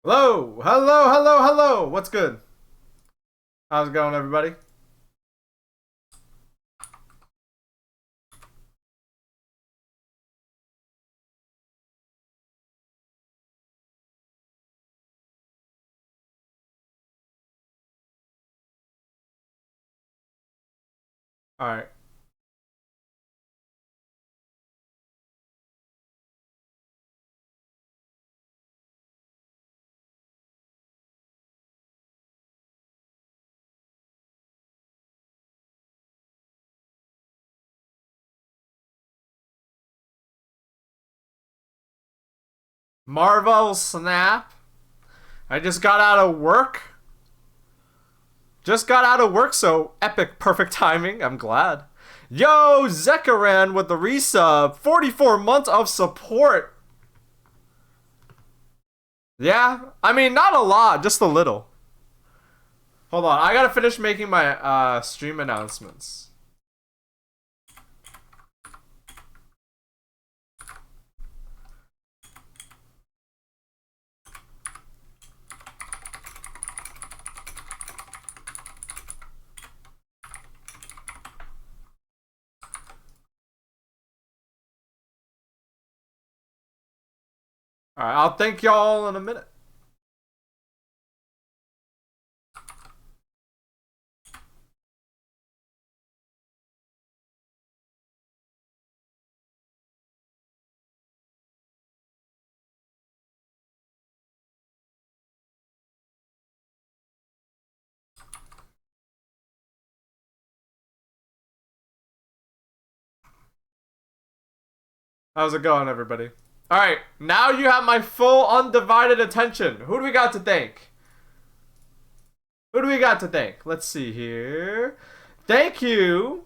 Hello, hello, hello, hello. What's good? How's it going, everybody? All right. Marvel Snap. I just got out of work. So epic, perfect timing. I'm glad. Yo, Zekaran with the resub. 44 months of support. Yeah, I mean, not a lot, just a little. Hold on, I gotta finish making my stream announcements. All right, I'll thank y'all in a minute. How's it going, everybody? All right, now you have my full undivided attention. Who do we got to thank? Who do we got to thank? Let's see here. Thank you.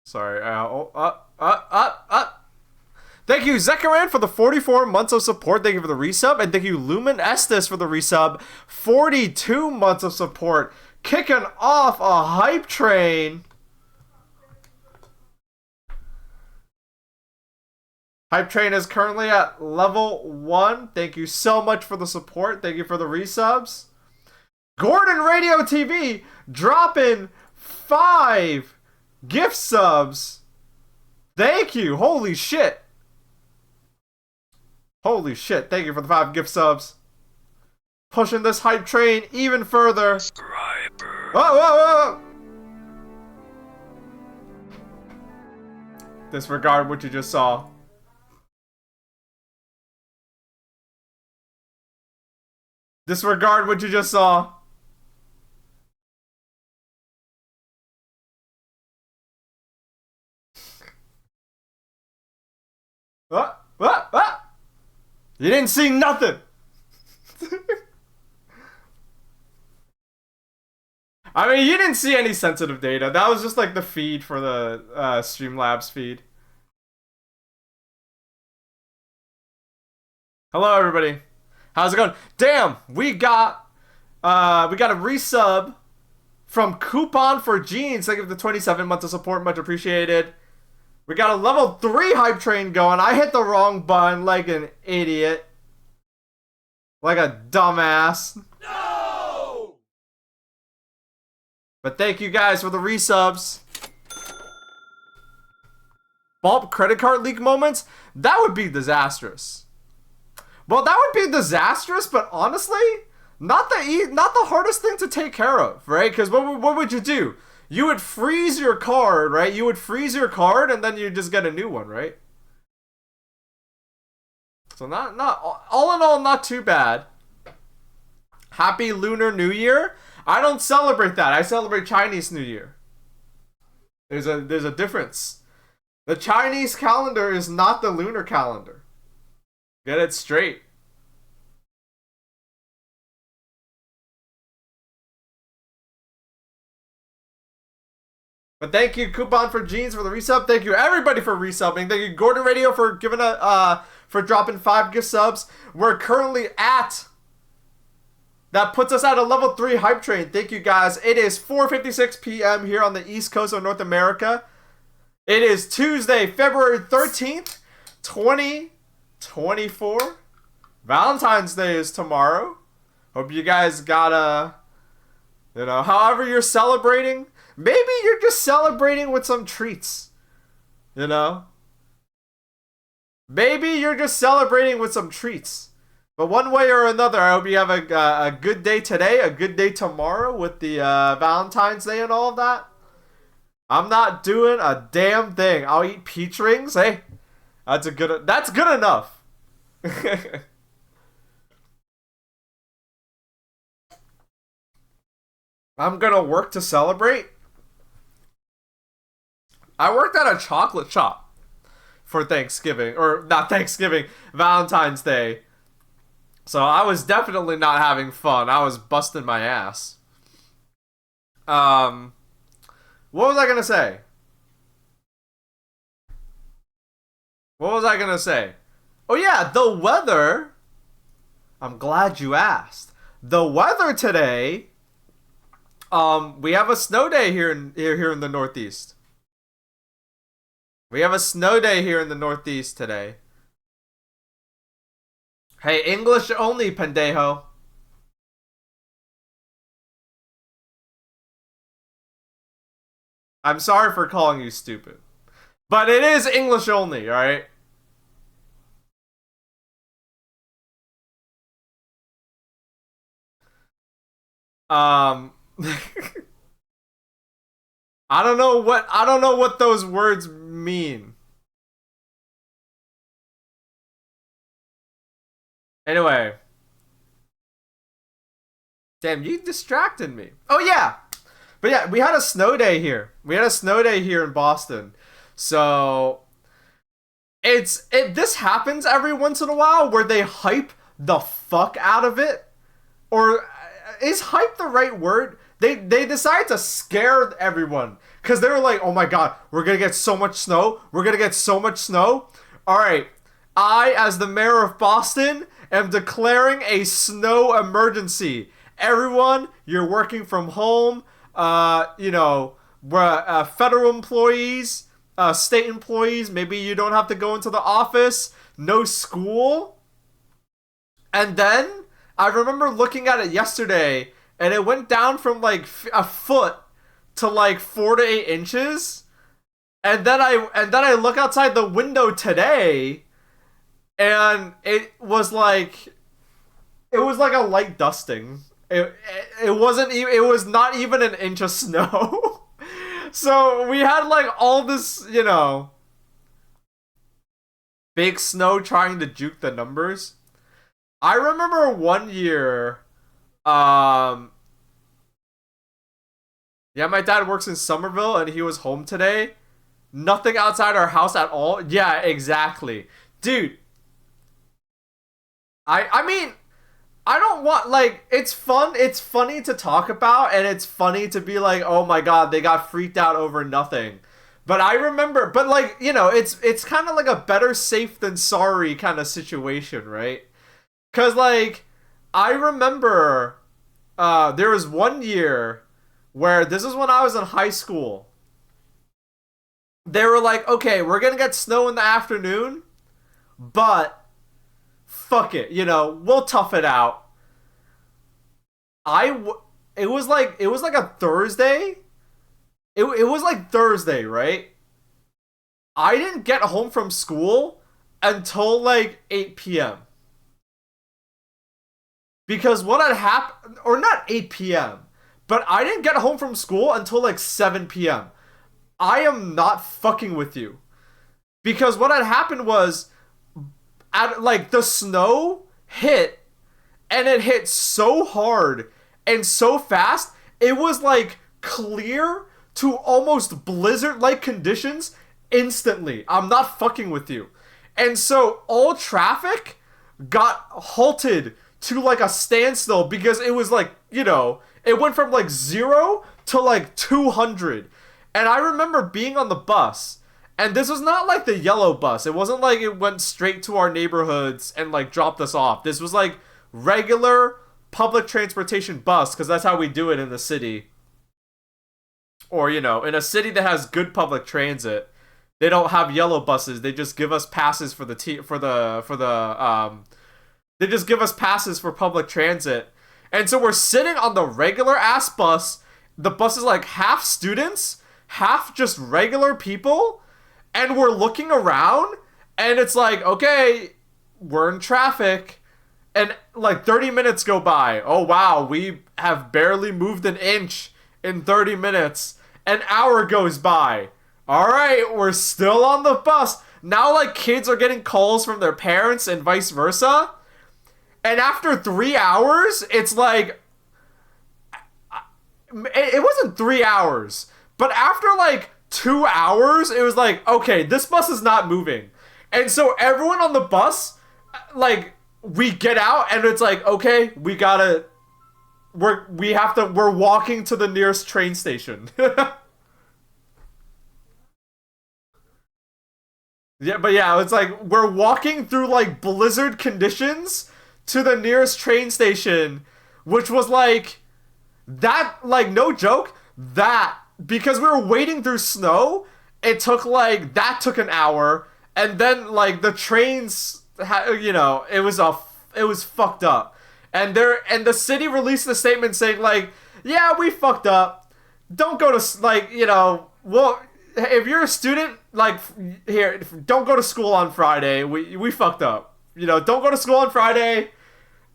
Sorry. Thank you, Zekaran, for the 44 months of support. Thank you for the resub. And thank you, Lumen Estes, for the resub. 42 months of support. Kicking off a hype train. Hype train is currently at level 1. Thank you so much for the support. Thank you for the resubs. Gordon Radio TV dropping 5 gift subs. Thank you. Holy shit. Holy shit. Thank you for the 5 gift subs. Pushing this hype train even further. Whoa, whoa, whoa. Disregard what you just saw. Disregard what you just saw. You didn't see nothing. I mean, you didn't see any sensitive data. That was just like the feed for the Streamlabs feed. Hello, everybody. How's it going? Damn, we got a resub from Coupon for Jeans. Thank you for the 27 months of support, much appreciated. We got a level 3 hype train going. I hit the wrong button like an idiot. Like a dumbass. No! But thank you guys for the resubs. Baaulp credit card leak moments? That would be disastrous. Well, that would be disastrous, but honestly, not the hardest thing to take care of, right? Because what would you do? You would freeze your card, right? You would freeze your card, and then you just get a new one, right? So not all in all, not too bad. Happy Lunar New Year. I don't celebrate that. I celebrate Chinese New Year. There's a difference. The Chinese calendar is not the lunar calendar. Get it straight. But thank you, Coupon for Jeans, for the resub. Thank you, everybody, for resubbing. Thank you, Gordon Radio, for giving for dropping 5 gift subs. We're currently at... That puts us at a level 3 hype train. Thank you, guys. It is 4:56 p.m. here on the East Coast of North America. It is Tuesday, February 13th, 2024. Valentine's Day is tomorrow. Hope you guys got however you're celebrating. Maybe you're just celebrating with some treats. You know? Maybe you're just celebrating with some treats. But one way or another, I hope you have a good day today, a good day tomorrow with the Valentine's Day and all of that. I'm not doing a damn thing. I'll eat peach rings. Hey, that's good enough. I'm gonna work to celebrate. I worked at a chocolate shop for Thanksgiving, or not Thanksgiving, Valentine's Day. So I was definitely not having fun. I was busting my ass. Um, what was I gonna say? What was I gonna say? Oh yeah, the weather. I'm glad you asked. The weather today. We have a snow day here in the Northeast. We have a snow day here in the Northeast today. Hey, English only, pendejo. I'm sorry for calling you stupid. But it is English only, alright? Um I don't know what those words mean. Anyway, damn, you distracted me. Oh yeah. But yeah, we had a snow day here. We had a snow day here in Boston. So this happens every once in a while where they hype the fuck out of it. Or is hype the right word? They decided to scare everyone because they were like, "Oh my god, we're gonna get so much snow. We're gonna get so much snow." All right, I, as the mayor of Boston, am declaring a snow emergency. Everyone, you're working from home. Federal employees, state employees. Maybe you don't have to go into the office. No school. And then I remember looking at it yesterday, and it went down from like a foot to like 4 to 8 inches. And then I look outside the window today, and it was like a light dusting. It wasn't even, it was not even an inch of snow. So we had like all this, big snow trying to juke the numbers. I remember one year, um, yeah, my dad works in Somerville and he was home today. Nothing outside our house at all. Yeah, exactly. Dude, I mean, I don't want like it's funny to talk about and it's funny to be like, "Oh my god, they got freaked out over nothing." But I remember, but like, it's kind of like a better safe than sorry kind of situation, right? Cause like I remember there was one year where this is when I was in high school. They were like, okay, we're gonna get snow in the afternoon, but fuck it, we'll tough it out. It was like a Thursday. It was like Thursday, right? I didn't get home from school until like 8 p.m. Because what had happened, or not 8 p.m., but I didn't get home from school until like 7 p.m. I am not fucking with you. Because what had happened was, like, the snow hit, and it hit so hard and so fast, it was like clear to almost blizzard-like conditions instantly. I'm not fucking with you. And so all traffic got halted to like a standstill because it was like, it went from like 0 to like 200. And I remember being on the bus, and this was not like the yellow bus. It wasn't like it went straight to our neighborhoods and like dropped us off. This was like regular public transportation bus because that's how we do it in the city. Or, in a city that has good public transit, they don't have yellow buses. They just give us passes for the They just give us passes for public transit. And so we're sitting on the regular ass bus. The bus is like half students, half just regular people. And we're looking around and it's like, okay, we're in traffic. And like 30 minutes go by. Oh wow, we have barely moved an inch in 30 minutes. An hour goes by. All right, we're still on the bus. Now like kids are getting calls from their parents and vice versa. And after 3 hours, it's like, it wasn't 3 hours, but after like 2 hours, it was like, okay, this bus is not moving. And so everyone on the bus, like, we get out and it's like, okay, we're walking to the nearest train station. Yeah, but yeah, it's like, we're walking through like blizzard conditions to the nearest train station, which was like, that, like, no joke, that, because we were wading through snow, it took like, that took an hour, and then like the trains, you know, it was fucked up. And the city released a statement saying like, yeah, we fucked up. Don't go to, like, you know, well, if you're a student, like, here, don't go to school on Friday. We fucked up. You know, don't go to school on Friday.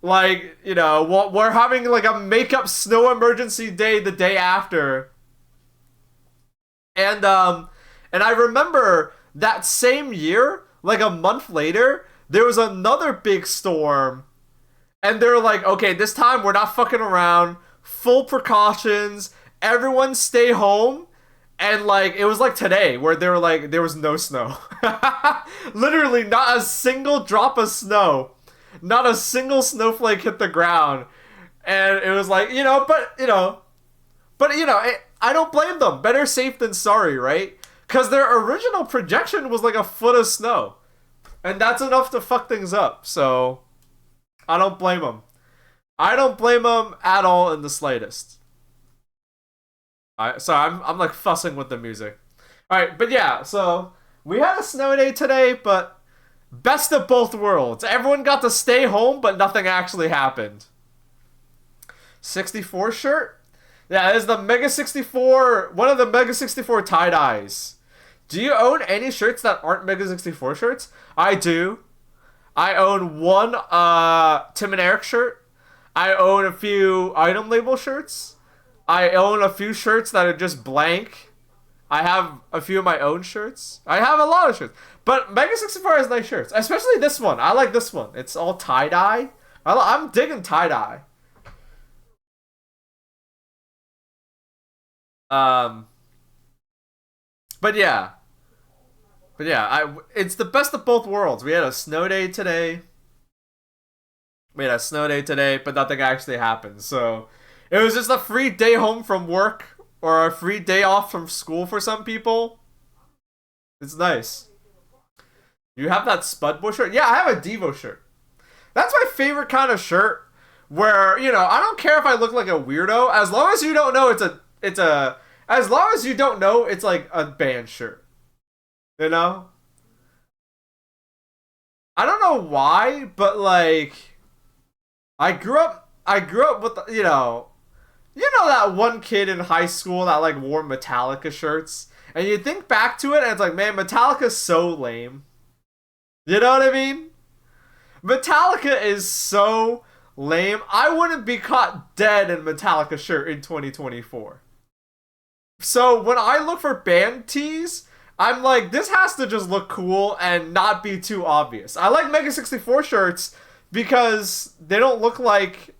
Like, you know, we're having like a makeup snow emergency day the day after. And I remember that same year, like a month later, there was another big storm. And they're like, okay, this time we're not fucking around. Full precautions. Everyone stay home. And like, it was like today where they were like, there was no snow. Literally not a single drop of snow. Not a single snowflake hit the ground. And it was like, I don't blame them. Better safe than sorry, right? Because their original projection was like a foot of snow. And that's enough to fuck things up. So, I don't blame them. I don't blame them at all in the slightest. I'm like fussing with the music. Alright, but yeah, so we had a snow day today, but best of both worlds. Everyone got to stay home, but nothing actually happened. 64 shirt? Yeah, it is the Mega 64, one of the Mega 64 tie-dyes. Do you own any shirts that aren't Mega 64 shirts? I do. I own one Tim and Eric shirt. I own a few item label shirts. I own a few shirts that are just blank. I have a few of my own shirts. I have a lot of shirts. But Mega 64 has nice shirts. Especially this one. I like this one. It's all tie-dye. I'm digging tie-dye. But yeah. It's the best of both worlds. We had a snow day today. But nothing actually happened. So, it was just a free day home from work. Or a free day off from school for some people. It's nice. You have that Spudbush shirt? Yeah, I have a Devo shirt. That's my favorite kind of shirt. Where, you know, I don't care if I look like a weirdo. As long as you don't know as long as you don't know it's like a band shirt. You know? I don't know why, but like, I grew up with, you know that one kid in high school that like wore Metallica shirts? And you think back to it and it's like, man, Metallica's so lame. You know what I mean? Metallica is so lame. I wouldn't be caught dead in Metallica shirt in 2024. So when I look for band tees, I'm like, this has to just look cool and not be too obvious. I like Mega 64 shirts because they don't look like,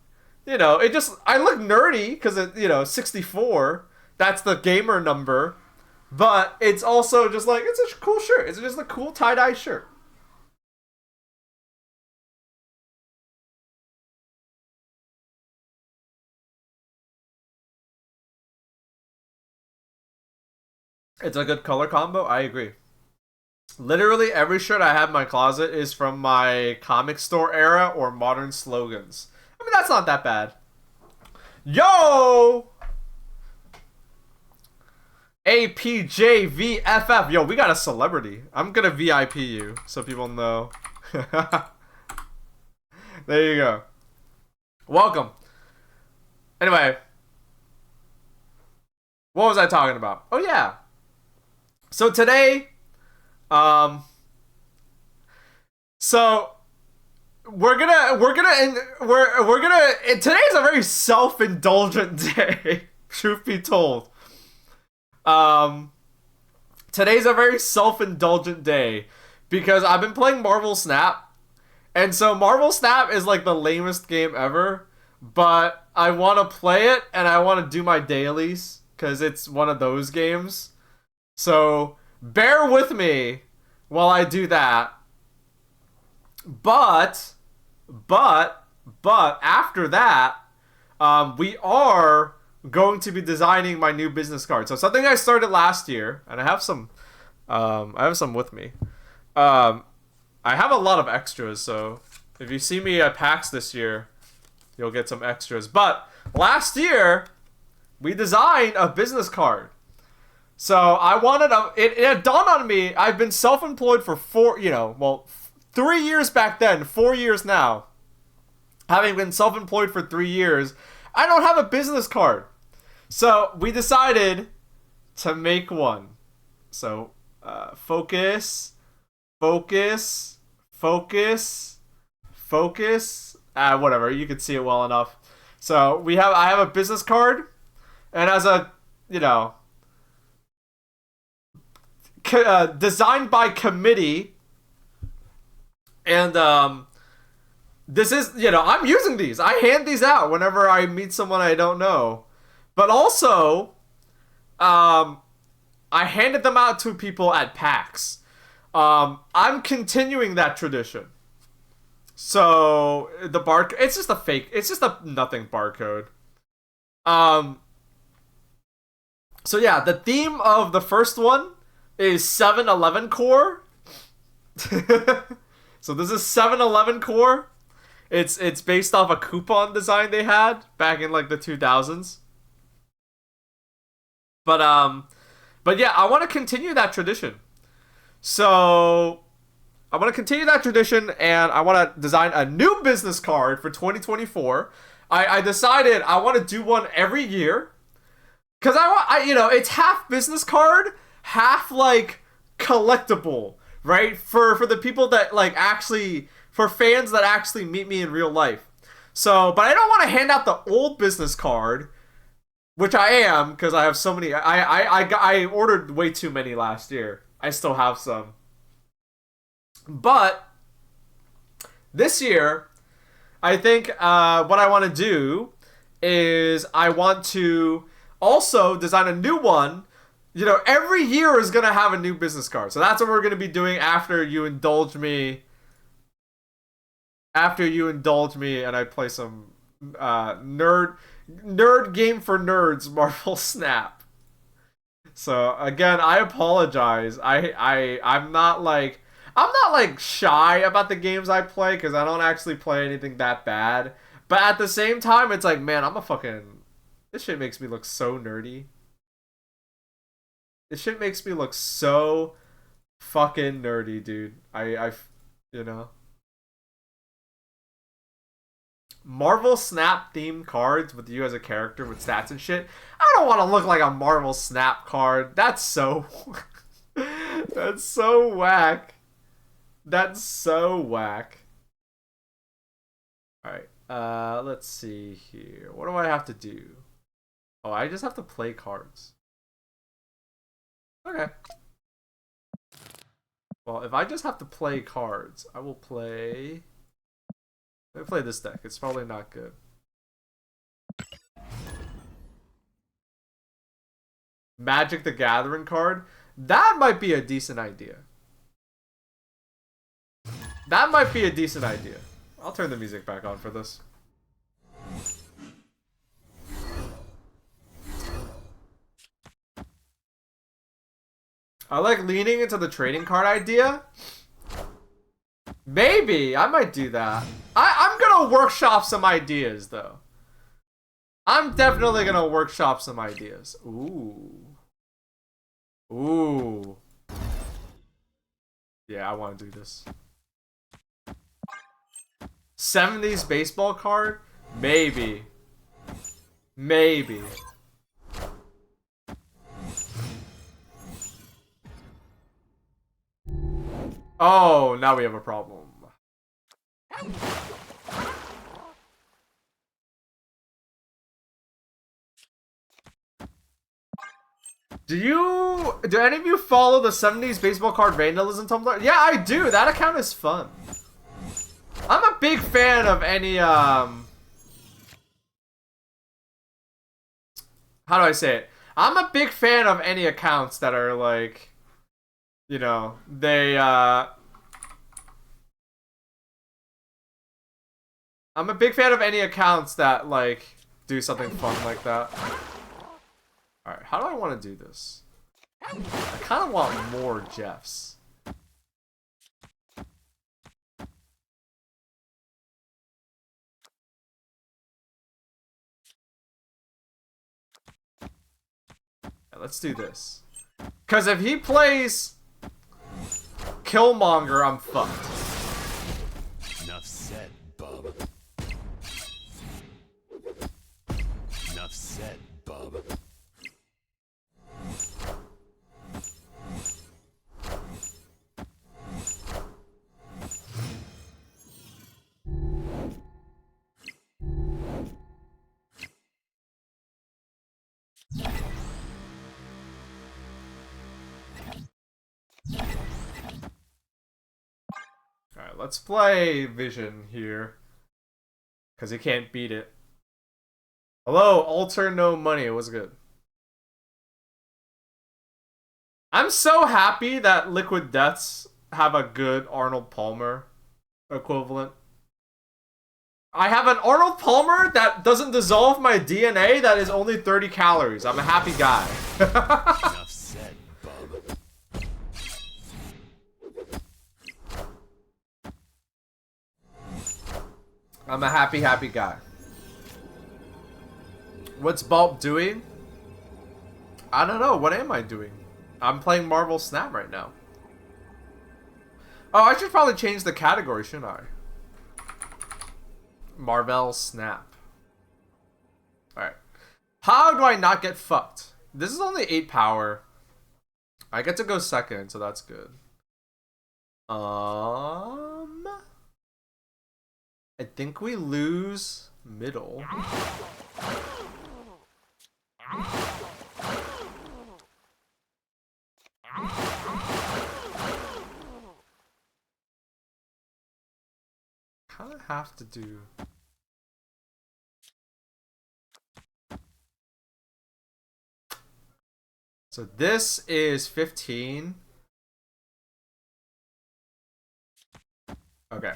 you know, I look nerdy because, 64, that's the gamer number. But it's also just like, it's a cool shirt. It's just a cool tie-dye shirt. It's a good color combo. I agree. Literally every shirt I have in my closet is from my comic store era or modern slogans. I mean, that's not that bad. Yo! APJVFF. Yo, we got a celebrity. I'm gonna VIP you so people know. There you go. Welcome. Anyway, what was I talking about? Oh yeah. So today, so today's a very self-indulgent day, truth be told. Um, Today's a very self-indulgent day because I've been playing Marvel Snap, and so Marvel Snap is like the lamest game ever, but I want to play it and I want to do my dailies because it's one of those games. So bear with me while I do that. But after that, we are going to be designing my new business card. So something I started last year, and I have some with me. I have a lot of extras, so if you see me at PAX this year, you'll get some extras. But last year, we designed a business card. So I wanted it dawned on me, I've been self-employed for 3 years back then, 4 years now. Having been self-employed for 3 years, I don't have a business card. So we decided to make one. So focus. Whatever, you can see it well enough. So I have a business card, and as a, designed by committee, and this is, I'm using these. I hand these out whenever I meet someone I don't know. But also, I handed them out to people at PAX. I'm continuing that tradition. So the it's just a nothing barcode. So yeah, the theme of the first one is 7-Eleven core. So this is 7-Eleven core. It's based off a coupon design they had back in like the 2000s. But yeah, I want to continue that tradition. So I want to continue that tradition, and I want to design a new business card for 2024. I decided I want to do one every year, because it's half business card, half like collectible, right? For the people that like actually, for fans that actually meet me in real life. So, but I don't want to hand out the old business card, which I am, because I have so many. I ordered way too many last year. I still have some. But this year, I think what I want to do is I want to also design a new one. Every year is going to have a new business card. So that's what we're going to be doing after you indulge me. After you indulge me and I play some nerd game for nerds Marvel Snap. So again, I apologize. I'm not like shy about the games I play, because I don't actually play anything that bad. But at the same time, it's like, man, this shit makes me look so nerdy. This shit makes me look so fucking nerdy, dude. Marvel Snap themed cards with you as a character with stats and shit. I don't want to look like a Marvel Snap card. That's so that's so whack. That's so whack. Alright, let's see here. What do I have to do? Oh, I just have to play cards. Okay. Well, if I just have to play cards, I will play... Let me play this deck. It's probably not good. Magic the Gathering card. That might be a decent idea. That might be a decent idea. I'll turn the music back on for this. I like leaning into the trading card idea. Maybe I might do that. I'm gonna workshop some ideas, though. I'm definitely gonna workshop some ideas. Ooh. Yeah, I want to do this. 70s baseball card? Maybe. Maybe. Oh, now we have a problem. Do any of you follow the 70s baseball card vandalism Tumblr? Yeah, I do. That account is fun. I'm a big fan of any, how do I say it? I'm a big fan of any accounts that are like, you know, I'm a big fan of any accounts that, like, do something fun like that. Alright, how do I want to do this? I kind of want more Jeffs. Yeah, let's do this. Because if he plays Killmonger, I'm fucked. Enough said, bub. Enough said, bub. Alright, let's play Vision here. Because he can't beat it. Hello, Alter No Money. It was good. I'm so happy that Liquid Deaths have a good Arnold Palmer equivalent. I have an Arnold Palmer that doesn't dissolve my DNA that is only 30 calories. I'm a happy guy. Enough said, bub. I'm a happy guy. What's Baaulp doing? I don't know. What am I doing? I'm playing Marvel Snap right now. Oh, I should probably change the category, shouldn't I? Marvel Snap. Alright. How do I not get fucked? This is only 8 power. I get to go second, so that's good. I think we lose middle. Kinda have to do. So this is 15. Okay.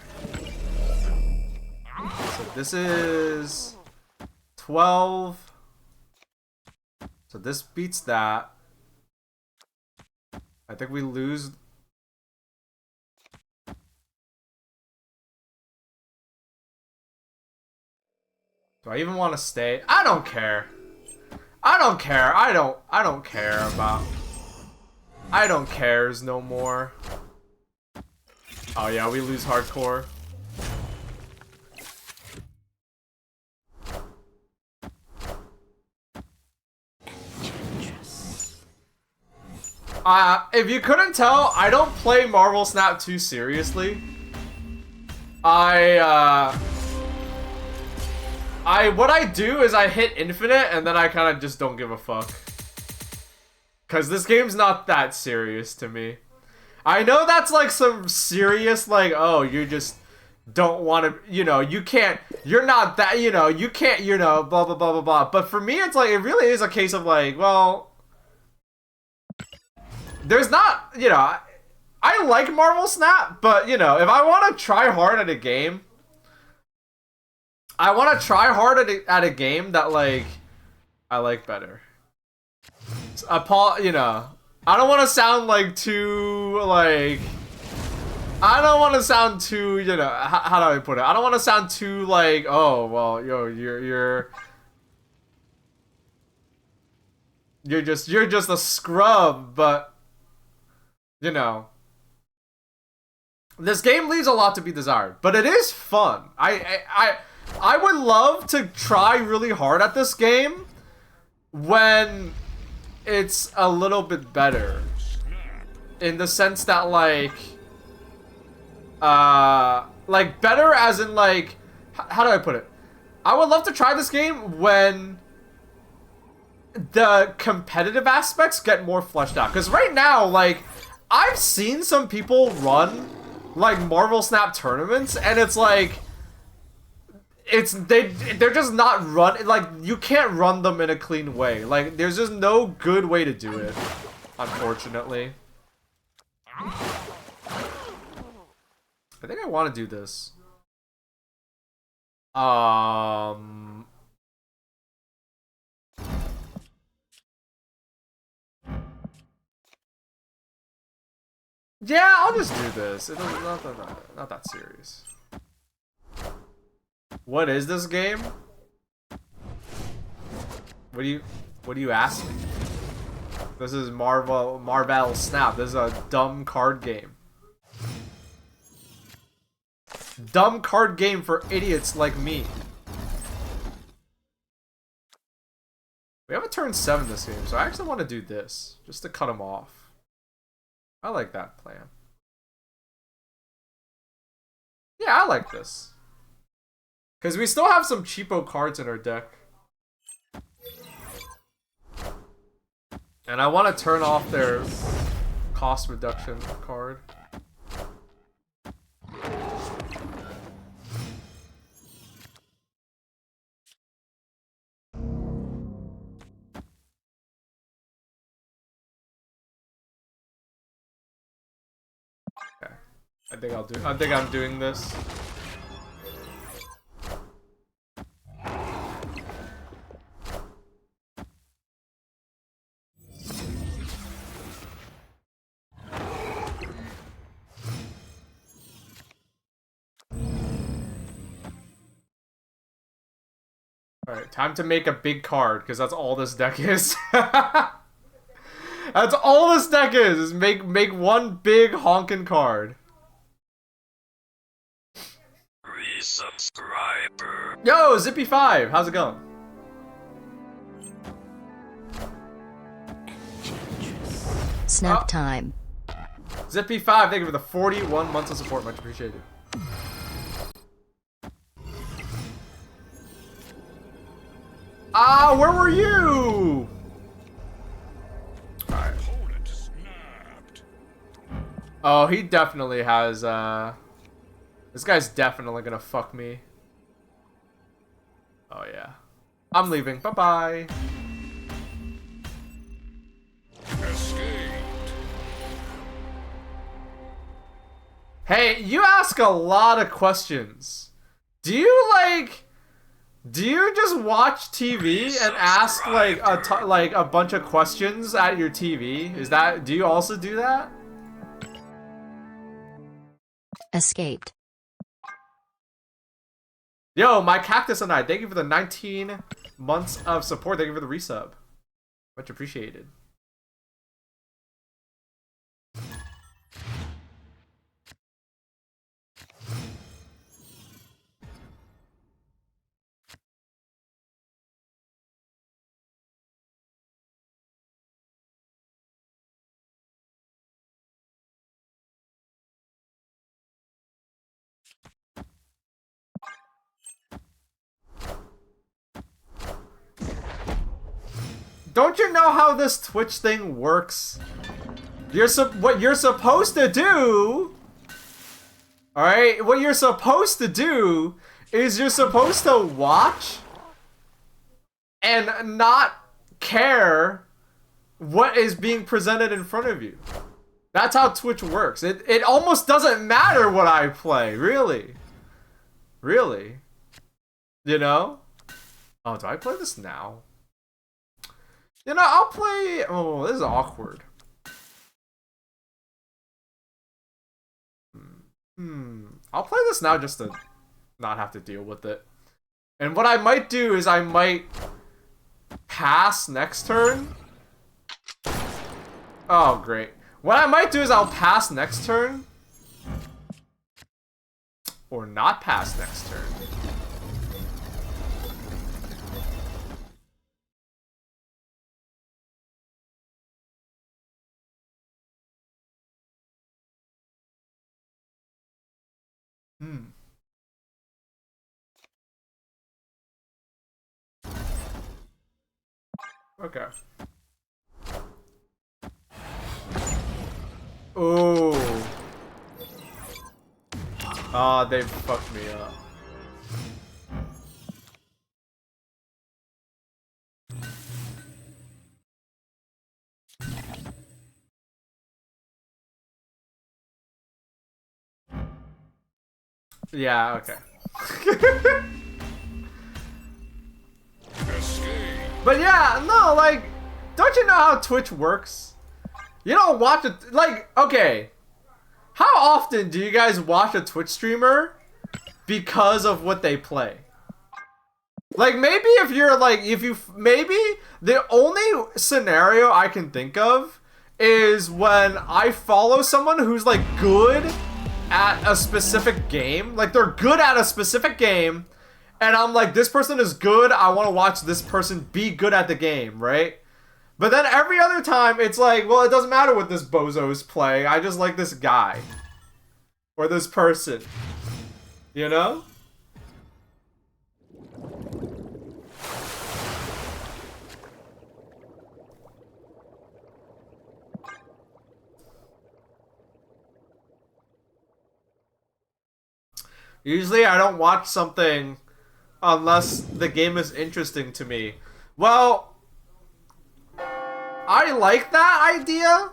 So this is 12. So this beats that. I think we lose. Do I even want to stay? I don't care. I don't care. I don't care about. I don't cares no more. Oh yeah, we lose hardcore. If you couldn't tell, I don't play Marvel Snap too seriously. What I do is I hit infinite and then I kind of just don't give a fuck. Cause this game's not that serious to me. I know that's like some serious, like, oh, you just don't want to, you know, you can't, you're not that, you know, you can't, you know, blah, blah, blah, blah, blah. But for me, it's like, it really is a case of like, well, there's not, you know, I like Marvel Snap, but, you know, if I want to try hard at a game, I want to try hard at a game that, like, I like better. You know, I don't want to sound like too, like, I don't want to sound too, you know, how do I put it? I don't want to sound too, like, oh, well, yo, you're just a scrub, but, you know, This game leaves a lot to be desired, but it is fun. I would love to try really hard at this game when it's a little bit better. In the sense that, like better as in, like, how do I put it? I would love to try this game when the competitive aspects get more fleshed out. Because right now, like, I've seen some people run, like, Marvel Snap tournaments, and it's like, they're just not like, you can't run them in a clean way. Like, there's just no good way to do it, unfortunately. I think I want to do this. Yeah, I'll just do this. It's not that serious. What is this game? What do you ask me? This is Marvel Snap. This is a dumb card game. Dumb card game for idiots like me. We have a turn 7 this game, so I actually want to do this just to cut him off. I like that plan. Yeah, I like this. Because we still have some cheapo cards in our deck. And I want to turn off their cost reduction card. Okay. I think I'm doing this. Alright, time to make a big card, because that's all this deck is. That's all this deck is make one big honkin' card. Resubscriber. Yo, Zippy5, how's it going? Snap time. Zippy5, thank you for the 41 months of support, much appreciated. Ah, where were you? Alright. Oh, he definitely has, this guy's definitely gonna fuck me. Oh, yeah. I'm leaving. Bye-bye. Hey, you ask a lot of questions. Do you just watch TV and ask like a bunch of questions at your TV? Do you also do that? Escaped. Yo, my cactus and I, thank you for the 19 months of support. Thank you for the resub. Much appreciated. Don't you know how this Twitch thing works? What you're supposed to do, alright? What you're supposed to do is you're supposed to watch and not care what is being presented in front of you. That's how Twitch works. It almost doesn't matter what I play, really. Really. You know? Oh, do I play this now? You know, I'll play... Oh, this is awkward. I'll play this now just to not have to deal with it. And what I might do is I might pass next turn. Oh, great. What I might do is I'll pass next turn. or not pass next turn. Okay. Oh. Ah, they fucked me up. Yeah, okay. But yeah, no, like, don't you know how Twitch works? You don't watch it, like, okay. How often do you guys watch a Twitch streamer because of what they play? Like, maybe if you're like, maybe the only scenario I can think of is when I follow someone who's like good at a specific game. Like, they're good at a specific game, and I'm like, this person is good, I want to watch this person be good at the game, right? But then every other time, it's like, well, it doesn't matter what this bozo is playing, I just like this guy. Or this person. You know? Usually I don't watch something unless the game is interesting to me. Well, I like that idea.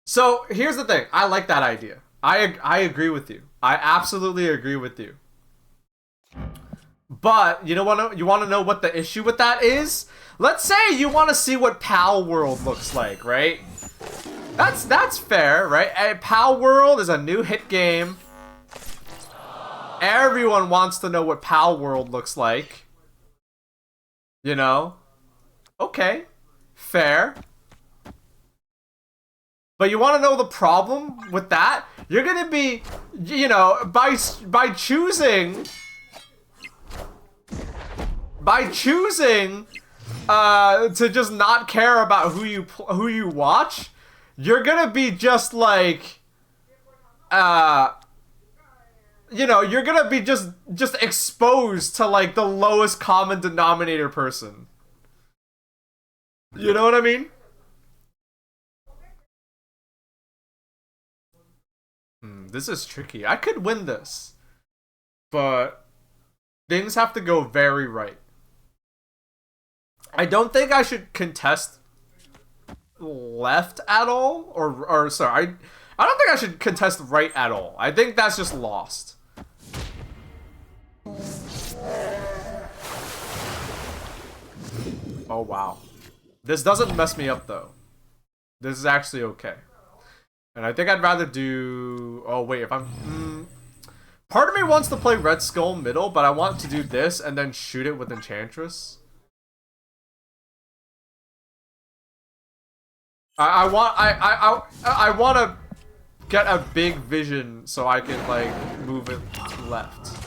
So here's the thing. I like that idea. I agree with you. I absolutely agree with you. But you want to know what the issue with that is? Let's say you want to see what Pal World looks like, right? That's fair, right? Pal World is a new hit game. Everyone wants to know what Pal World looks like. You know? Okay. Fair. But you want to know the problem with that? You're gonna be, you know, by choosing to just not care about who you watch, you're gonna be just like, you know, you're gonna be just exposed to like the lowest common denominator person. You know what I mean? This is tricky. I could win this, but things have to go very right. I don't think I should contest left at all, or sorry, I don't think I should contest right at all. I think that's just lost. Oh wow. This doesn't mess me up though. This is actually okay. And I think I'd rather do... Oh, wait, if I'm... Part of me wants to play Red Skull middle, but I want to do this and then shoot it with Enchantress. I want to get a big vision so I can, like, move it left.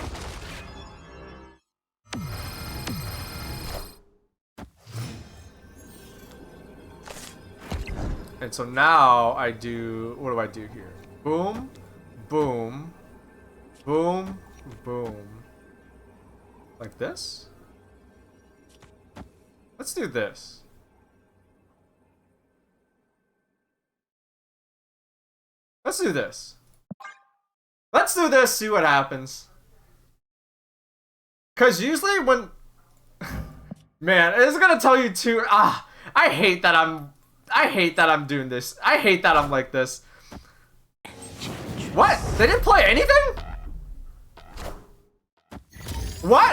And so now I do, what do I do here? Boom, boom, boom, boom. Like this? Let's do this. Let's do this. Let's do this, see what happens. Cause usually when... Man, it's gonna tell you too... I hate that I'm doing this. I hate that I'm like this. What? They didn't play anything? What?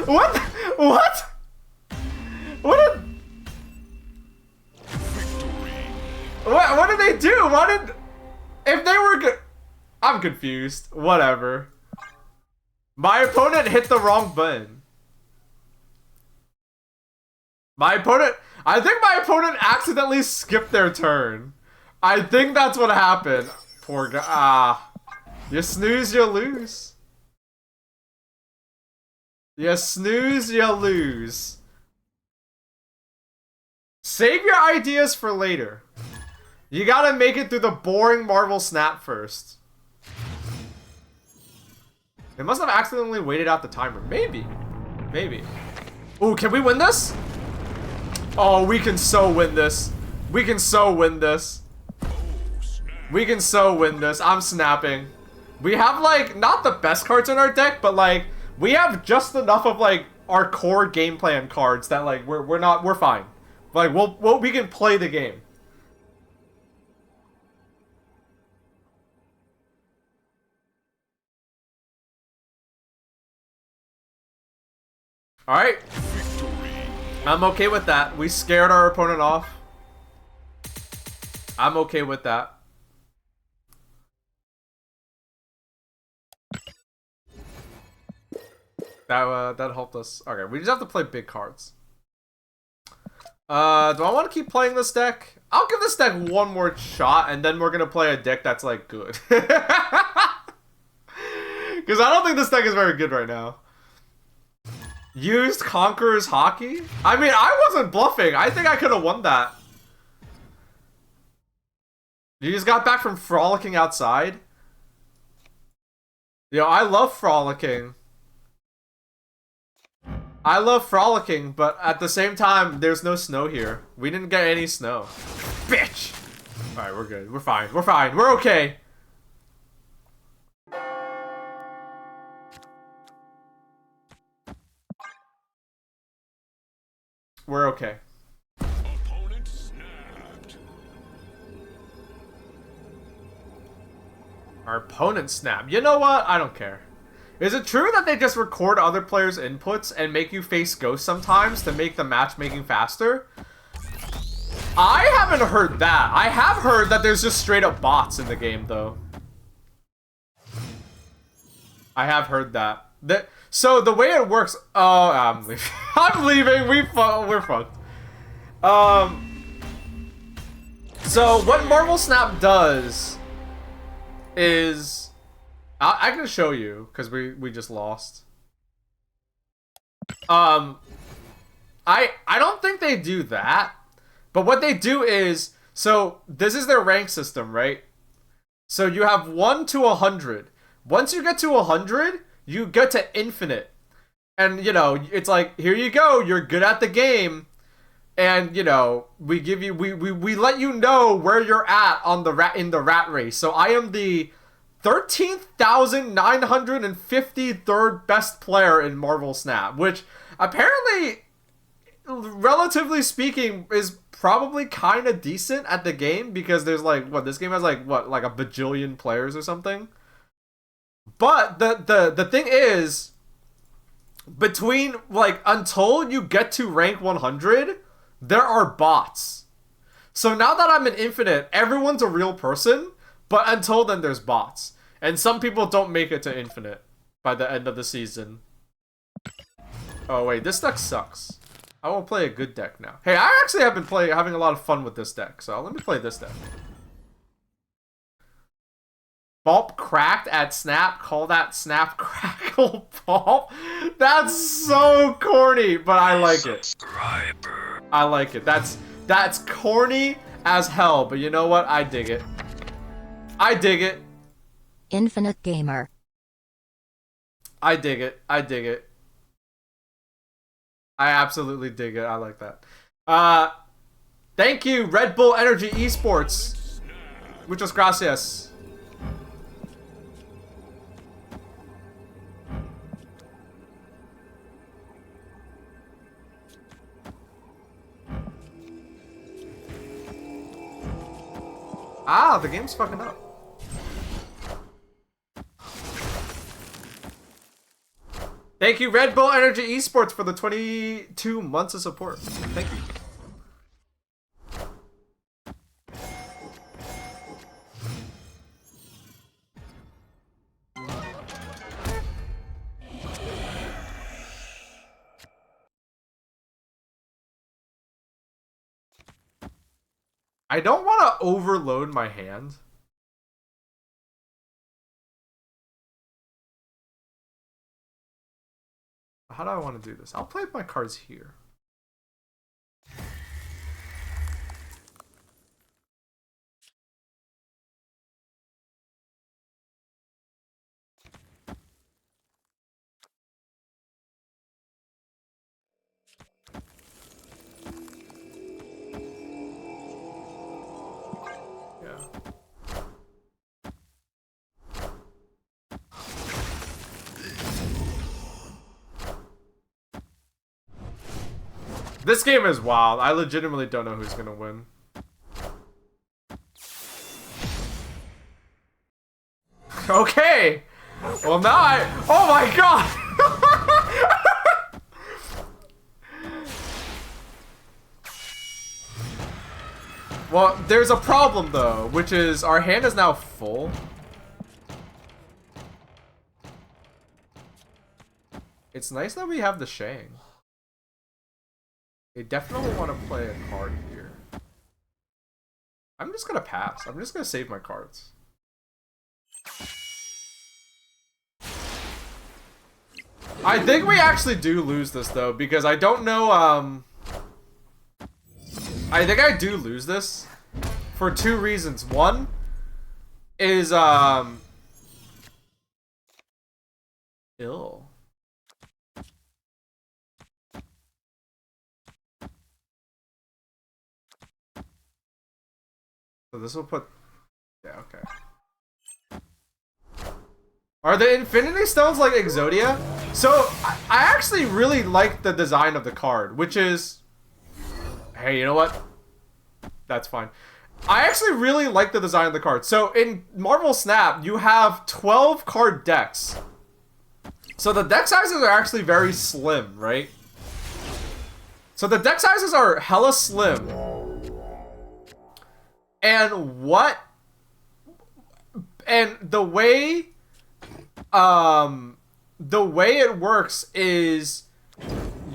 What? What? What did... What did they do? What did... If they were good... I'm confused. Whatever. My opponent hit the wrong button. I think my opponent accidentally skipped their turn. I think that's what happened. Poor guy. You snooze, you lose. You snooze, you lose. Save your ideas for later. You gotta make it through the boring Marvel Snap first. They must have accidentally waited out the timer. Maybe. Maybe. Ooh, can we win this? Oh, we can so win this. We can so win this. We can so win this. I'm snapping. We have, like, not the best cards in our deck, but, like, we have just enough of, like, our core game plan cards that, like, we're fine. Like, we can play the game. Alright. I'm okay with that. We scared our opponent off. I'm okay with that. That helped us. Okay, we just have to play big cards. Do I want to keep playing this deck? I'll give this deck one more shot, and then we're gonna play a deck that's, like, good. Because I don't think this deck is very good right now. Used Conqueror's Hockey? I mean, I wasn't bluffing. I think I could have won that. You just got back from frolicking outside? Yo, I love frolicking. I love frolicking, but at the same time, there's no snow here. We didn't get any snow. Bitch! Alright, we're good. We're fine. We're fine. We're okay. We're okay. Opponent snapped. Our opponent snapped. You know what? I don't care. Is it true that they just record other players' inputs and make you face ghosts sometimes to make the matchmaking faster? I haven't heard that. I have heard that there's just straight up bots in the game, though. I have heard that. So the way it works... Oh, I'm leaving. I'm leaving. We're fucked. So what Marvel Snap does is... I can show you, because we just lost. I don't think they do that. But what they do is... So, this is their rank system, right? So you have 1 to 100. Once you get to 100, you get to infinite. And, you know, it's like, here you go, you're good at the game. And, you know, we give you... We let you know where you're at on in the rat race. So I am the 13,953rd best player in Marvel Snap, which apparently, relatively speaking, is probably kind of decent at the game, because there's like, what, this game has like, what, like a bajillion players or something? But the thing is, between, like, until you get to rank 100, there are bots. So now that I'm an infinite, everyone's a real person. But until then, there's bots. And some people don't make it to infinite by the end of the season. Oh, wait. This deck sucks. I will play a good deck now. Hey, I actually have been having a lot of fun with this deck. So let me play this deck. Baaulp cracked at Snap. Call that Snap Crackle Baaulp. That's so corny, but I like it. I like it. That's corny as hell, but you know what? I dig it. I dig it. Infinite Gamer. I dig it. I dig it. I absolutely dig it. I like that. Thank you, Red Bull Energy Esports. Muchas gracias. Ah, the game's fucking up. Thank you, Red Bull Energy Esports, for the 22 months of support. Thank you. I don't want to overload my hand. how do I want to do this? I'll play my cards here. This game is wild. I legitimately don't know who's gonna win. Okay. Well, now oh my god. Well, there's a problem though, which is our hand is now full. It's nice that we have the Shang. They definitely want to play a card here. I'm just gonna pass. I'm just gonna save my cards. I think we actually do lose this though, because I don't know, I think I do lose this for two reasons. One is, ill. So this will put... Yeah, okay. Are the Infinity Stones like Exodia? So, I actually really like the design of the card, which is... Hey, you know what? That's fine. I actually really like the design of the card. So, in Marvel Snap, you have 12 card decks. So, the deck sizes are actually very slim, right? So, the deck sizes are hella slim. And the way it works is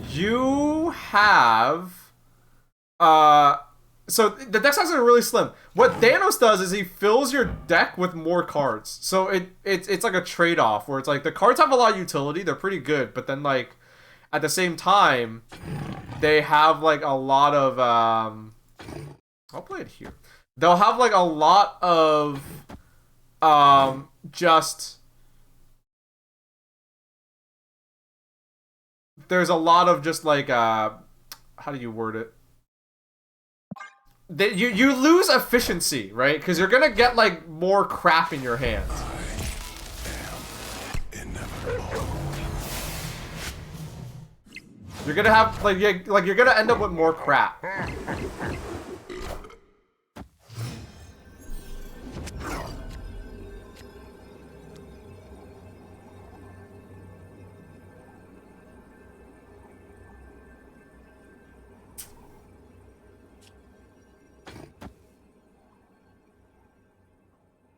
you have so the deck sizes are really slim. What Thanos does is he fills your deck with more cards. So it's like a trade-off where it's like the cards have a lot of utility, they're pretty good, but then like at the same time they have like a lot of I'll play it here. They'll have like a lot of just there's a lot of just like how do you word it? You lose efficiency, right? Because you're gonna get like more crap in your hands. You're gonna have like you're gonna end up with more crap.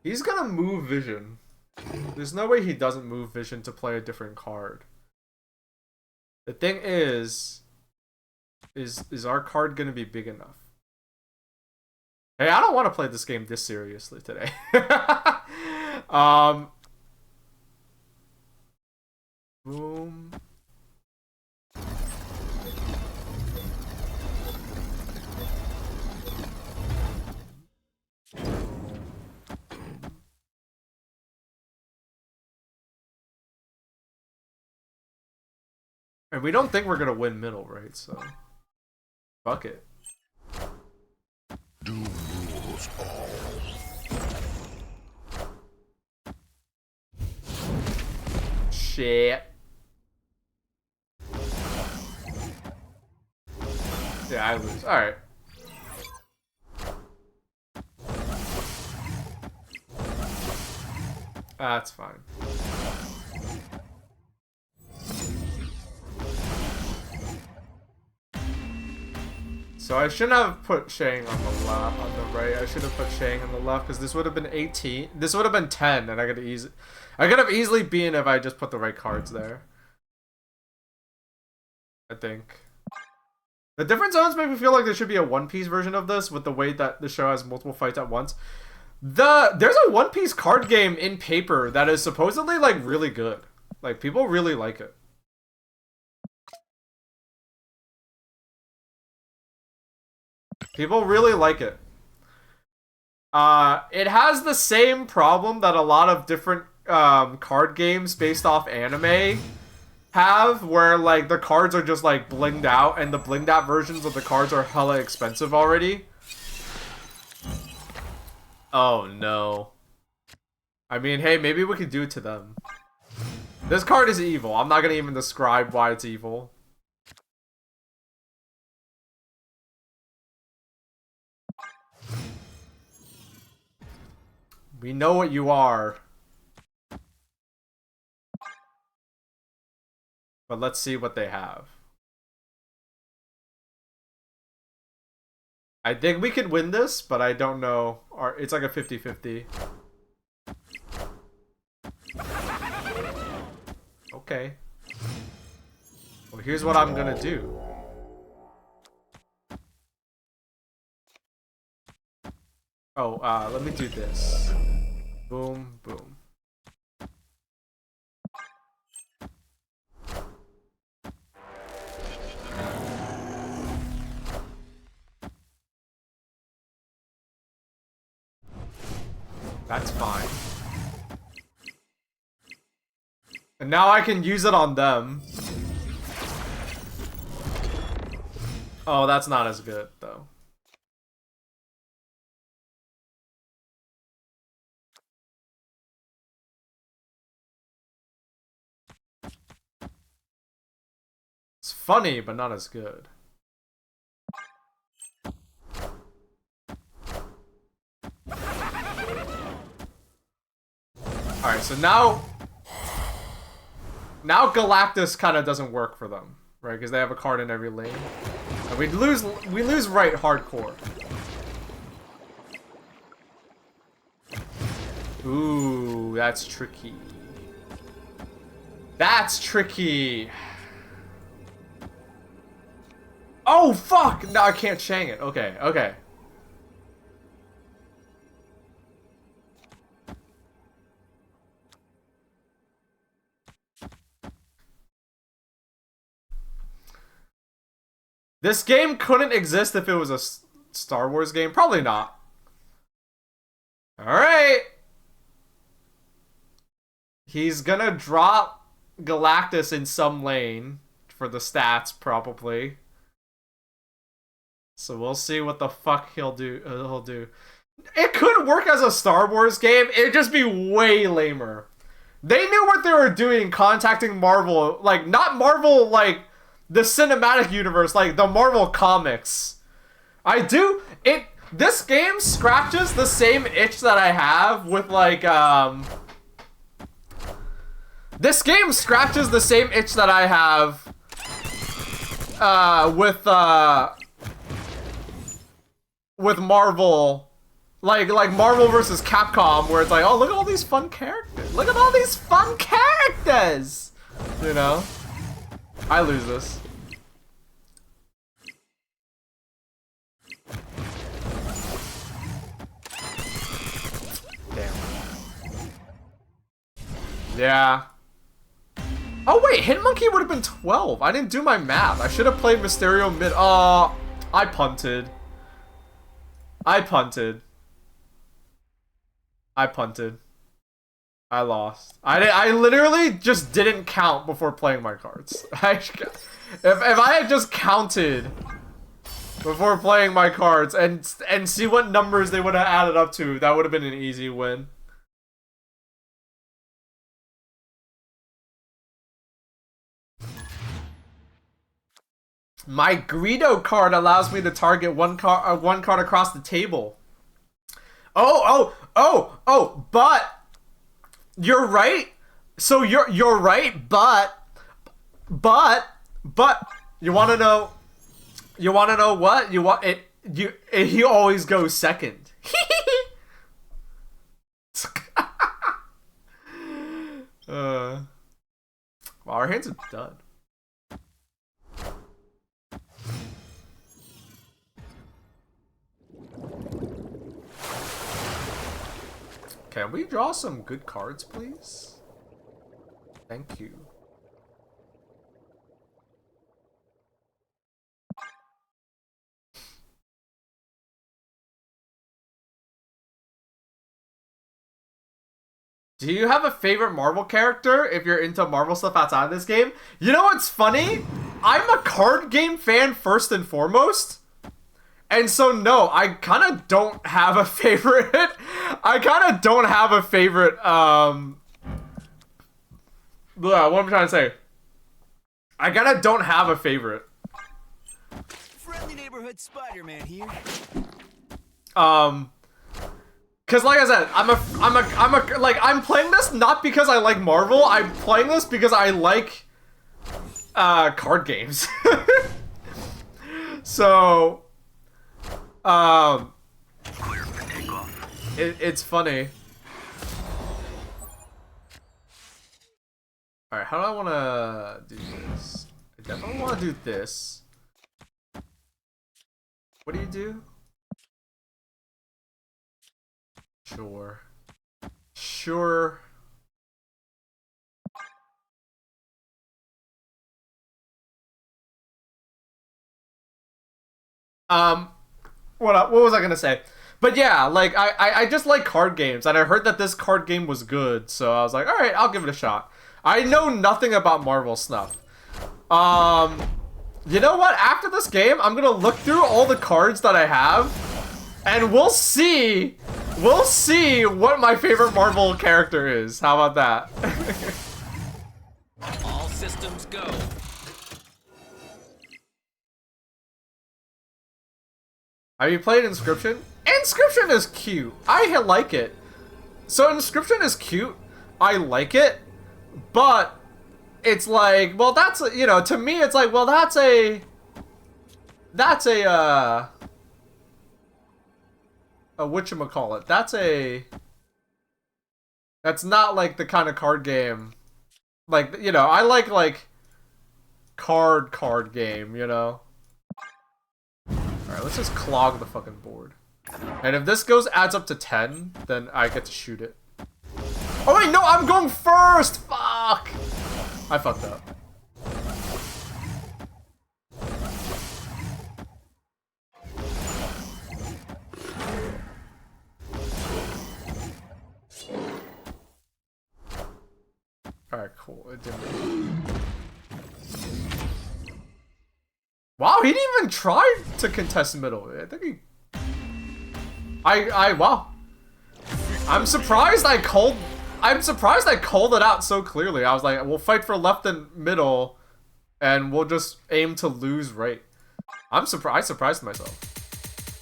He's gonna move Vision. There's no way he doesn't move Vision to play a different card. The thing is our card gonna be big enough? Hey, I don't want to play this game this seriously today. Boom. And we don't think we're gonna win middle, right? So, fuck it. Do rules all. Shit. Yeah, I lose. All right. That's fine. So I shouldn't have put Shang on the left, on the right. I should have put Shang on the left because this would have been 18. This would have been 10, and I could have easily been if I just put the right cards there. I think. The different zones make me feel like there should be a One Piece version of this with the way that the show has multiple fights at once. There's a One Piece card game in paper that is supposedly like really good. Like people really like it. People really like it. It has the same problem that a lot of different card games based off anime have, where like the cards are just like blinged out, and the blinged out versions of the cards are hella expensive already. Oh no. I mean, hey, maybe we could do it to them. This card is evil. I'm not gonna even describe why it's evil. We know what you are. But let's see what they have. I think we could win this, but I don't know. It's like a 50-50. Okay. Well, here's what I'm gonna do. Oh, let me do this. Boom, boom. That's fine. And now I can use it on them. Oh, that's not as good, though. It's funny, but not as good. Alright, so now Galactus kind of doesn't work for them, right? Because they have a card in every lane. And we lose right hardcore. Ooh, that's tricky. That's tricky. Oh, fuck! No, I can't Shang it. Okay, okay. This game couldn't exist if it was a Star Wars game. Probably not. Alright. He's gonna drop Galactus in some lane for the stats, probably. So we'll see what the fuck he'll do. It could work as a Star Wars game. It'd just be way lamer. They knew what they were doing contacting Marvel. Like, not Marvel, like, the cinematic universe, like, the Marvel comics. This game scratches the same itch that I have with, like, This game scratches the same itch that I have, with Marvel, like Marvel versus Capcom, where it's like, oh, look at all these fun characters. Look at all these fun characters. You know, I lose this. Damn. Yeah. Oh wait, Hitmonkey would have been 12. I didn't do my math. I should have played Mysterio mid. Oh, I punted. I punted. I lost. I literally just didn't count before playing my cards. If I had just counted before playing my cards and see what numbers they would have added up to, that would have been an easy win. My Greedo card allows me to target one card across the table. But you're right. So you're right, but you want to know what? He always goes second. Well, our hands are done. Can we draw some good cards, please? Thank you. Do you have a favorite Marvel character if you're into Marvel stuff outside of this game? You know what's funny? I'm a card game fan first and foremost. And so, no, I kind of don't have a favorite. I kind of don't have a favorite, what am I trying to say? I kind of don't have a favorite. Friendly neighborhood Spider-Man here. Cause like I said, I'm playing this not because I like Marvel. I'm playing this because I like card games. So, it's funny. All right, how do I want to do this? I definitely want to do this. What do you do? Sure. Sure. What was I gonna say? But yeah, like I just like card games, and I heard that this card game was good, so I was like, all right, I'll give it a shot. I know nothing about Marvel stuff. You know what? After this game, I'm gonna look through all the cards that I have, and we'll see what my favorite Marvel character is. How about that? All systems go. Have you played Inscription? Inscription is cute. I like it. So Inscription is cute. I like it. But it's like, well, that's, you know, to me, it's like, well, that's a whatchamacallit. That's not like the kind of card game. Like, you know, I like card game, you know? Alright, let's just clog the fucking board. And if this adds up to 10, then I get to shoot it. Oh wait, no, I'm going first! Fuck! I fucked up. Alright, cool. It didn't. Wow, he didn't even try to contest middle. I think he... wow. I'm surprised I called it out so clearly. I was like, we'll fight for left and middle, and we'll just aim to lose right. I surprised myself.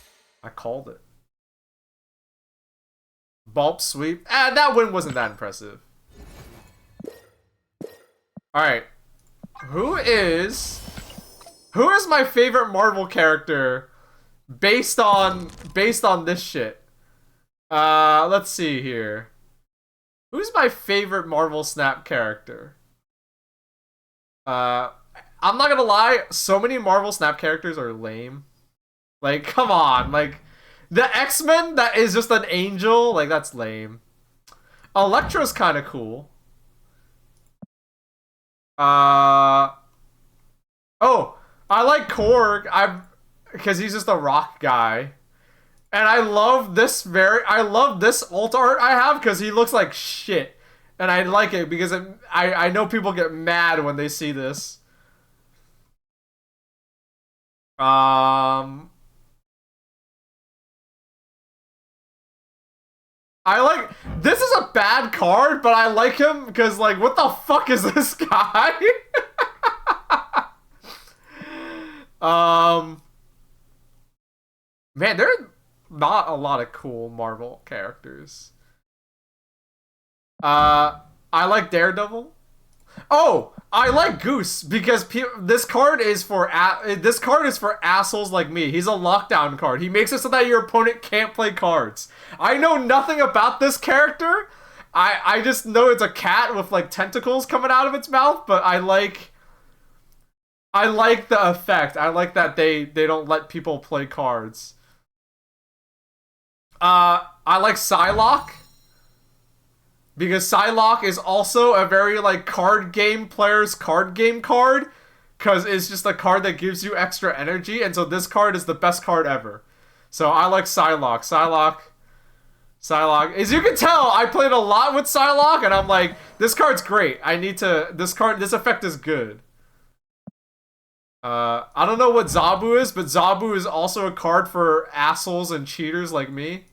I called it. Baaulp sweep. That win wasn't that impressive. Alright. Who is my favorite Marvel character based on this shit? Let's see here. Who's my favorite Marvel Snap character? I'm not gonna lie, so many Marvel Snap characters are lame. Like, come on, like the X-Men that is just an angel, like that's lame. Elektra's kind of cool. Oh, I like Korg. Because he's just a rock guy. And I love this alt art I have because he looks like shit. And I like it because I know people get mad when they see this. This is a bad card, but I like him because, like, what the fuck is this guy? Man, there are not a lot of cool Marvel characters. I like Daredevil. Oh, I like Goose because this card is for assholes like me. He's a lockdown card. He makes it so that your opponent can't play cards. I know nothing about this character. I just know it's a cat with like tentacles coming out of its mouth, but I like the effect. I like that they don't let people play cards. I like Psylocke. Because Psylocke is also a very, like, card game player's card game card. Because it's just a card that gives you extra energy. And so this card is the best card ever. So I like Psylocke. Psylocke. As you can tell, I played a lot with Psylocke, and I'm like, this card's great. This effect is good. I don't know what Zabu is, but Zabu is also a card for assholes and cheaters like me.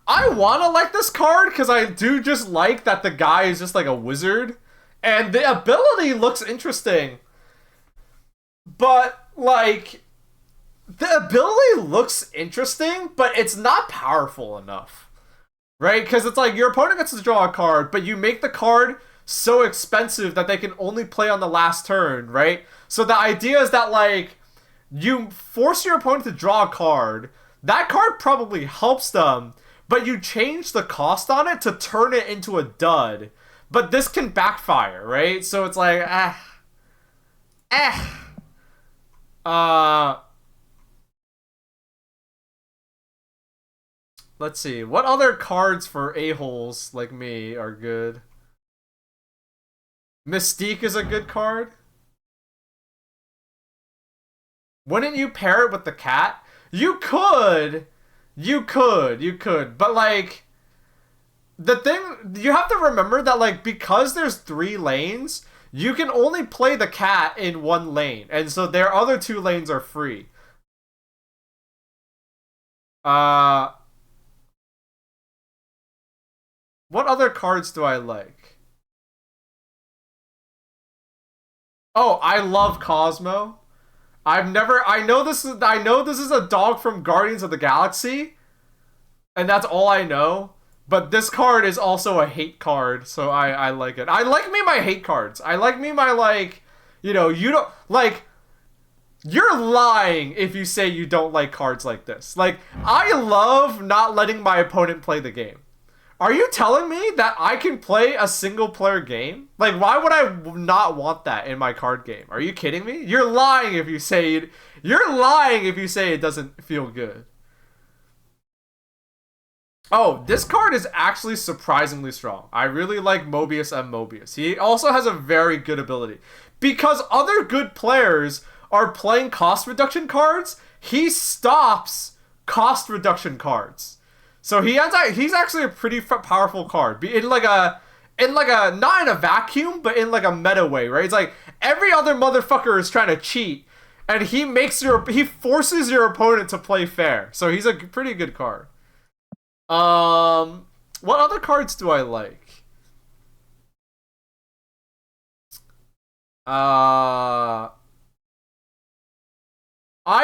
I want to like this card because I do just like that the guy is just like a wizard. And the ability looks interesting. But, like, the ability looks interesting, but it's not powerful enough. Right? Because it's like your opponent gets to draw a card, but you make the card so expensive that they can only play on the last turn, right? So the idea is that, like, you force your opponent to draw a card. That card probably helps them, but you change the cost on it to turn it into a dud. But this can backfire, right? So it's like, let's see. What other cards for a-holes like me are good? Mystique is a good card. Wouldn't you pair it with the cat? You could. But, like, the thing, you have to remember that, like, because there's 3 lanes, you can only play the cat in 1 lane. And so their other 2 lanes are free. What other cards do I like? Oh, I love Cosmo. I know this is a dog from Guardians of the Galaxy, and that's all I know. But this card is also a hate card, so I like it. I like me my hate cards. I like me my, like, you know, you don't, like, you're lying if you say you don't like cards like this. Like, I love not letting my opponent play the game. Are you telling me that I can play a single player game? Like, why would I not want that in my card game? Are you kidding me? You're lying if you say it doesn't feel good. Oh, this card is actually surprisingly strong. I really like Mobius M. Mobius. He also has a very good ability. Because other good players are playing cost reduction cards, he stops cost reduction cards. So he's actually a pretty powerful card. Not in a vacuum, but in like a meta way, right? It's like every other motherfucker is trying to cheat, and he forces your opponent to play fair. So he's a pretty good card. What other cards do I like? I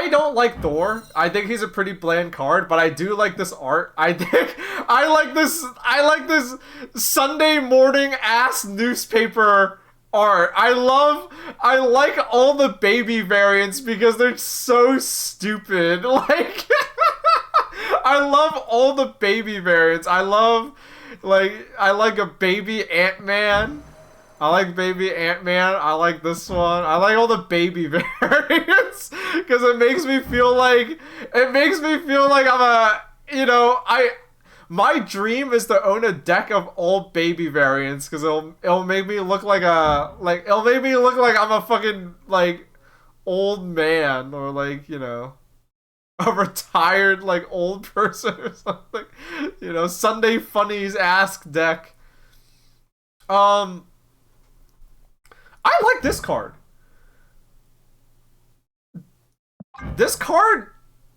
don't like Thor. I think he's a pretty bland card, but I do like this art. I like this Sunday morning ass newspaper art. I like all the baby variants because they're so stupid. Like I love all the baby variants. I like a baby Ant-Man. I like baby Ant-Man. I like this one. I like all the baby variants because it makes me feel like I'm my dream is to own a deck of all baby variants because it'll make me look like I'm a fucking like old man or like, you know, a retired like old person or something. You know, Sunday Funnies Ask deck. I like this card.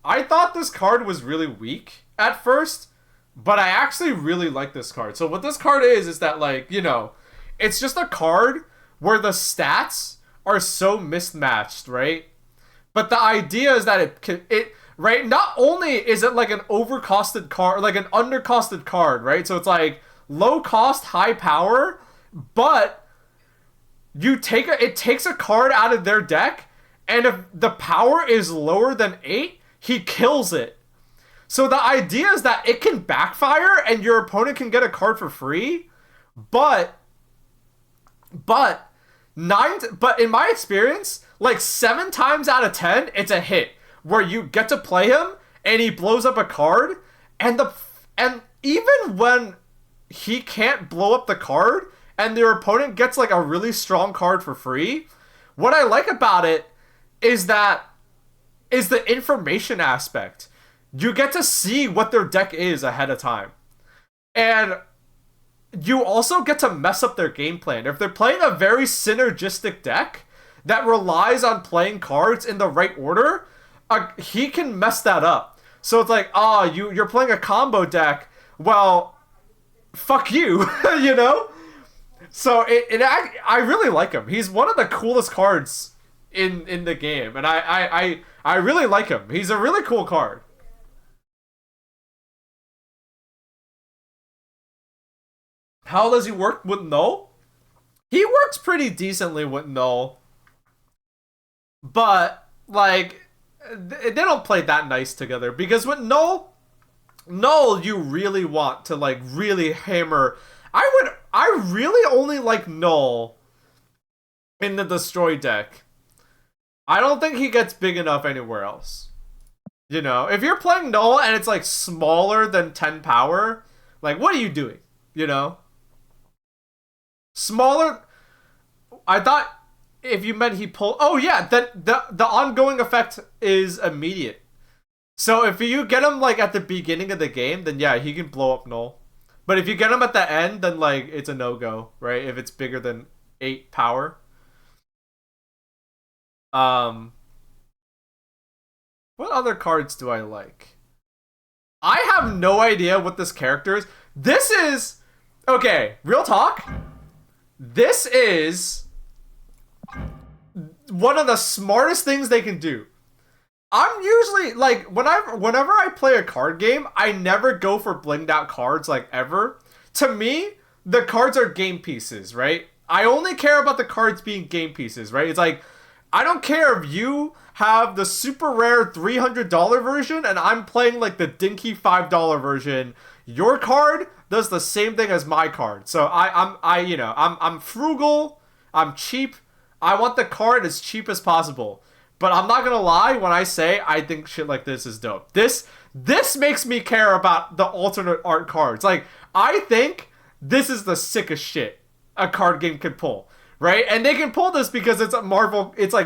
I thought this card was really weak at first, but I actually really like this card. So what this card is that, like, you know, it's just a card where the stats are so mismatched, right? But the idea is that right, not only is it like an overcosted card, like an undercosted card, right? So it's like low cost, high power, but it takes a card out of their deck, and if the power is lower than 8, he kills it. So the idea is that it can backfire and your opponent can get a card for free, but in my experience, like 7 times out of 10, it's a hit where you get to play him and he blows up a card, and even when he can't blow up the card and their opponent gets like a really strong card for free, what I like about it is the information aspect. You get to see what their deck is ahead of time. And you also get to mess up their game plan. If they're playing a very synergistic deck that relies on playing cards in the right order, he can mess that up. So it's like, you're playing a combo deck. Well, fuck you, you know? So I really like him. He's one of the coolest cards in the game, and I really like him. He's a really cool card. How does he work with Null? He works pretty decently with Null, but like they don't play that nice together because with Null you really want to like really hammer. I really only like Null in the Destroy deck. I don't think he gets big enough anywhere else. You know, if you're playing Null and it's like smaller than 10 power, like what are you doing? You know? Smaller. I thought if you meant he pulled. Oh yeah, that the ongoing effect is immediate. So if you get him like at the beginning of the game, then yeah, he can blow up Null. But if you get him at the end, then like it's a no-go, right? If it's bigger than 8 power. What other cards do I like? I have no idea what this character is. This is okay, real talk. This is one of the smartest things they can do. I'm usually like whenever I play a card game, I never go for blinged out cards like ever. To me, the cards are game pieces, right? I only care about the cards being game pieces, right? It's like I don't care if you have the super rare $300 version and I'm playing like the dinky $5 version. Your card does the same thing as my card. So I'm frugal, I'm cheap. I want the card as cheap as possible. But I'm not gonna lie when I say I think shit like this is dope. This makes me care about the alternate art cards. Like, I think this is the sickest shit a card game could pull. Right? And they can pull this because it's like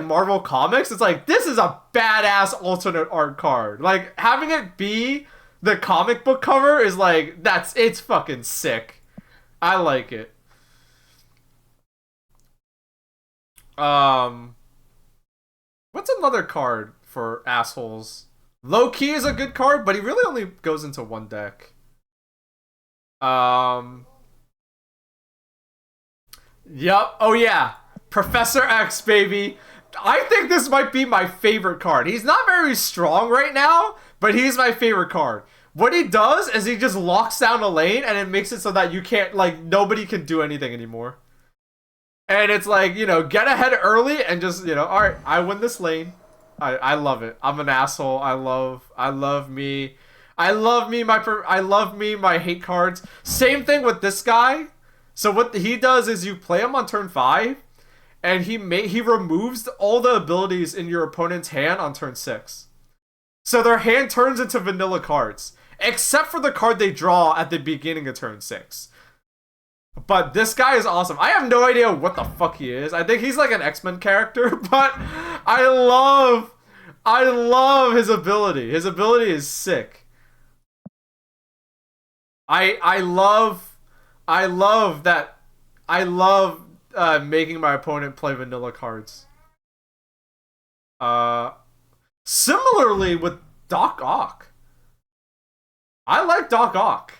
Marvel Comics. It's like, this is a badass alternate art card. Like, having it be the comic book cover is like, it's fucking sick. I like it. What's another card for assholes? Low Key is a good card, but he really only goes into one deck. Yep. Oh yeah. Professor X, baby. I think this might be my favorite card. He's not very strong right now, but he's my favorite card. What he does is he just locks down a lane and it makes it so that you can't, like, nobody can do anything anymore. And it's like, you know, get ahead early and just, you know, alright, I win this lane. I love it. I'm an asshole. I love me. I love me, my hate cards. Same thing with this guy. So what he does is you play him on turn 5, and he removes all the abilities in your opponent's hand on turn 6. So their hand turns into vanilla cards, except for the card they draw at the beginning of turn 6. But this guy is awesome. I have no idea what the fuck he is. I think he's like an X-Men character, but I love his ability. His ability is sick. I love that. I love making my opponent play vanilla cards. Similarly with Doc Ock. I like Doc Ock.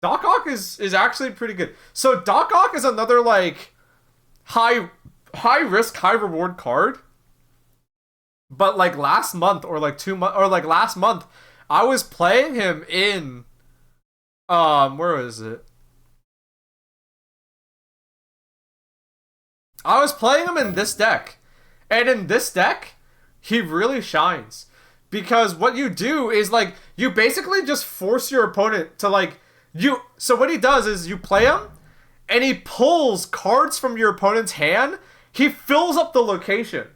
Doc Ock is actually pretty good. So Doc Ock is another like high risk, high reward card. But like last month or like last month, I was playing him in where is it? I was playing him in this deck. And in this deck, he really shines. Because what you do is like you basically just force your opponent to like so what he does is you play him and he pulls cards from your opponent's hand. He fills up the location.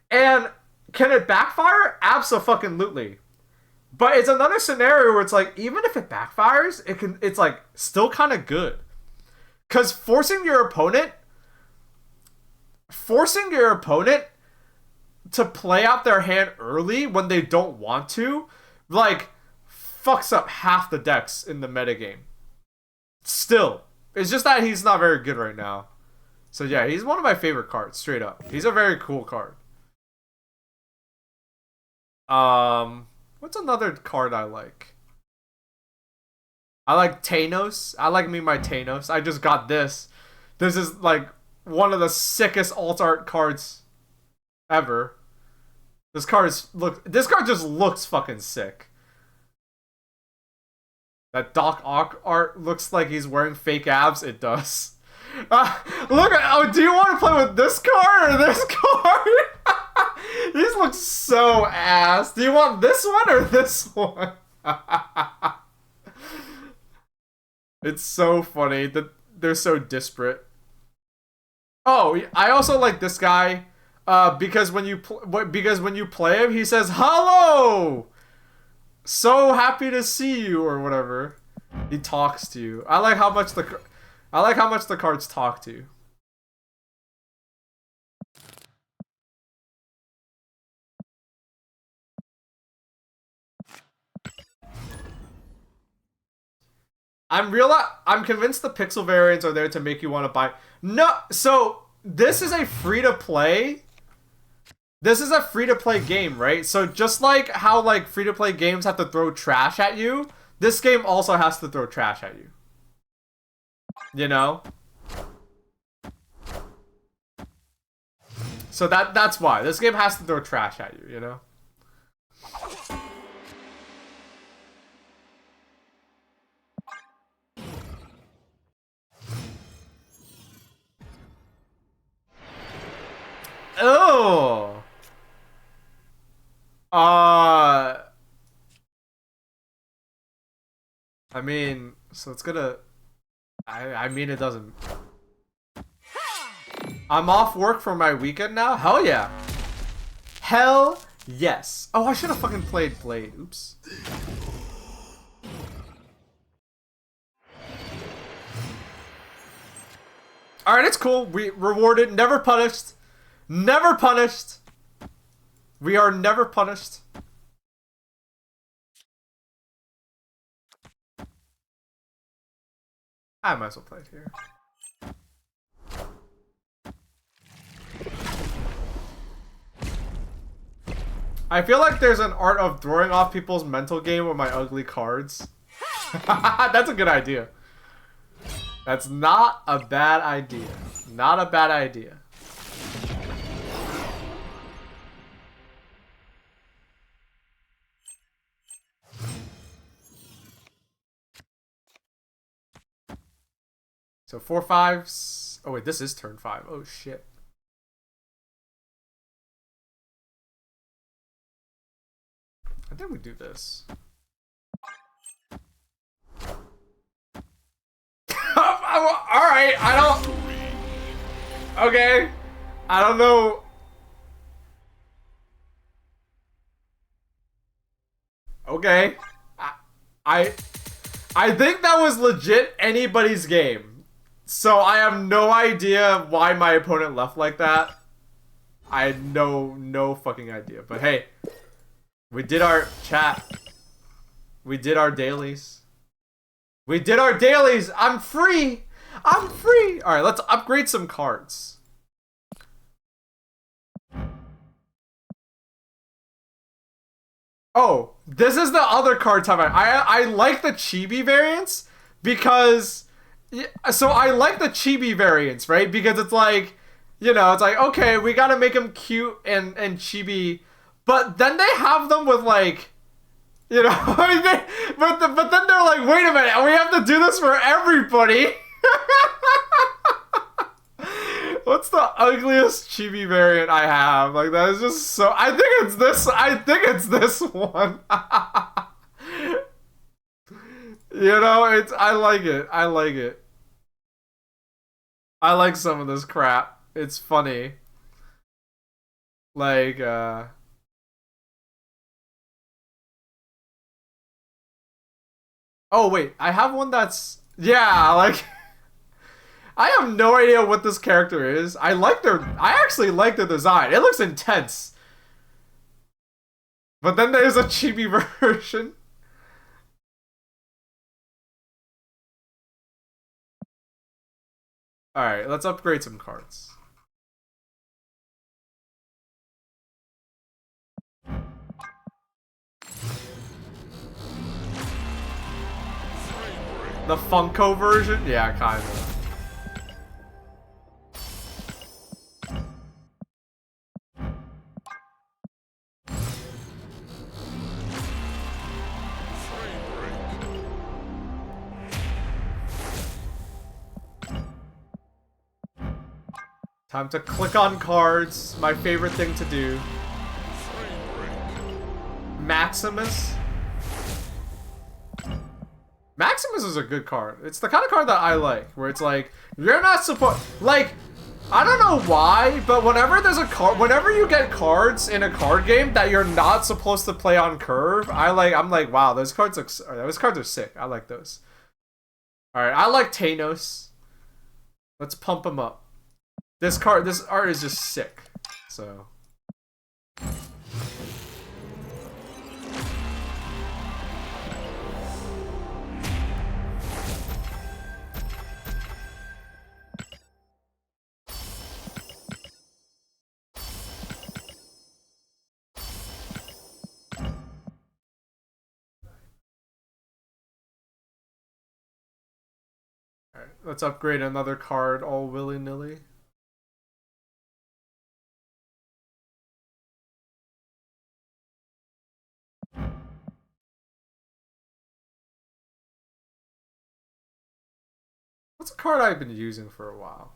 And can it backfire? Abso-fucking-lutely. But it's another scenario where it's like, even if it backfires, it's like still kind of good. Because forcing your opponent forcing your opponent to play out their hand early when they don't want to, like, fucks up half the decks in the metagame. Still, it's just that he's not very good right now. So yeah, he's one of my favorite cards, straight up. He's a very cool card. What's another card I like? I like Thanos. I like me my Thanos. I just got this. This is like one of the sickest alt art cards ever. This card just looks fucking sick. That Doc Ock art looks like he's wearing fake abs. It does. Look at, oh, do you want to play with this card or this card? These look so ass. Do you want this one or this one? It's so funny that they're so disparate. Oh, I also like this guy because when you play him, he says hello. So happy to see you or whatever. He talks to you. I like how much the cards talk to you. I'm convinced the pixel variants are there to make you want to buy. No, so this is a free to play. This is a free to play game, right? So just like how like free to play games have to throw trash at you, this game also has to throw trash at you. You know? So that's why this game has to throw trash at you, you know? Oh. I mean, so it's gonna. I mean, it doesn't. I'm off work for my weekend now? Hell yeah. Hell yes. Oh, I should have fucking played Blade. Oops. Alright, it's cool. We rewarded, never punished. Never punished. We are never punished. I might as well play it here. I feel like there's an art of throwing off people's mental game with my ugly cards. That's a good idea. That's not a bad idea. Not a bad idea. So 4 5s. Oh wait, this is turn 5. Oh shit. I think we do this. Alright, I don't. Okay. I don't know. Okay. I think that was legit anybody's game. So I have no idea why my opponent left like that. I had no fucking idea. But hey, we did our chat. We did our dailies. We did our dailies. I'm free. I'm free. All right, let's upgrade some cards. Oh, this is the other card type. I like the chibi variants because so I like the chibi variants, right? Because it's like, you know, it's like, okay, we got to make them cute and chibi, but then they have them with like, you know, but then they're like, wait a minute, we have to do this for everybody. What's the ugliest chibi variant I have? Like, that is just so. I think it's this. I think it's this one. You know, it's. I like it. I like it. I like some of this crap. It's funny. Like, oh wait, I have one that's. Yeah, like. I have no idea what this character is. I actually like the design. It looks intense. But then there's a chibi version. Alright, let's upgrade some cards. The Funko version? Yeah, kind of. Time to click on cards. My favorite thing to do. Maximus. Maximus is a good card. It's the kind of card that I like, where it's like, you're not supposed... Like, I don't know why, but whenever there's a card... Whenever you get cards in a card game that you're not supposed to play on curve, I'm like, wow, those cards are sick. I like those. Alright, I like Thanos. Let's pump him up. This art is just sick. So... Alright, let's upgrade another card all willy-nilly. What's a card I've been using for a while?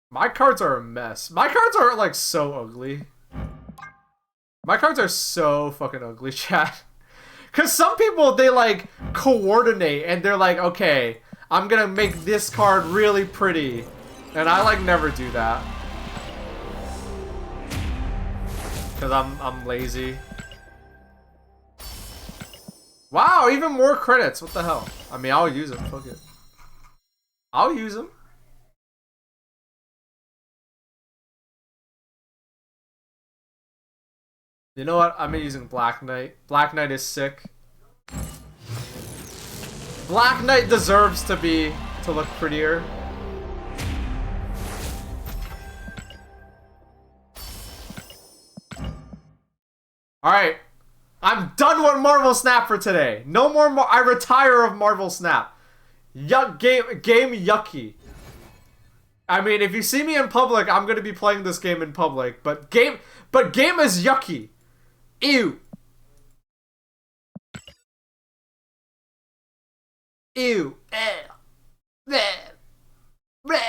My cards are a mess. My cards are like so ugly. My cards are so fucking ugly, chat. Cause some people, they like coordinate and they're like, okay, I'm gonna make this card really pretty. And I like never do that. Cause I'm lazy. Wow, even more credits. What the hell? I mean, I'll use them. Fuck it. I'll use them. You know what? I'm using Black Knight. Black Knight is sick. Black Knight deserves to look prettier. Alright. I'm done with Marvel Snap for today. No more I retire of Marvel Snap. Game yucky. I mean, if you see me in public, I'm gonna be playing this game in public. But game is yucky. Ew. Ew. Bleh. Bleh.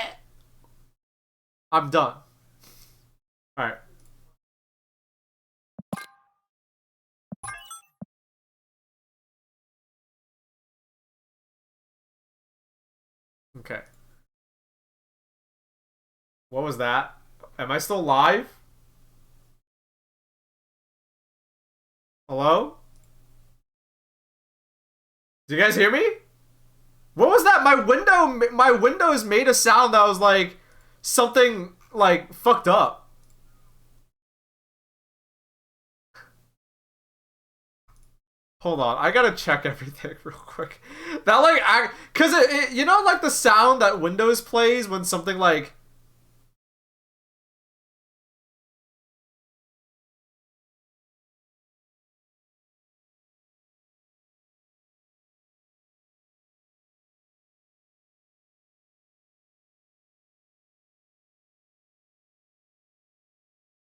I'm done. Alright. Okay. What was that? Am I still live? Hello? Do you guys hear me? What was that? My windows made a sound that was like something like fucked up. Hold on, I gotta check everything real quick. That like, cause you know like the sound that Windows plays when something like.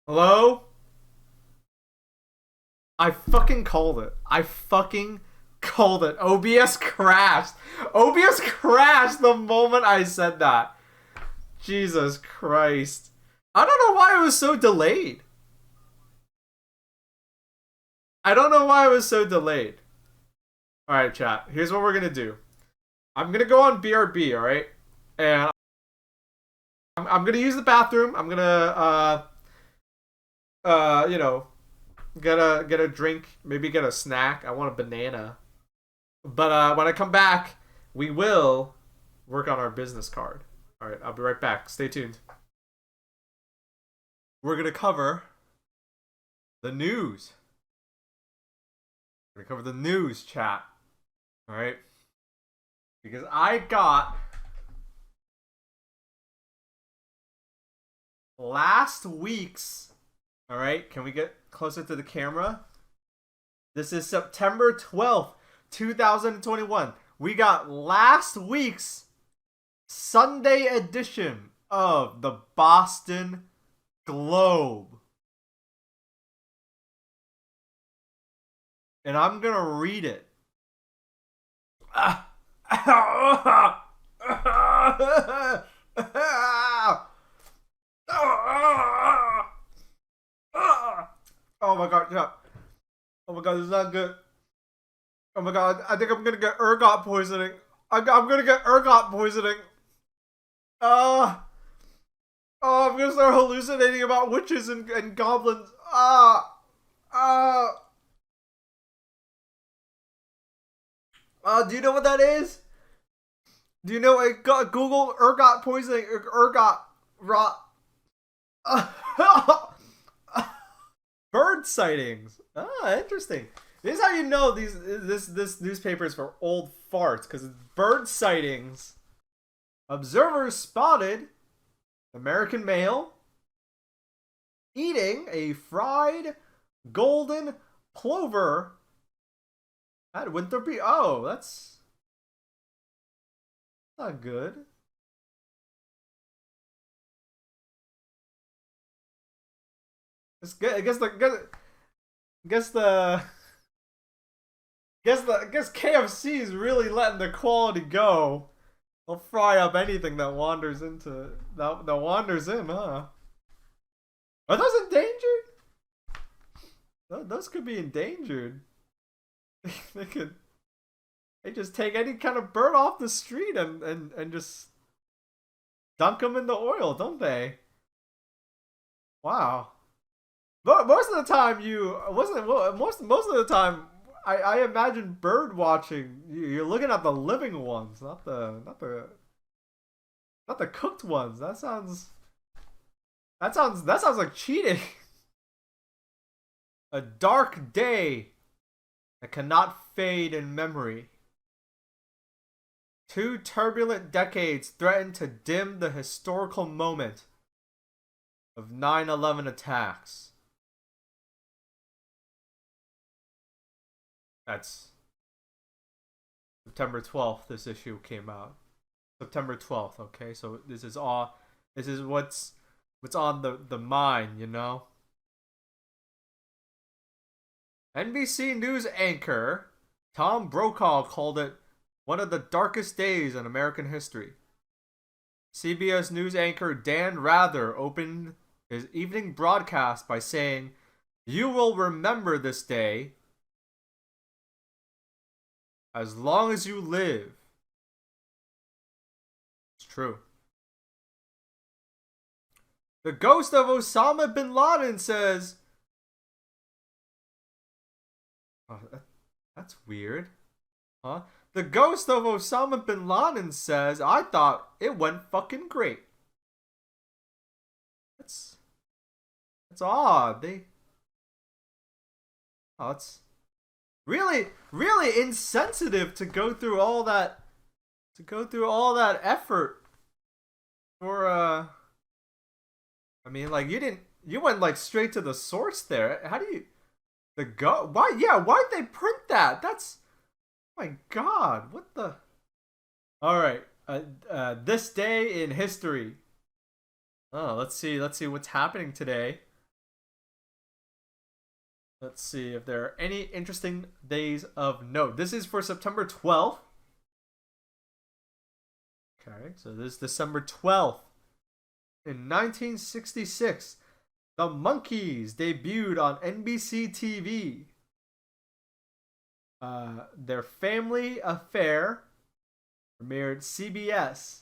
Hello? I fucking called it. I fucking called it. OBS crashed. OBS crashed the moment I said that. Jesus Christ. I don't know why it was so delayed. I don't know why it was so delayed. Alright, chat. Here's what we're gonna do. I'm gonna go on BRB, alright? And I'm gonna use the bathroom. I'm gonna you know, get a drink, maybe get a snack. I want a banana. But when I come back, we will work on our business card. Alright, I'll be right back. Stay tuned. We're gonna cover the news. We're gonna cover the news, chat. Alright? Because I got last week's. Alright, can we get closer to the camera? This is September 12th, 2021. We got last week's Sunday edition of the Boston Globe. And I'm gonna read it. Oh my god, yeah. Oh my god, this is not good. Oh my god, I think I'm gonna get ergot poisoning. I'm gonna get ergot poisoning. Oh, I'm gonna start hallucinating about witches and goblins. Do you know what that is? Do you know? Google ergot poisoning. Ergot rot. Bird sightings. Interesting. This is how you know this newspaper is for old farts, because it's bird sightings. Observers spotted American male eating a fried golden plover at Winthorpe. Oh, that's not good. I guess KFC is really letting the quality go. They'll fry up anything that wanders in, huh? Are those endangered? Those could be endangered. They just take any kind of bird off the street and just dunk them in the oil, don't they? Wow. Most of the time most of the time I imagine bird watching. You're looking at the living ones, not the cooked ones. That sounds like cheating. A dark day that cannot fade in memory. 2 turbulent decades threaten to dim the historical moment of 9/11 attacks. That's September 12th. This issue came out. September 12th. Okay, so this is what's on the mind, you know. NBC News anchor Tom Brokaw called it one of the darkest days in American history. CBS News anchor Dan Rather opened his evening broadcast by saying, "You will remember this day as long as you live." It's true. The ghost of Osama bin Laden says... Oh, that's weird. Huh? The ghost of Osama bin Laden says, "I thought it went fucking great." That's odd. It's really insensitive to go through all that effort for I mean, like, you went like straight to the source there. How do you why'd they print that? That's, oh my god, what the... Alright, this day in history. Oh, let's see what's happening today. Let's see if there are any interesting days of note. This is for September 12th. Okay, so this is December 12th. In 1966, the Monkees debuted on NBC TV. Their Family Affair premiered CBS.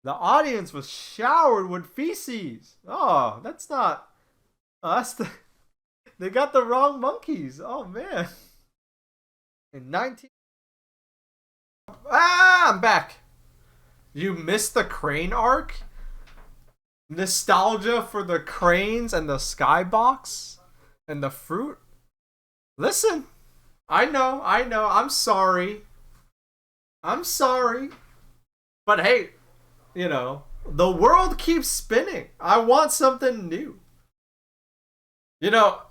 The audience was showered with feces. Oh, that's not. Oh, that's the. They got the wrong Monkees. Oh man. In 19. I'm back. You missed the crane arc? Nostalgia for the cranes and the skybox and the fruit? Listen, I know, I'm sorry. But hey, you know, the world keeps spinning. I want something new. You know,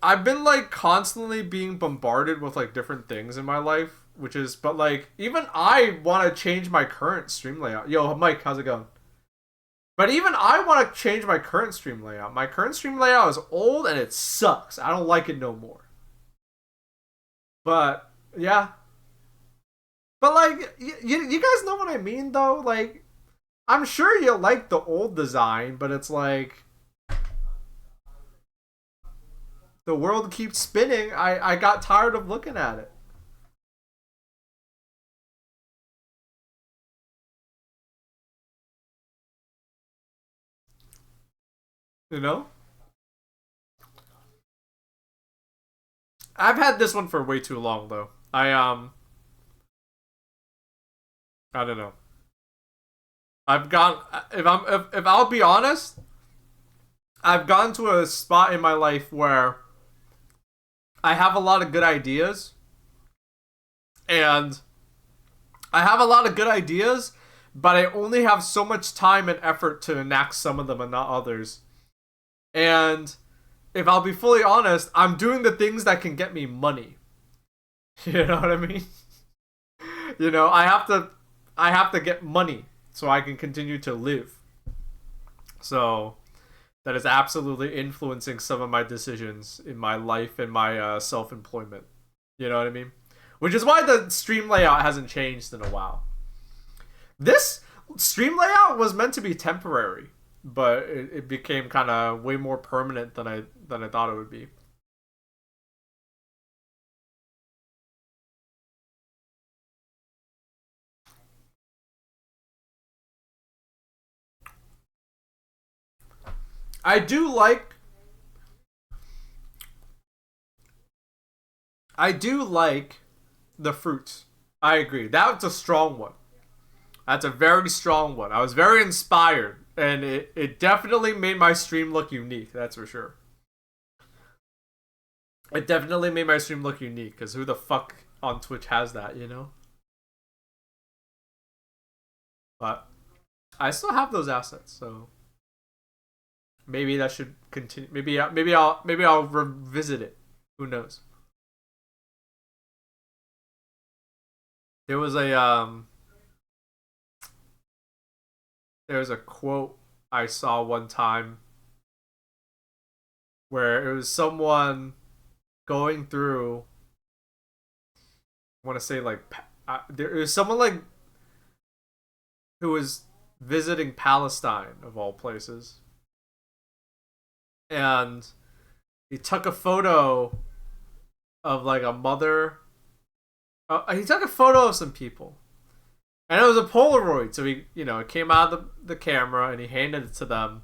I've been like constantly being bombarded with like different things in my life, but like even I want to change my current stream layout. Yo, Mike, how's it going? But even I want to change my current stream layout. My current stream layout is old and it sucks. I don't like it no more. But yeah. But like you guys know what I mean though? Like I'm sure you like the old design, but it's like the world keeps spinning. I got tired of looking at it. You know? I've had this one for way too long though. I don't know. I've got if I'll be honest, I've gotten to a spot in my life where I have a lot of good ideas. And I have a lot of good ideas, but I only have so much time and effort to enact some of them and not others. And if I'll be fully honest, I'm doing the things that can get me money. You know what I mean? You know, I have to get money so I can continue to live. So that is absolutely influencing some of my decisions in my life and my self-employment. You know what I mean? Which is why the stream layout hasn't changed in a while. This stream layout was meant to be temporary, but it became kind of way more permanent than I thought it would be. I do like the fruits. I agree. That's a strong one. That's a very strong one. I was very inspired, and it definitely made my stream look unique, that's for sure. It definitely made my stream look unique, because who the fuck on Twitch has that, you know? But I still have those assets, so maybe that should continue. Maybe I'll revisit it. Who knows? There was a quote I saw one time where it was someone going through. I want to say like there was someone like who was visiting Palestine of all places, and he took a photo of like a mother. He took a photo of some people, and it was a Polaroid. So he, it came out of the camera, and he handed it to them.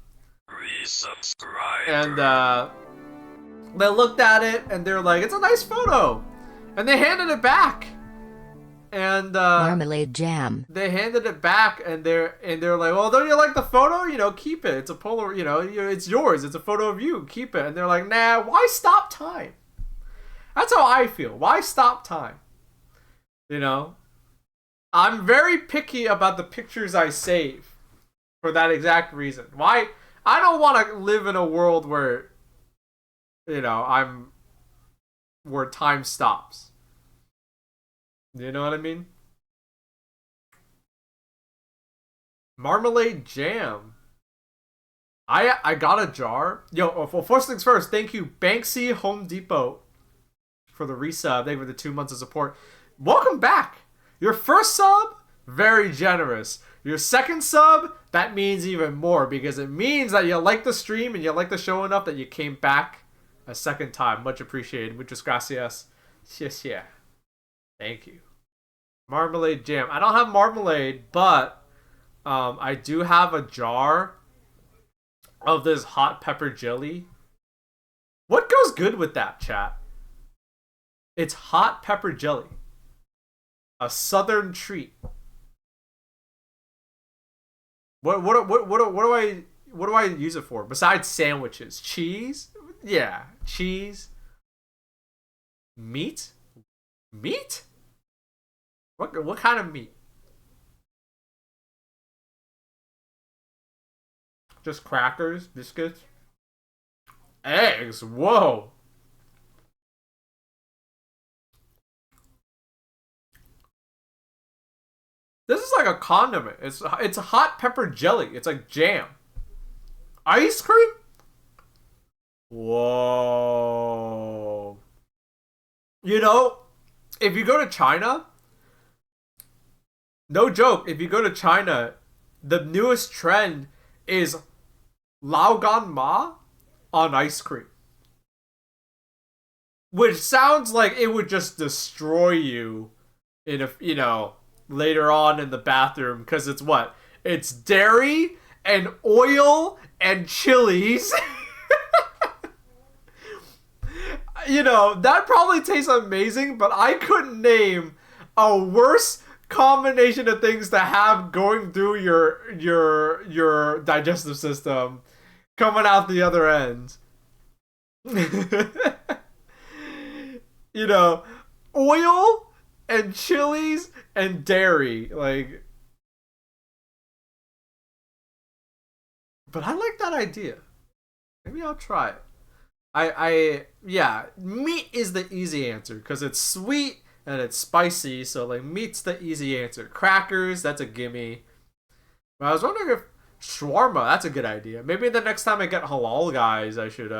Resubscribe. And they looked at it, and they're like, "It's a nice photo," and they handed it back. And Marmalade jam. They handed it back, and they're like, "Well, don't you like the photo? Keep it. It's a Polaroid. It's yours. It's a photo of you. Keep it." And they're like, "Nah, why stop time?" That's how I feel. Why stop time? I'm very picky about the pictures I save for that exact reason. Why? I don't want to live in a world where, where time stops. You know what I mean? Marmalade jam. I got a jar. Yo, well, first things first, thank you, Banksy Home Depot, for the resub. Thank you for the 2 months of support. Welcome back. Your first sub, very generous. Your second sub, that means even more because it means that you like the stream and you like the show enough that you came back a second time. Much appreciated. Muchas gracias. Yes, yeah. Thank you. Marmalade jam. I don't have marmalade, but I do have a jar of this hot pepper jelly. What goes good with that, chat? It's hot pepper jelly. A southern treat. What do I use it for besides sandwiches? Cheese? Yeah, cheese. Meat? Meat? What kind of meat? Just crackers, biscuits, eggs. Whoa. This is like a condiment. It's a hot pepper jelly. It's like jam. Ice cream? Whoa. You know, if you go to China, no joke, if you go to China, the newest trend is Lao Gan Ma on ice cream. Which sounds like it would just destroy you in a, later on in the bathroom, because it's what? It's dairy and oil and chilies. That probably tastes amazing, but I couldn't name a worse combination of things to have going through your digestive system coming out the other end. Oil and chilies and dairy, like. But I like that idea. Maybe I'll try it. Yeah, meat is the easy answer because it's sweet and it's spicy, so like meat's the easy answer. Crackers, that's a gimme. But I was wondering if shawarma, that's a good idea. Maybe the next time I get halal, guys, I should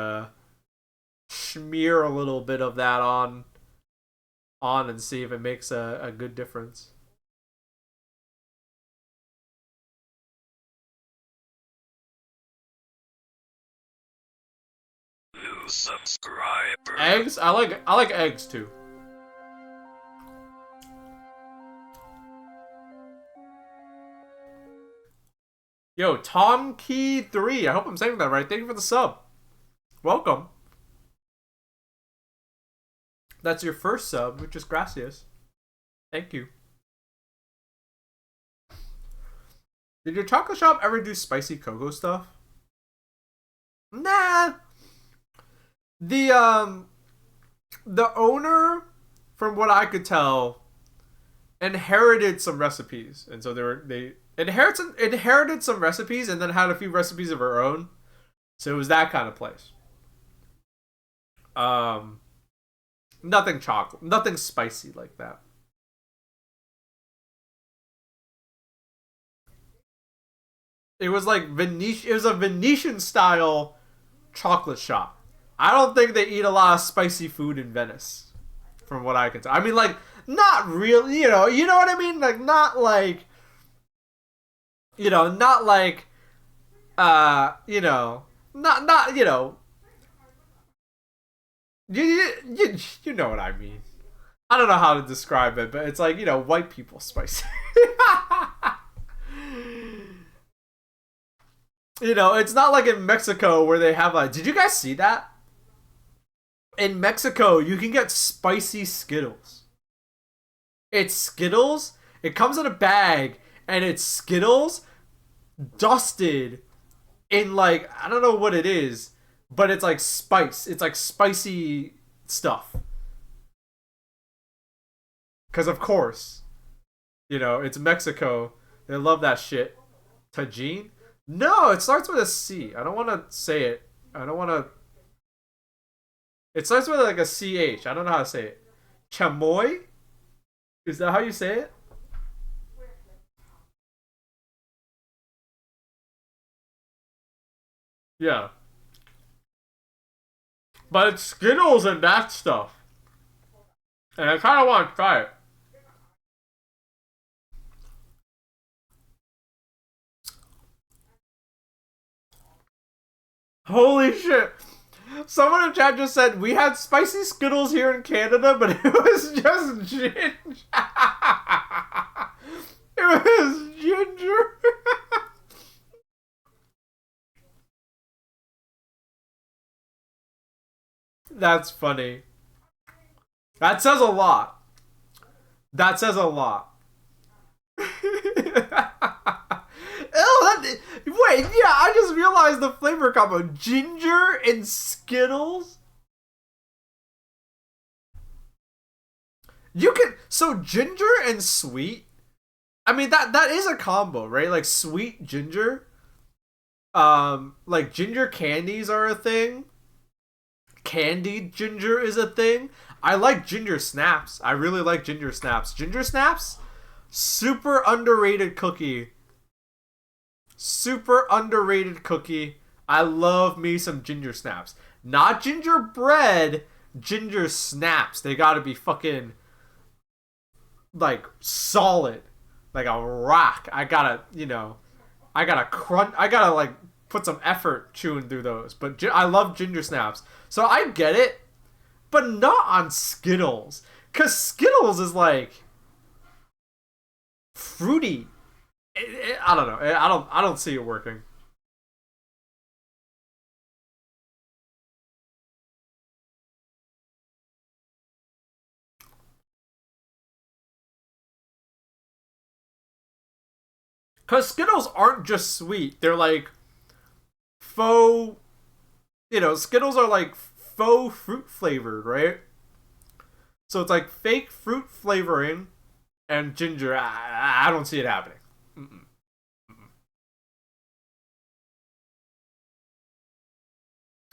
smear a little bit of that on and see if it makes a good difference. New subscriber. Eggs? I like eggs too. Yo, Tom Key 3. I hope I'm saying that right. Thank you for the sub. Welcome. That's your first sub, which is gracias. Thank you. Did your chocolate shop ever do spicy cocoa stuff? Nah. The owner, from what I could tell, inherited some recipes, and so they inherited some recipes, and then had a few recipes of her own. So it was that kind of place. Nothing chocolate, nothing spicy like that. It was like It was a Venetian style chocolate shop. I don't think they eat a lot of spicy food in Venice, from what I can tell. I mean, like, not really, you know what I mean? Like, not like, not like, not, you know what I mean. I don't know how to describe it, but it's like, white people spicy. It's not like in Mexico where they have did you guys see that? In Mexico, you can get spicy Skittles. It's Skittles. It comes in a bag, and it's Skittles dusted in, like, I don't know what it is, but it's like spice. It's like spicy stuff. Because, of course, it's Mexico. They love that shit. Tajin? No, it starts with a C. I don't want to say it. I don't want to. It starts with like a CH. I don't know how to say it. Chamoy? Is that how you say it? Yeah. But it's Skittles and that stuff. And I kind of want to try it. Holy shit. Someone in chat just said, we had spicy Skittles here in Canada, but it was just ginger. It was ginger. That's funny. That says a lot. That says a lot. Ew, wait, yeah, I just realized the flavor combo. Ginger and Skittles? You can... So, ginger and sweet? I mean, that is a combo, right? Like, sweet ginger. Like, ginger candies are a thing. Candied ginger is a thing. I like ginger snaps. I really like ginger snaps. Ginger snaps? Super underrated cookie. Super underrated cookie. I love me some ginger snaps. Not gingerbread, ginger snaps. They gotta be fucking, like, solid. Like a rock. I gotta, I gotta crunch. I gotta, like, put some effort chewing through those. But I love ginger snaps. So I get it, but not on Skittles. Because Skittles is, like, fruity. I don't know. I don't see it working. Because Skittles aren't just sweet. They're like faux, Skittles are like faux fruit flavored, right? So it's like fake fruit flavoring and ginger. I don't see it happening. Mm-mm.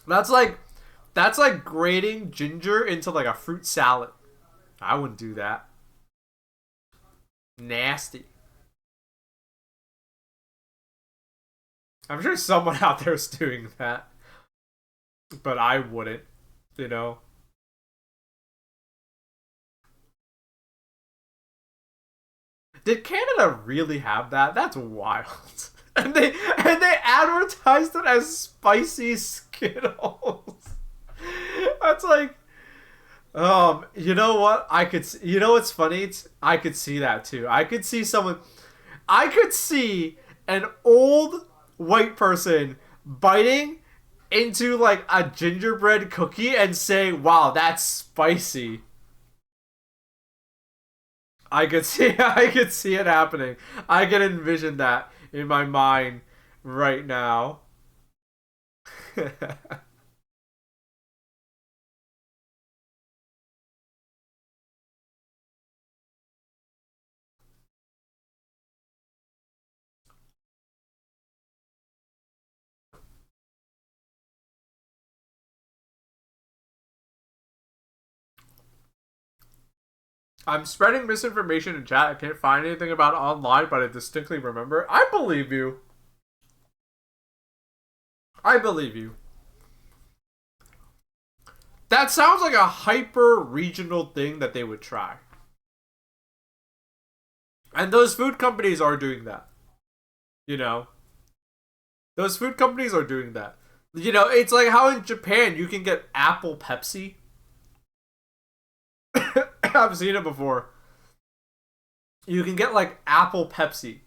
That's like grating ginger into like a fruit salad. I wouldn't do that. Nasty. I'm sure someone out there is doing that, but I wouldn't. You know. Did Canada really have that? That's wild. And they advertised it as spicy Skittles. That's like, you know what? You know what's funny? I could see that too. I could see an old white person biting into like a gingerbread cookie and saying, "Wow, that's spicy." I could see it happening. I can envision that in my mind right now. I'm spreading misinformation in chat. I can't find anything about it online, but I distinctly remember. I believe you. I believe you. That sounds like a hyper regional thing that they would try. And those food companies are doing that. You know? Those food companies are doing that. It's like how in Japan you can get Apple Pepsi. I've seen it before. You can get like Apple Pepsi.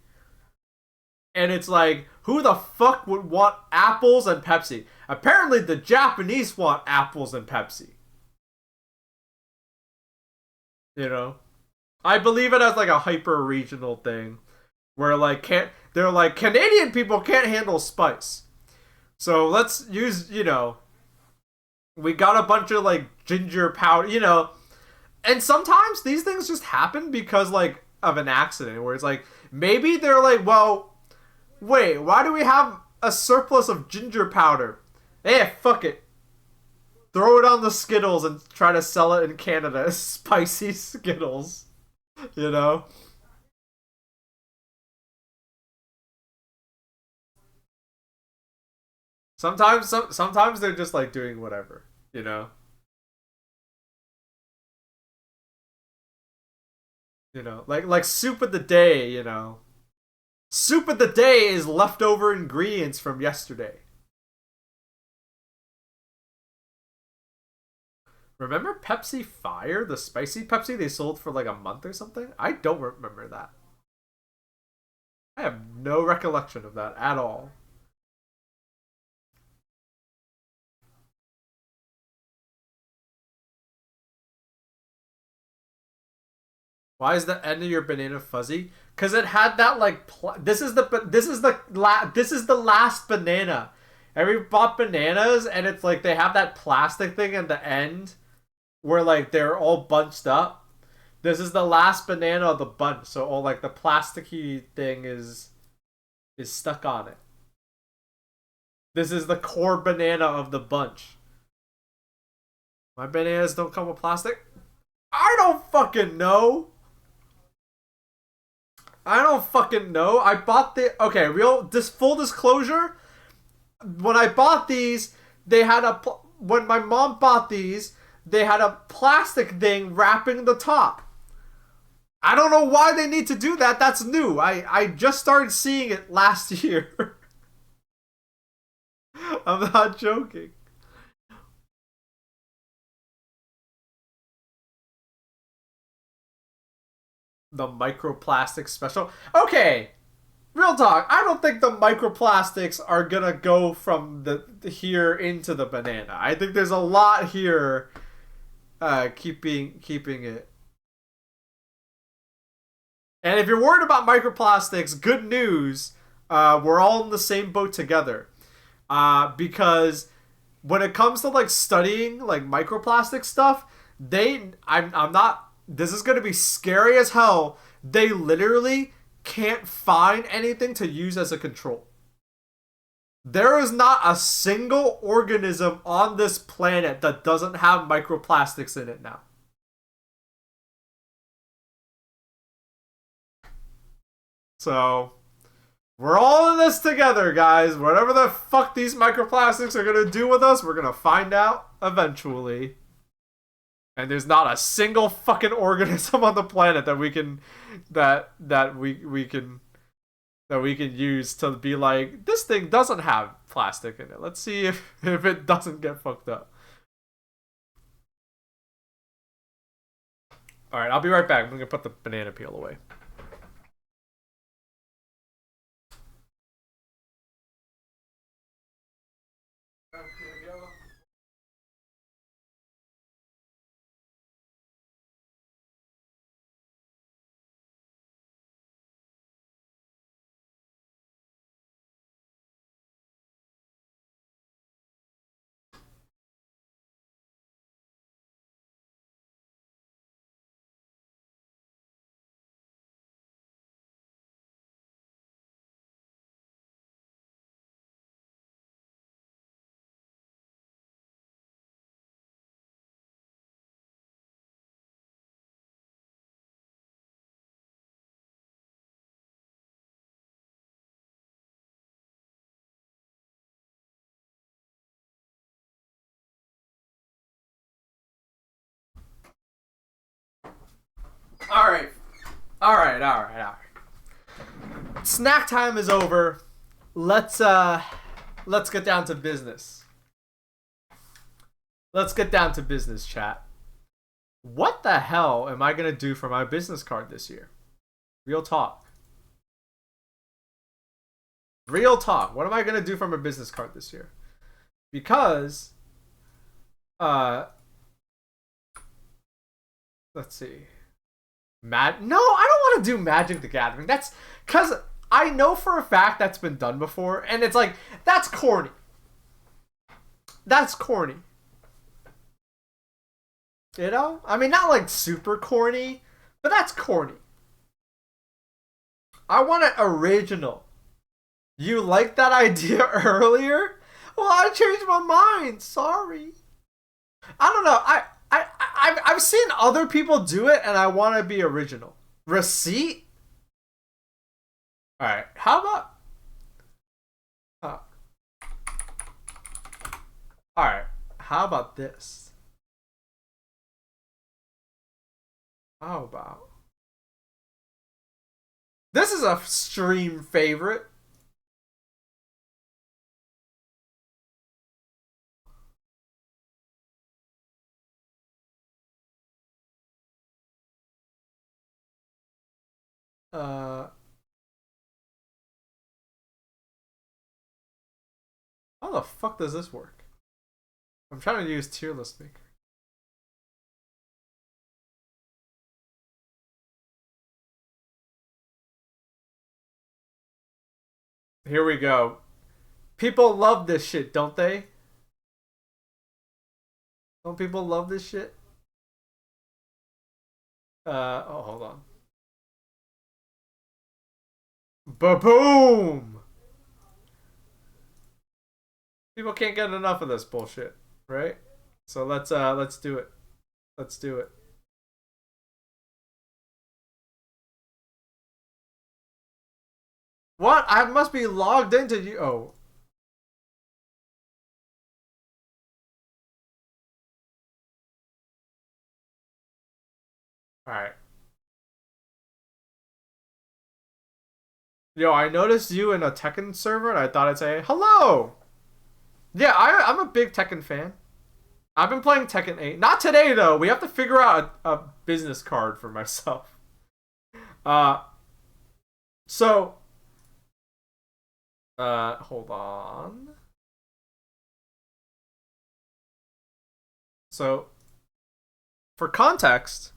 And it's like, who the fuck would want apples and Pepsi? Apparently the Japanese want apples and Pepsi. You know? I believe it as like a hyper regional thing. Where like they're like, Canadian people can't handle spice. So let's use, we got a bunch of like ginger powder, and sometimes these things just happen because like of an accident where it's like maybe they're like, well, wait, why do we have a surplus of ginger powder? Hey, fuck it. Throw it on the Skittles and try to sell it in Canada as spicy Skittles. You know? Sometimes they're just like doing whatever, you know? Like soup of the day. Soup of the day is leftover ingredients from yesterday. Remember Pepsi Fire, the spicy Pepsi they sold for like a month or something? I don't remember that. I have no recollection of that at all. Why is the end of your banana fuzzy? Cause it had that like this is the last banana. And we bought bananas and it's like they have that plastic thing at the end where like they're all bunched up. This is the last banana of the bunch, so all like the plasticky thing is stuck on it. This is the core banana of the bunch. My bananas don't come with plastic? I don't fucking know. I don't fucking know. I bought okay, full disclosure. When I bought these, they had when my mom bought these, they had a plastic thing wrapping the top. I don't know why they need to do that. That's new. I just started seeing it last year. I'm not joking. The microplastic special. Okay, real talk. I don't think the microplastics are gonna go from the here into the banana. I think there's a lot here. Keeping it. And if you're worried about microplastics, good news. We're all in the same boat together. Because when it comes to like studying like microplastic stuff, I'm not. This is gonna be scary as hell. They literally can't find anything to use as a control. There is not a single organism on this planet that doesn't have microplastics in it now. So, we're all in this together, guys. Whatever the fuck these microplastics are gonna do with us, we're gonna find out eventually. And there's not a single fucking organism on the planet that we can use to be like, this thing doesn't have plastic in it. Let's see if it doesn't get fucked up. Alright, I'll be right back. I'm gonna put the banana peel away. All right. Snack time is over. Let's get down to business. Let's get down to business, chat. What the hell am I gonna do for my business card this year? Real talk. Real talk. What am I gonna do for my business card this year? Because, let's see. No, I don't want to do Magic the Gathering. That's because I know for a fact that's been done before, and it's like, that's corny. That's corny. You know? I mean, not like super corny, but that's corny. I want it original. You liked that idea earlier? Well, I changed my mind. Sorry. I don't know. I've seen other people do it, and I want to be original. Receipt? Alright, how about... Alright, how about this? How about... This is a stream favorite. Uh, how the fuck does this work? I'm trying to use tier list maker. Here we go. People love this shit, don't they? Don't people love this shit? Oh, hold on. Ba-boom! People can't get enough of this bullshit, right? So let's do it. Let's do it. What? I must be logged into you. Oh. Alright. Yo, I noticed you in a Tekken server and I thought I'd say hello! Yeah, I'm a big Tekken fan. I've been playing Tekken 8. Not today, though. We have to figure out a business card for myself. Uh, so... hold on. So, for context...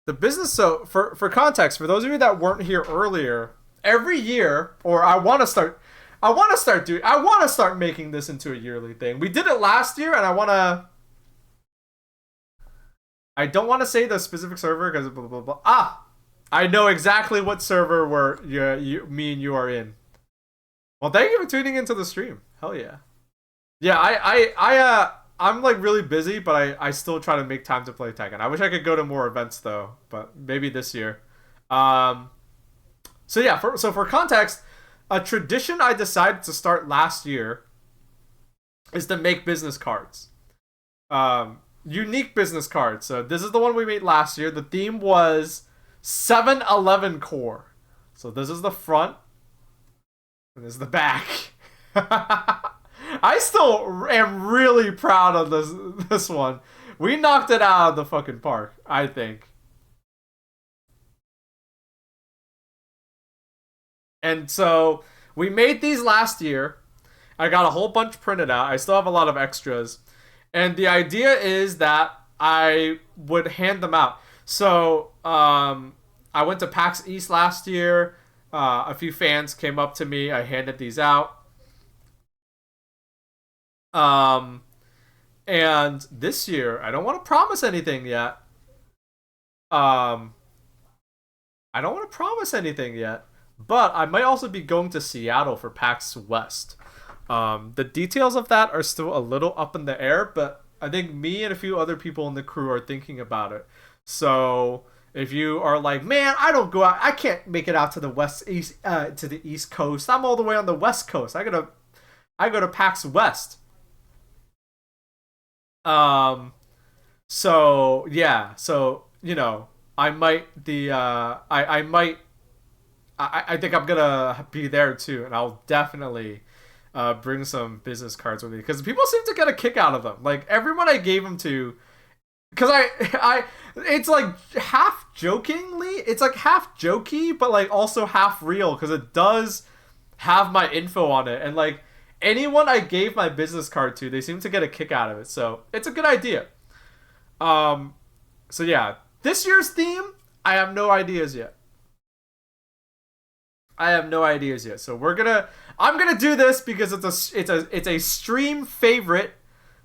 The business, so for context, for those of you that weren't here earlier, every year, or I want to start making this into a yearly thing. We did it last year, and I don't want to say the specific server because blah blah blah. Ah, I know exactly what server where me and you are in. Well, thank you for tuning into the stream. Hell yeah. Yeah, I'm like really busy, but I still try to make time to play Tekken. I wish I could go to more events though, but maybe this year. So yeah, for context, a tradition I decided to start last year is to make business cards. Unique business cards. So this is the one we made last year. The theme was 7-Eleven core. So this is the front, and this is the back. I still am really proud of this one. We knocked it out of the fucking park, I think. And so we made these last year. I got a whole bunch printed out. I still have a lot of extras. And the idea is that I would hand them out. So I went to PAX East last year. A few fans came up to me. I handed these out. And this year, I don't want to promise anything yet. I don't want to promise anything yet, but I might also be going to Seattle for PAX West. The details of that are still a little up in the air, but I think me and a few other people in the crew are thinking about it. So if you are like, man, I don't go out, I can't make it out to the East Coast. I'm all the way on the West Coast. I go to PAX West. So yeah, so you know, I might I think I'm gonna be there too, and I'll definitely bring some business cards with me because people seem to get a kick out of them. Like everyone I gave them to, because it's like half jokingly, it's like half jokey, but like also half real because it does have my info on it, and like anyone I gave my business card to, they seem to get a kick out of it. So it's a good idea. So yeah, this year's theme, I have no ideas yet. So I'm gonna do this because it's a stream favorite,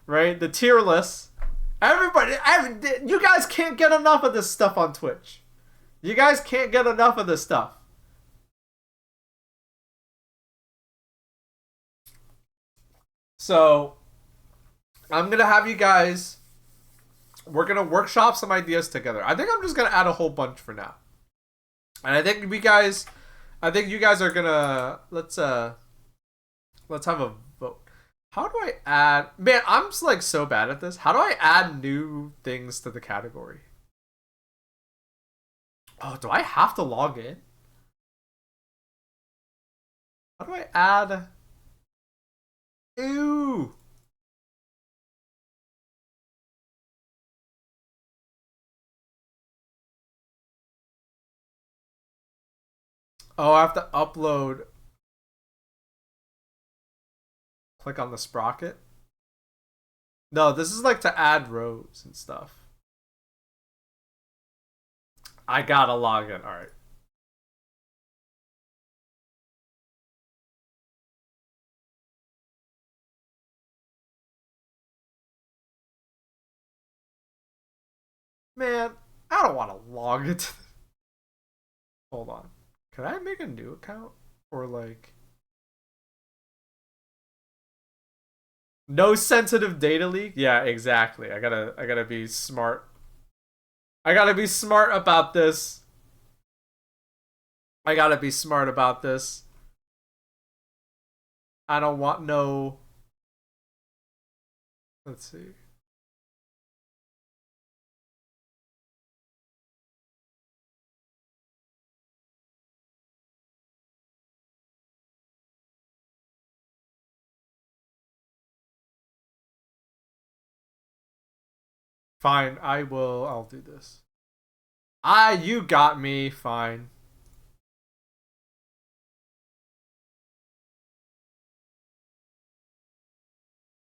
right? The tier list. You guys can't get enough of this stuff on Twitch. You guys can't get enough of this stuff. So I'm gonna have you guys. We're gonna workshop some ideas together. I think I'm just gonna add a whole bunch for now, and I think you guys are gonna let's have a vote. How do I add? Man, I'm just like so bad at this. How do I add new things to the category? Oh, do I have to log in? How do I add? Ew. Oh, I have to upload. Click on the sprocket. No, this is like to add rows and stuff. I gotta log in. All right. Man, I don't want to log it. Hold on. Can I make a new account? Or like... No sensitive data leak? Yeah, exactly. I gotta be smart. I gotta be smart about this. I gotta be smart about this. I don't want no... Let's see. Fine, I'll do this. You got me, fine.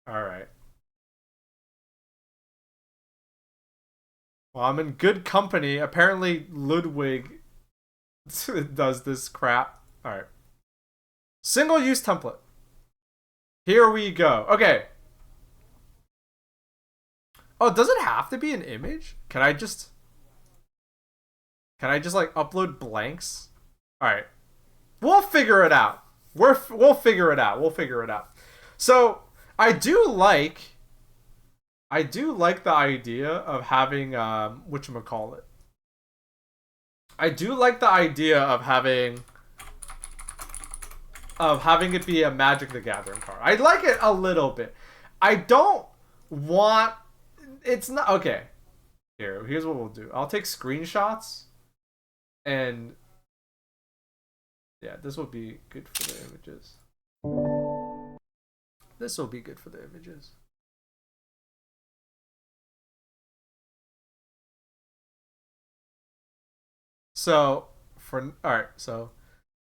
Alright. Well, I'm in good company. Apparently, Ludwig does this crap. Alright. Single use template. Here we go. Okay. Oh, does it have to be an image? Can I just like upload blanks? Alright. We'll figure it out. We'll figure it out. We'll figure it out. So, I do like the idea of having whatchamacallit. I do like the idea of having it be a Magic the Gathering card. I like it a little bit. I don't want... It's not... Okay. Here's what we'll do. I'll take screenshots. And... Yeah, this will be good for the images. This will be good for the images. So, alright, so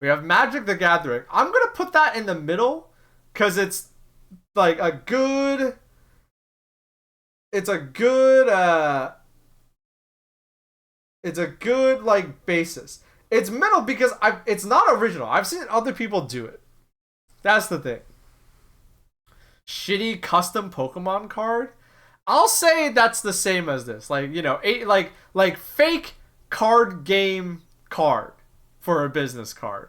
we have Magic the Gathering. I'm gonna put that in the middle because it's like a good. It's a good like basis. It's middle because it's not original. I've seen other people do it. That's the thing. Shitty custom Pokemon card. I'll say that's the same as this. Like, you know, like fake card game card for a business card.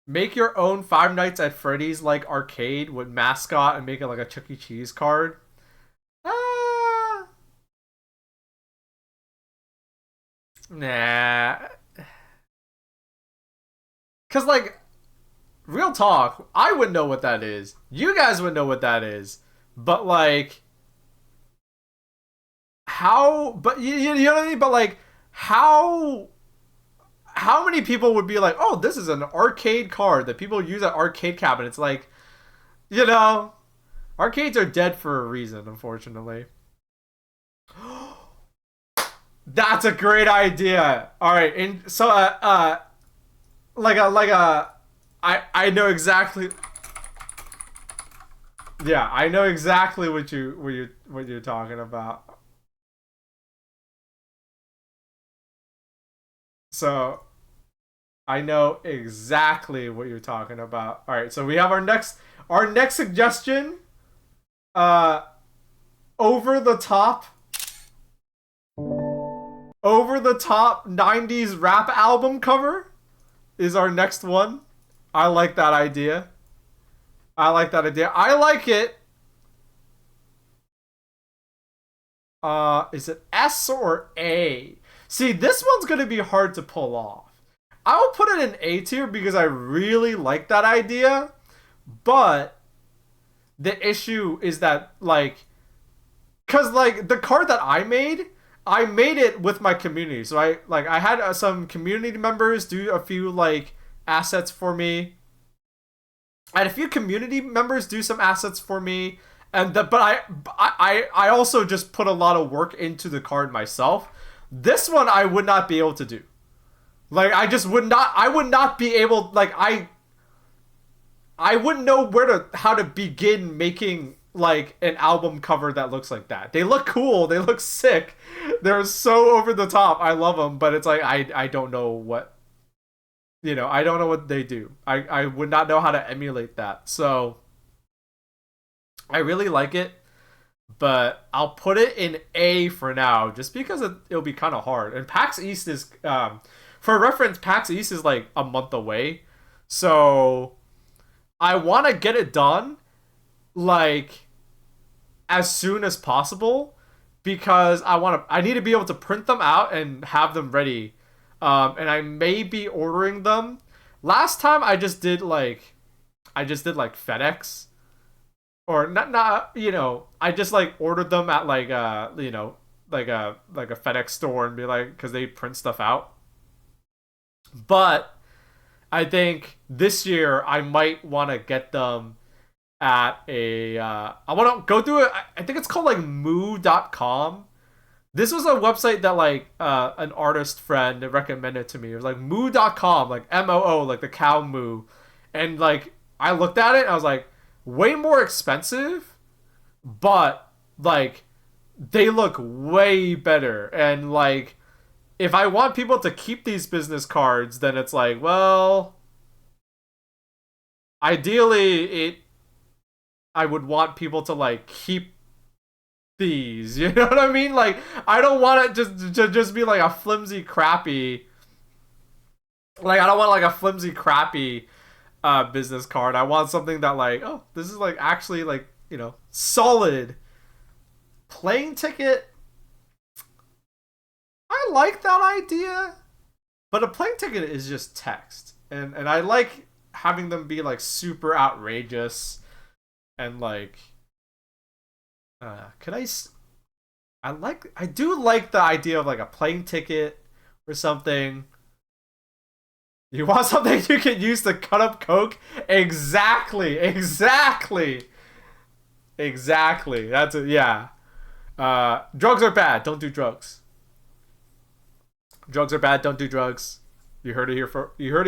Make your own Five Nights at Freddy's like arcade with mascot and make it like a Chuck E. Cheese card. Nah. Cause like, real talk, I would know what that is. You guys would know what that is. But like, how? But you know what I mean? But like, how many people would be like, oh, this is an arcade card that people use at arcade cabinets? Like, you know, arcades are dead for a reason, unfortunately. That's a great idea. All right, and so I know exactly. Yeah, I know exactly what you're talking about. So I know exactly what you're talking about. All right, so we have our next suggestion. Over the top 90s rap album cover is our next one. I like that idea. I like it. Is it S or A? See, this one's gonna be hard to pull off. I will put it in A tier because I really like that idea, but the issue is that like, cause like the card that I made it with my community. So I had some community members do a few like assets for me. I had a few community members do some assets for me, but I also just put a lot of work into the card myself. This one I would not be able to do. Like I would not be able, like I wouldn't know how to begin making like an album cover that looks like that. They look cool, they look sick. They're so over the top. I love them, but it's like I don't know what, I don't know what they do. I would not know how to emulate that. So I really like it, but I'll put it in A for now, just because it'll be kind of hard. And PAX East is, for reference, PAX East is like a month away, so I want to get it done like as soon as possible, because I need to be able to print them out and have them ready. And I may be ordering them. Last time I just did like FedEx, or not I just like ordered them at like like a FedEx store and be like, because they print stuff out. But I think this year I might want to get them at a I want to go through it. I think it's called like moo.com. This was a website that like an artist friend recommended to me. It was like moo.com, like MOO, like the cow moo. And like I looked at it and I was like, way more expensive, but like they look way better. And like if I want people to keep these business cards, then it's like, well, ideally I would want people to like keep these, you know what I mean? Like I don't want it just be like a flimsy crappy, like I don't want like a flimsy crappy business card. I want something that like, oh, this is like actually like, solid. Plane ticket, I like that idea, but a plane ticket is just text, and I like having them be like super outrageous and like I do like the idea of like a plane ticket or something. You want something you can use to cut up coke? Exactly. That's it. Yeah. Drugs are bad. Don't do drugs. Drugs are bad. Don't do drugs. You heard it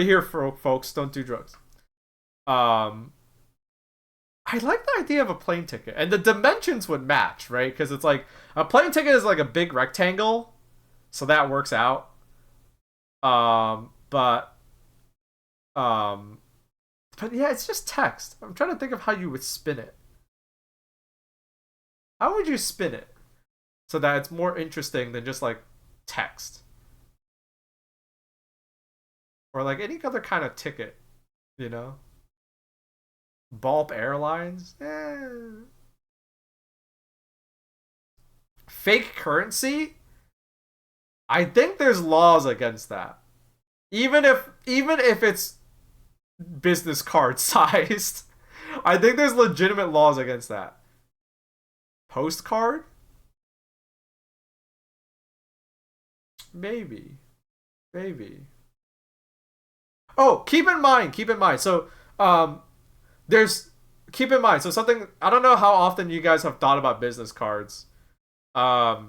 here, folks. Don't do drugs. I like the idea of a plane ticket, and the dimensions would match, right? Because it's like a plane ticket is like a big rectangle, so that works out. But yeah, it's just text. I'm trying to think of how you would spin it. How would you spin it so that it's more interesting than just like text, or like any other kind of ticket, Baaulp Airlines. Fake currency? I think there's laws against that. Even if it's business card sized, I think there's legitimate laws against that. Postcard? Maybe. Oh, keep in mind. So, keep in mind. So something, I don't know how often you guys have thought about business cards. I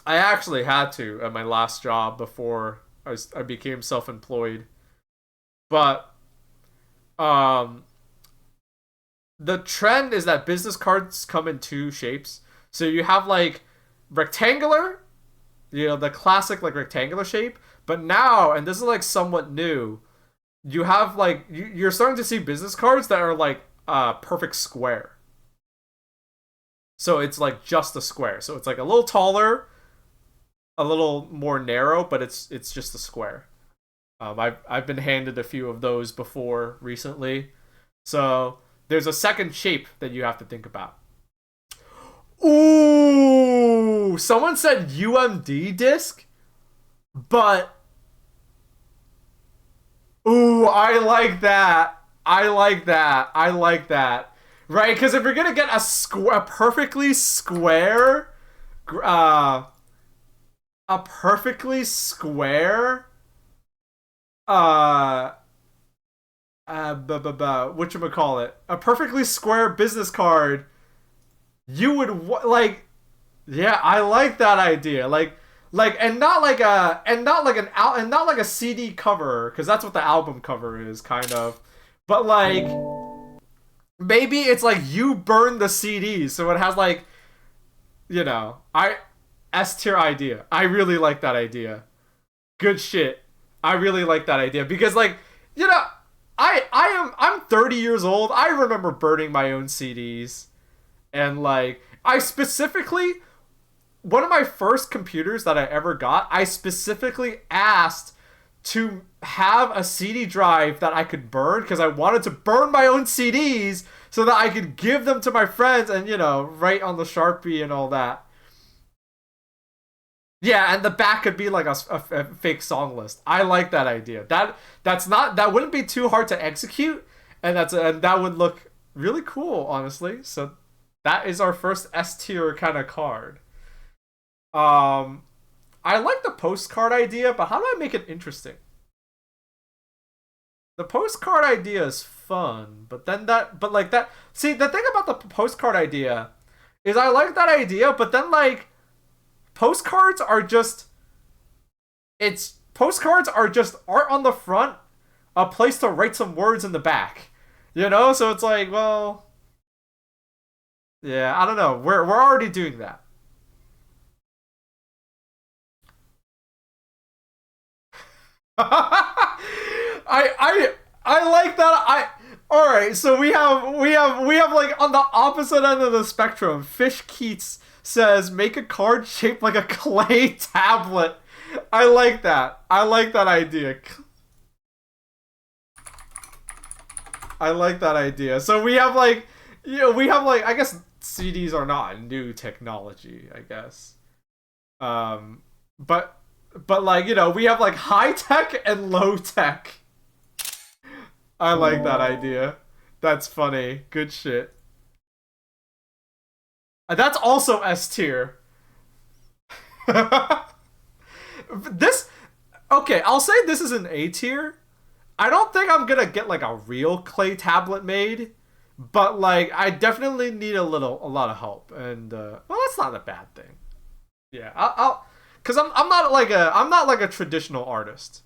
actually had to at my last job before I became self-employed. But the trend is that business cards come in two shapes. So you have like rectangular, the classic like rectangular shape. But now, and this is like somewhat new, you have like you're starting to see business cards that are like perfect square. So it's like just a square. So it's like a little taller, a little more narrow, but it's just a square. I've been handed a few of those before recently. So there's a second shape that you have to think about. Ooh, someone said UMD disc, but ooh, I like that. Right? Because if you're gonna get a perfectly square, whatchamacallit, a perfectly square business card, you would like Yeah, I like that idea. And not like a and not like a CD cover, because that's what the album cover is, kind of. But like maybe it's like you burn the CDs, so it has like, I S tier idea. I really like that idea. Good shit. I really like that idea because like, you know, I'm 30 years old. I remember burning my own CDs, and like I specifically, one of my first computers that I ever got, I specifically asked to have a CD drive that I could burn because I wanted to burn my own CDs so that I could give them to my friends and, write on the Sharpie and all that. Yeah, and the back could be like a fake song list. I like that idea. That wouldn't be too hard to execute, and that would look really cool, honestly. So that is our first S tier kind of card. Um, I like the postcard idea, but how do I make it interesting? The postcard idea is fun, See, the thing about the postcard idea is I like that idea, but then like postcards are just postcards are just art on the front, a place to write some words in the back. So it's like, well, yeah, I don't know. We're already doing that. I like that. All right. So we have like on the opposite end of the spectrum. Fish Keats says make a card shaped like a clay tablet. I like that. I like that idea. I like that idea. So we have like, I guess CDs are not new technology, I guess. But like, we have like high tech and low tech. I like that idea. That's funny. Good shit. That's also S tier. This, okay, I'll say this is an A tier. I don't think I'm gonna get like a real clay tablet made, but like I definitely need a lot of help, and well, that's not a bad thing. Yeah, because I'm not like a traditional artist.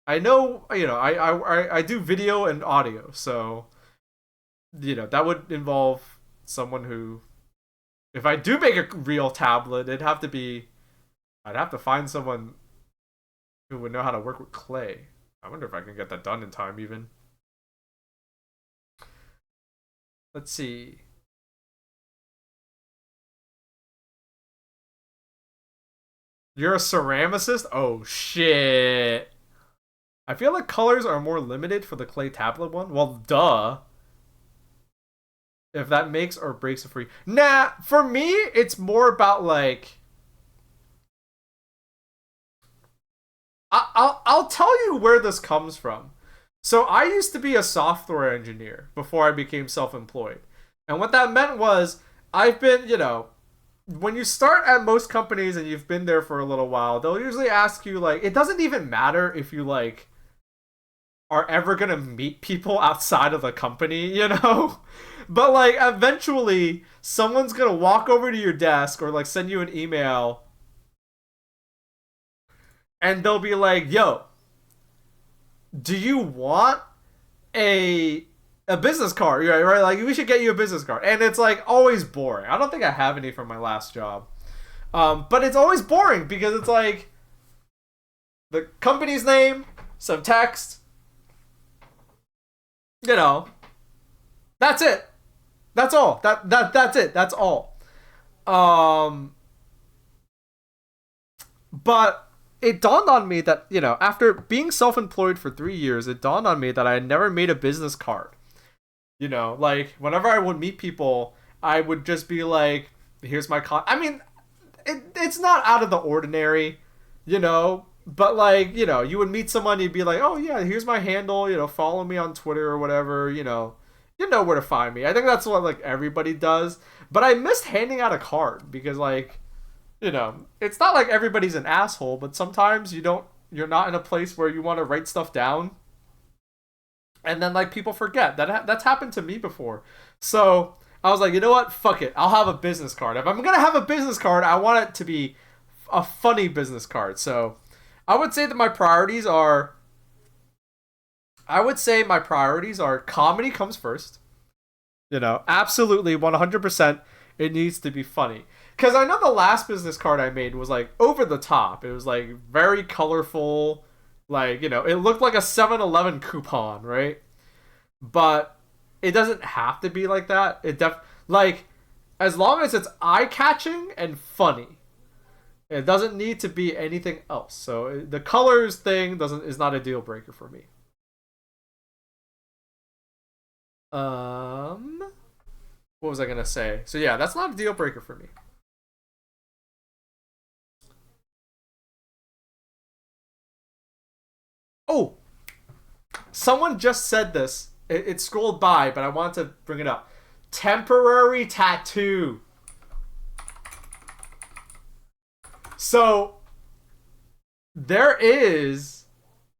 I know, I do video and audio, so that would involve someone who, if I do make a real tablet, I'd have to find someone who would know how to work with clay. I wonder if I can get that done in time, even. Let's see. You're a ceramicist? Oh, shit. I feel like colors are more limited for the clay tablet one. Well, duh. If that makes or breaks it for you. Nah, for me, it's more about like... I'll tell you where this comes from. So I used to be a software engineer before I became self-employed. And what that meant was I've been, when you start at most companies and you've been there for a little while, they'll usually ask you like, it doesn't even matter if you like are ever going to meet people outside of the company. But like eventually someone's going to walk over to your desk or like send you an email and they'll be like, "Yo, do you want a business card?" Right? Like, we should get you a business card. And it's like always boring. I don't think I have any from my last job. But it's always boring because it's like the company's name, some text, that's it. That's all. That's it. That's all. But it dawned on me that, after being self-employed for 3 years, it dawned on me that I had never made a business card. Like, whenever I would meet people, I would just be like, here's my I mean, it's not out of the ordinary, but like, you would meet someone, you'd be like, oh yeah, here's my handle, follow me on Twitter or whatever, you know where to find me. I think that's what like everybody does. But I missed handing out a card because like, it's not like everybody's an asshole, but sometimes you're not in a place where you want to write stuff down. And then like people forget. That's happened to me before. So I was like, you know what? Fuck it. I'll have a business card. If I'm gonna have a business card, I want it to be a funny business card. So I would say that my priorities are. I would say my priorities are comedy comes first. You know, absolutely 100%. It needs to be funny. Because I know the last business card I made was like over the top. It was like very colorful. Like, you know, it looked like a 7-Eleven coupon, right? But it doesn't have to be like that. Like, as long as it's eye-catching and funny. It doesn't need to be anything else. So the colors thing is not a deal breaker for me. What was I gonna say? So yeah, that's not a deal breaker for me. Oh, someone just said this. It scrolled by, but I wanted to bring it up. Temporary tattoo. So there is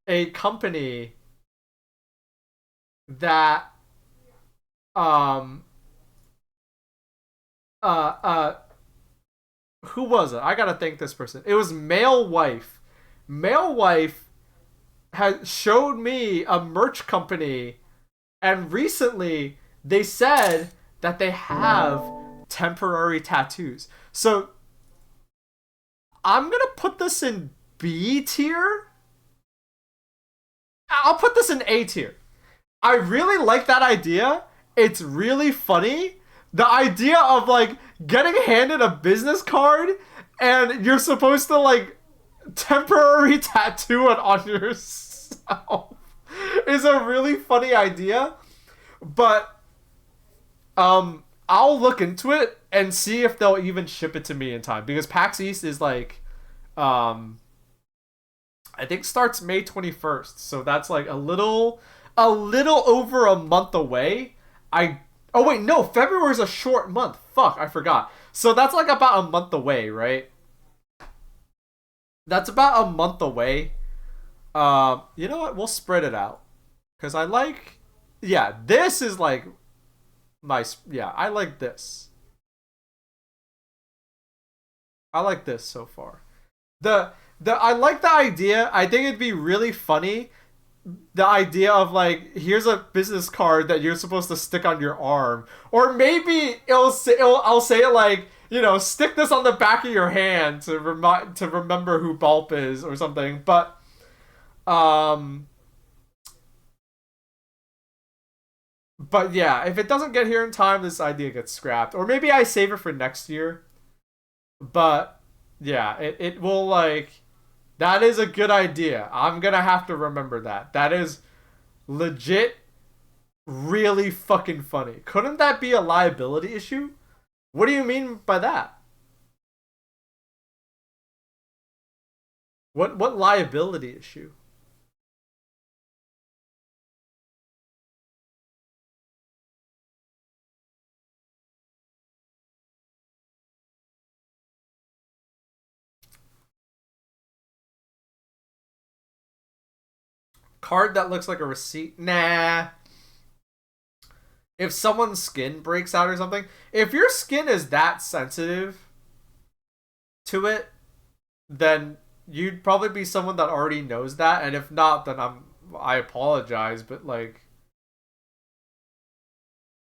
a company that uh uh who was it? I gotta thank this person. It was Male Wife. Male Wife has showed me a merch company, and recently they said that they have temporary tattoos. So I'm gonna put this in B tier. I'll put this in A tier. I really like that idea. It's really funny. The idea of like getting handed a business card and you're supposed to like temporary tattoo it on yourself is a really funny idea. But I'll look into it and see if they'll even ship it to me in time, because PAX East is like I think starts May 21st. So that's like a little over a month away. Oh wait, no, February is a short month. Fuck, I forgot. So that's like about a month away, right? That's about a month away. You know what? We'll spread it out. Cause I like, yeah, this is like yeah, I like this. I like this so far. The I like the idea. I think it'd be really funny. The idea of like, here's a business card that you're supposed to stick on your arm, or maybe I'll say it like, you know, stick this on the back of your hand to remember who Baaulp is or something. Um but yeah, if it doesn't get here in time, this idea gets scrapped, or maybe I save it for next year. But yeah, it will like, that is a good idea. I'm gonna have to remember that. That is legit really fucking funny. Couldn't that be a liability issue? What do you mean by that? What liability issue? Card that looks like a receipt? Nah. If someone's skin breaks out or something, if your skin is that sensitive to it, then you'd probably be someone that already knows that, and if not, then I apologize, but like,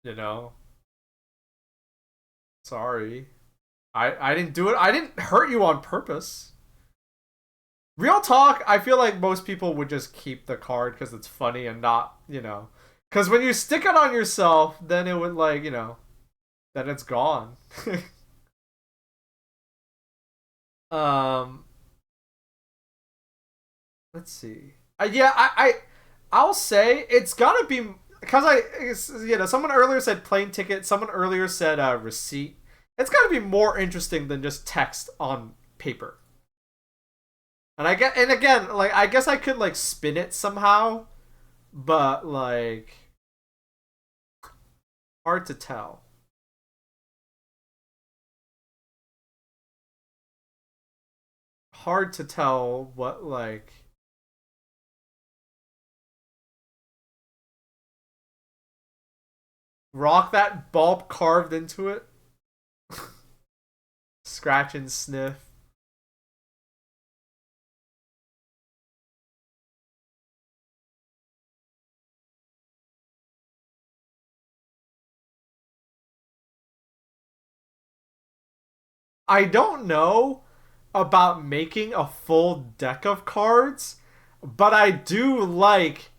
you know, sorry. I didn't do it. I didn't hurt you on purpose. Real talk, I feel like most people would just keep the card because it's funny and not, you know, because when you stick it on yourself, then it would like, you know, then it's gone. um let's see. Yeah, I'll say it's gotta be, because you know, someone earlier said plane ticket. Someone earlier said receipt. It's gotta be more interesting than just text on paper. And again, like, I guess I could like spin it somehow, but like, hard to tell. Hard to tell what like. Rock that Baaulp carved into it. Scratch and sniff. I don't know about making a full deck of cards, but I do like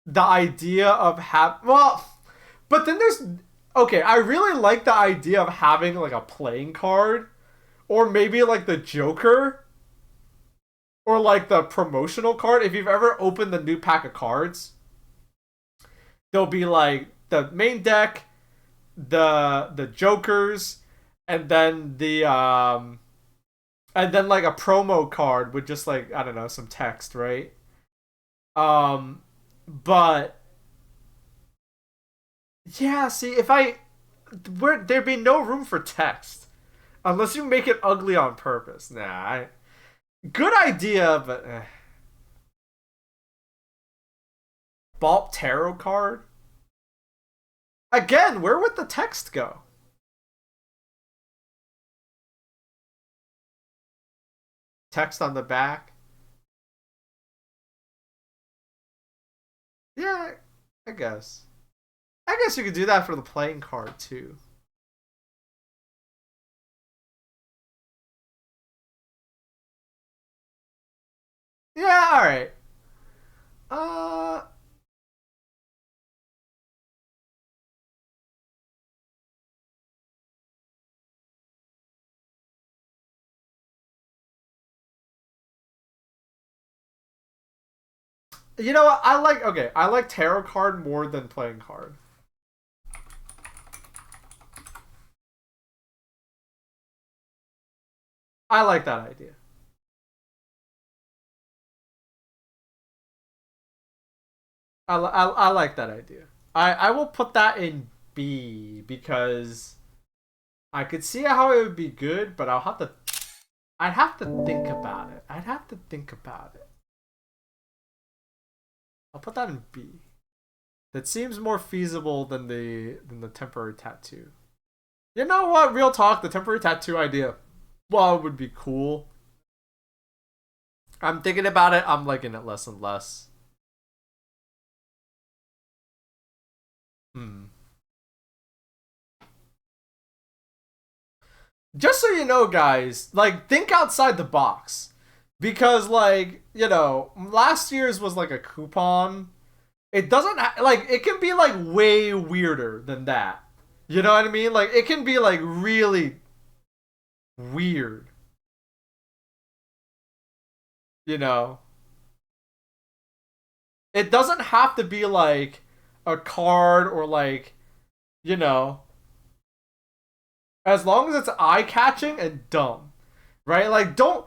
the idea of but then there's okay, I really like the idea of having like a playing card or maybe like the Joker or like the promotional card. If you've ever opened the new pack of cards, there'll be like the main deck, the Jokers, and then like a promo card with just like I don't know some text, right? Um, but yeah, see if there'd be no room for text unless you make it ugly on purpose. Good idea, but Baaulp tarot card again. Where would the text go? Text on the back. Yeah, I guess. I guess you could do that for the playing card too. Yeah, all right. Uh, you know what? I like tarot card more than playing card. I like that idea. I like that idea. I will put that in B because I could see how it would be good, but I'd have to think about it. I'd have to think about it. I'll put that in B. That seems more feasible than the temporary tattoo. You know what? Real talk, the temporary tattoo idea, well, it would be cool. I'm thinking about it. I'm liking it less and less. Hmm. Just so you know, guys, like think outside the box because, like, last year's was like a coupon. It doesn't like it can be like way weirder than that. You know what I mean? Like it can be like really weird. You know, it doesn't have to be like a card or like you know, as long as it's eye catching and dumb, right? Like don't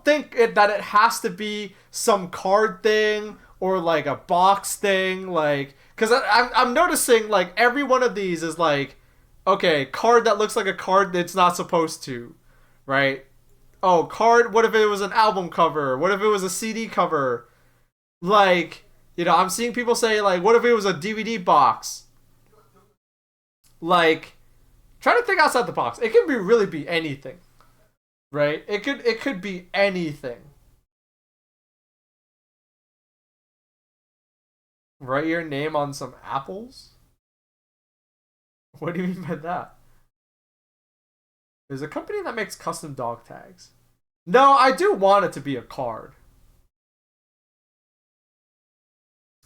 think that it has to be some card thing or like a box thing, like because I'm noticing like every one of these is like okay, card that looks like a card that's not supposed to, right? Oh, card. What if it was an album cover? What if it was a CD cover? Like, I'm seeing people say like, what if it was a DVD box? Like, try to think outside the box. It can really be anything, right? It could be anything. Write your name on some apples. What do you mean by that? There's a company that makes custom dog tags. No, I do want it to be a card.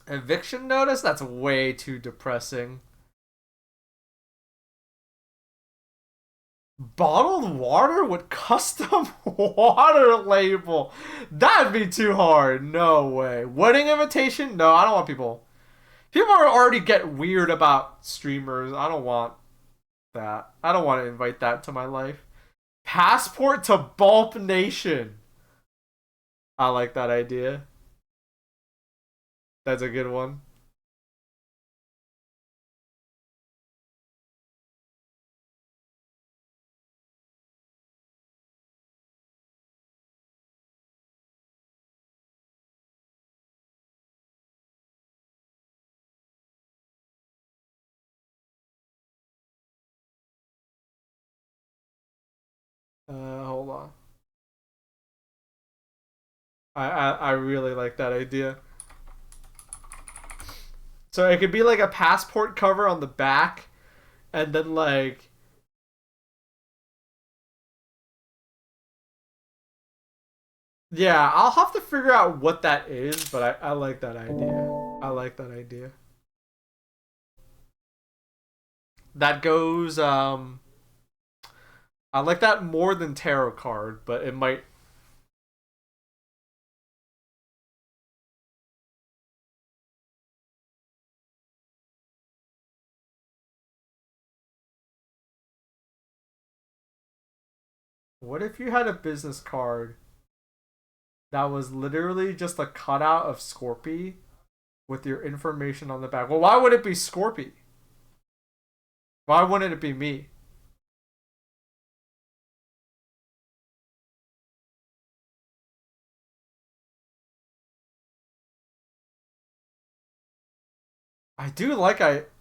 Eviction notice? That's way too depressing. Bottled water with custom water label. That'd be too hard. No way. Wedding invitation? No, I don't want people. People are already get weird about streamers. I don't want that. I don't want to invite that to my life. Passport to Baaulp Nation. I like that idea. That's a good one. I really like that idea. So it could be like a passport cover on the back, and then like, yeah, I'll have to figure out what that is, but I like that idea. I like that idea. That goes, I like that more than tarot card, but it might. What if you had a business card that was literally just a cutout of Scorpy with your information on the back? Well, why would it be Scorpy? Why wouldn't it be me?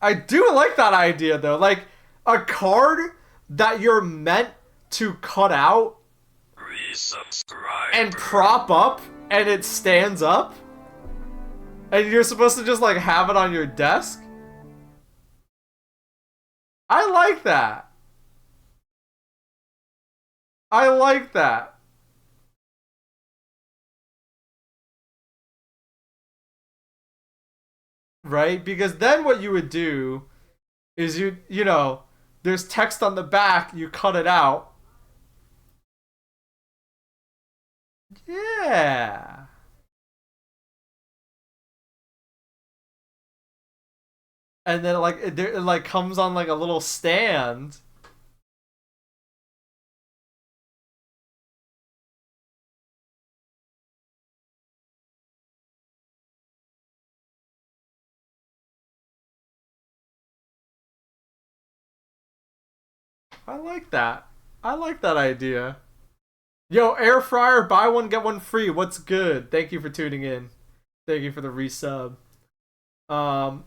I do like that idea though. Like a card that you're meant to cut out Resubscribe. and prop up and it stands up and you're supposed to just like have it on your desk. I like that. I like that. Right? Because then what you would do is you know, there's text on the back, you cut it out. Yeah. And then like it like comes on like a little stand. I like that. I like that idea. Yo, air fryer, buy one get one free. What's good? Thank you for tuning in. Thank you for the resub. Um,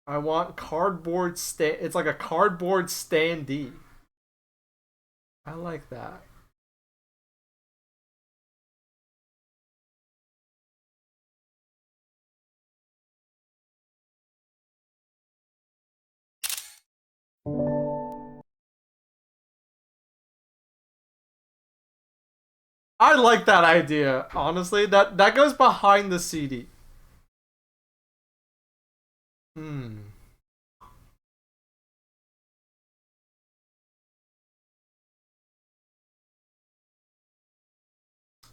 I want cardboard stand. It's like a cardboard standee. I like that. I like that idea. Honestly, that goes behind the CD. Hmm.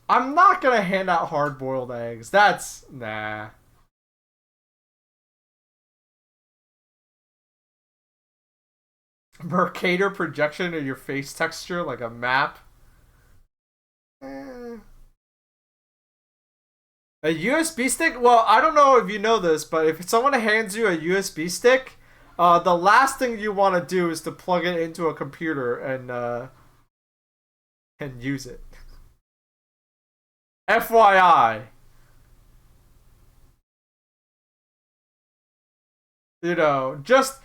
I'm not gonna hand out hard boiled eggs. That's nah. Mercator projection of your face texture like a map. Eh. A USB stick? Well, I don't know if you know this, but if someone hands you a USB stick, the last thing you want to do is to plug it into a computer and use it. FYI, you know, just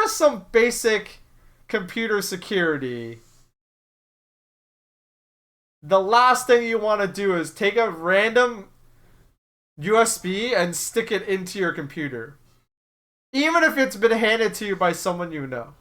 some basic computer security. The last thing you want to do is take a random USB and stick it into your computer. Even if it's been handed to you by someone you know.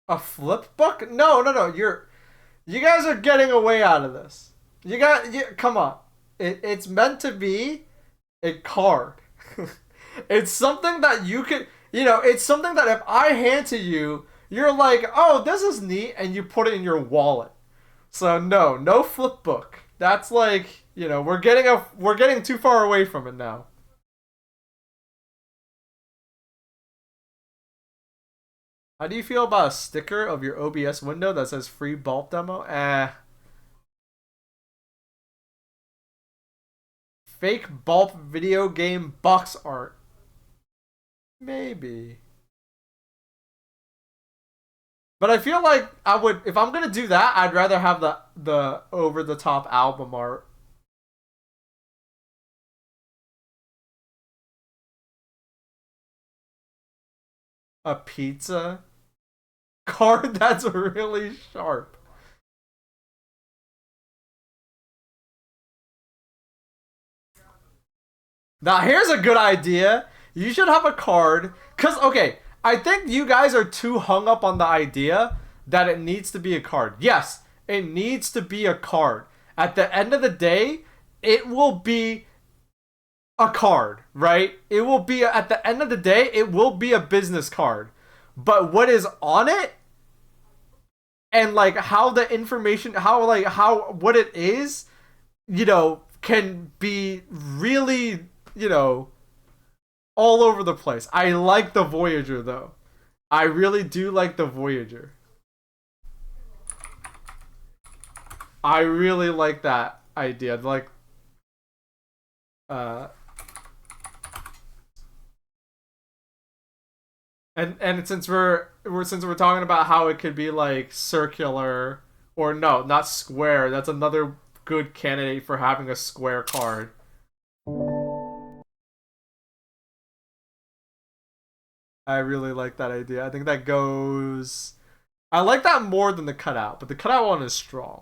A flip book? No, no, no. You guys are getting away out of this. Come on. It's meant to be a card. It's something that you could, it's something that if I hand to you, you're like, oh, this is neat, and you put it in your wallet. So no flip book. That's like, we're getting too far away from it now. How do you feel about a sticker of your OBS window that says free Baaulp demo? Fake Baaulp video game box art. Maybe. But I feel like I would, if I'm gonna do that, I'd rather have the over the top album art. A pizza card that's really sharp. Now here's a good idea. You should have a card, cause okay, I think you guys are too hung up on the idea that it needs to be a card. Yes, it needs to be a card. At the end of the day, it will be a card, right? It will be, at the end of the day, it will be a business card. But what is on it and like how the information, how what it is, can be really, all over the place. I like the Voyager though. I really do like the Voyager. I really like that idea. Like, and since we're talking about how it could be like circular or no, not square. That's another good candidate for having a square card. I really like that idea. I think that goes. I like that more than the cutout, but the cutout one is strong.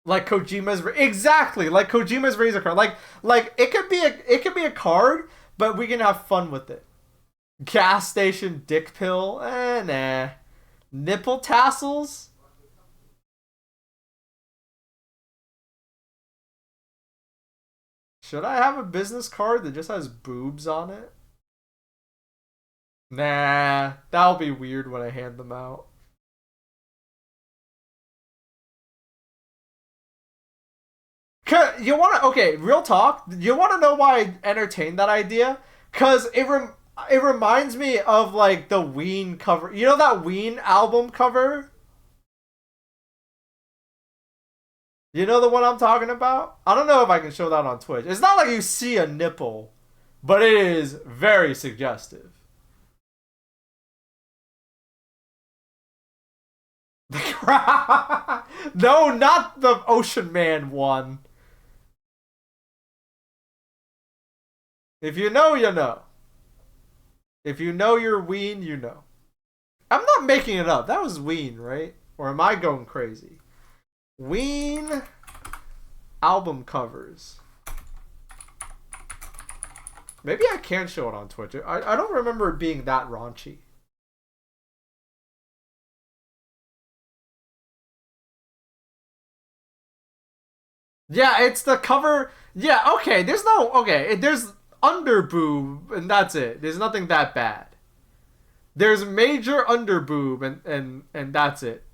Like Kojima's exactly like Kojima's Razor card. Like it could be a card, but we can have fun with it. Gas station dick pill, nah. Nipple tassels. Should I have a business card that just has boobs on it? Nah, that'll be weird when I hand them out. You want to, okay, real talk. You want to know why I entertained that idea? Cause it reminds me of like the Ween cover. You know that Ween album cover? You know the one I'm talking about? I don't know if I can show that on Twitch. It's not like you see a nipple, but it is very suggestive. No, not the Ocean Man one. If you know, you know. If you know you're Ween, you know. I'm not making it up. That was Ween, right? Or am I going crazy? Ween album covers. Maybe I can show it on Twitch. I don't remember it being that raunchy. Yeah, it's the cover. Yeah, okay. There's no okay. There's under boob, and that's it. There's nothing that bad. There's major under boob, and that's it.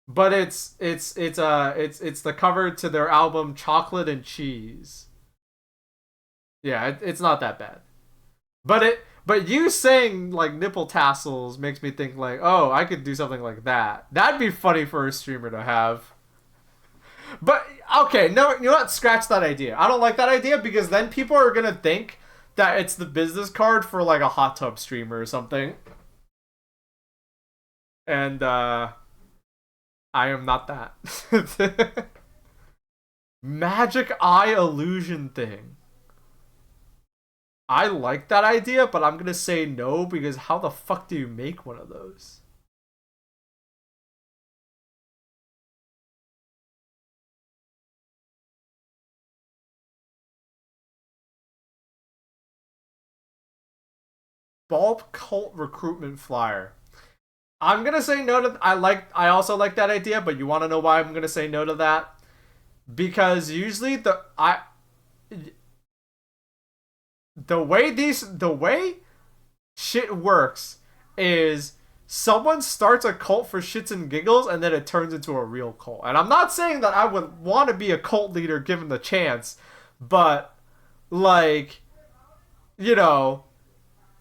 But it's the cover to their album Chocolate and Cheese. Yeah, it's not that bad. But you saying like nipple tassels makes me think like, oh, I could do something like that. That'd be funny for a streamer to have. But okay, no, you know what? Scratch that idea. I don't like that idea because then people are gonna think that it's the business card for like a hot tub streamer or something. And I am not that. Magic eye illusion thing. I like that idea, but I'm gonna say no because how the fuck do you make one of those? Baaulp cult recruitment flyer. I'm gonna say no to. I also like that idea, but you want to know why I'm gonna say no to that? Because usually the way shit works is someone starts a cult for shits and giggles and then it turns into a real cult. And I'm not saying that I would want to be a cult leader given the chance, but like, you know,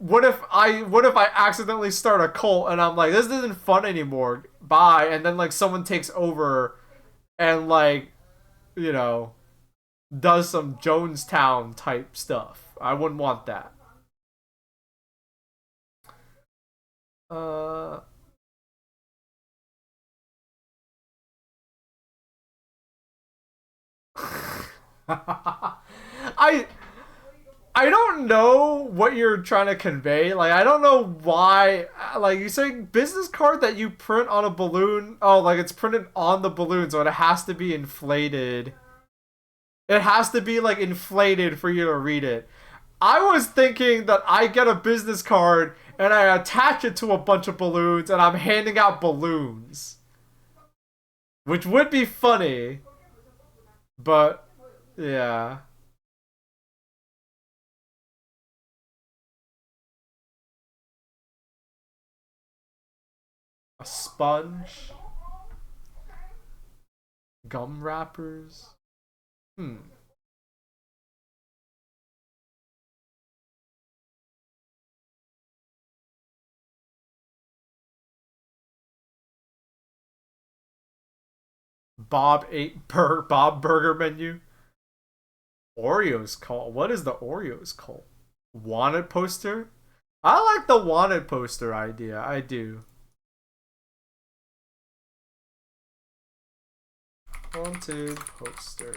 what if I accidentally start a cult and I'm like, this isn't fun anymore. Bye. And then like someone takes over and like, you know, does some Jonestown type stuff. I wouldn't want that. Uh I I don't know what you're trying to convey. Like, I don't know why. Like, you're saying business card that you print on a balloon. Oh, like it's printed on the balloon, so it has to be inflated. It has to be like inflated for you to read it. I was thinking that I get a business card and I attach it to a bunch of balloons and I'm handing out balloons, which would be funny. But yeah. A sponge, gum wrappers. Hmm. Bob Burger menu. Oreos cult. What is the Oreos cult? Wanted poster? I like the wanted poster idea. I do. Wanted poster.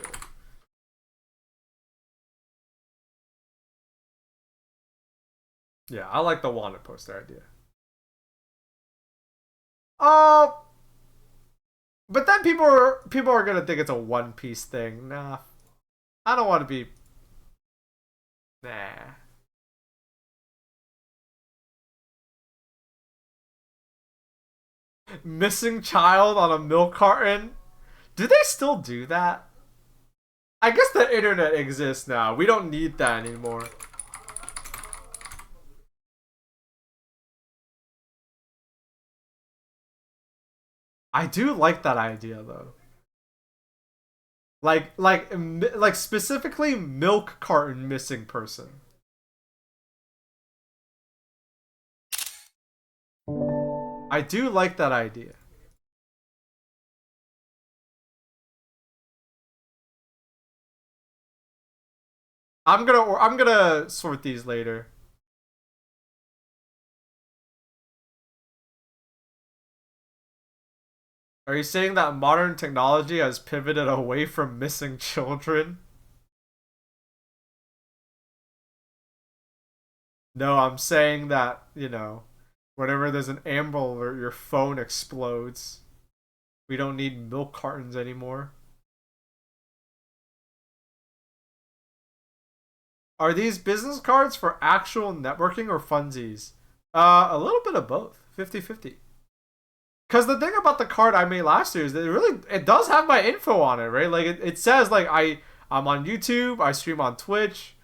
Yeah, I like the wanted poster idea. Oh, but then people are gonna think it's a One Piece thing. Nah, I don't want to be. Nah. Missing child on a milk carton. Do they still do that? I guess the internet exists now. We don't need that anymore. I do like that idea though. Like specifically milk carton missing person. I do like that idea. I'm gonna sort these later. Are you saying that modern technology has pivoted away from missing children? No, I'm saying that, whenever there's an Amber Alert, your phone explodes. We don't need milk cartons anymore. Are these business cards for actual networking or funsies? A little bit of both. 50-50. Because the thing about the card I made last year is that it does have my info on it, right? Like it says like I'm on YouTube, I stream on Twitch.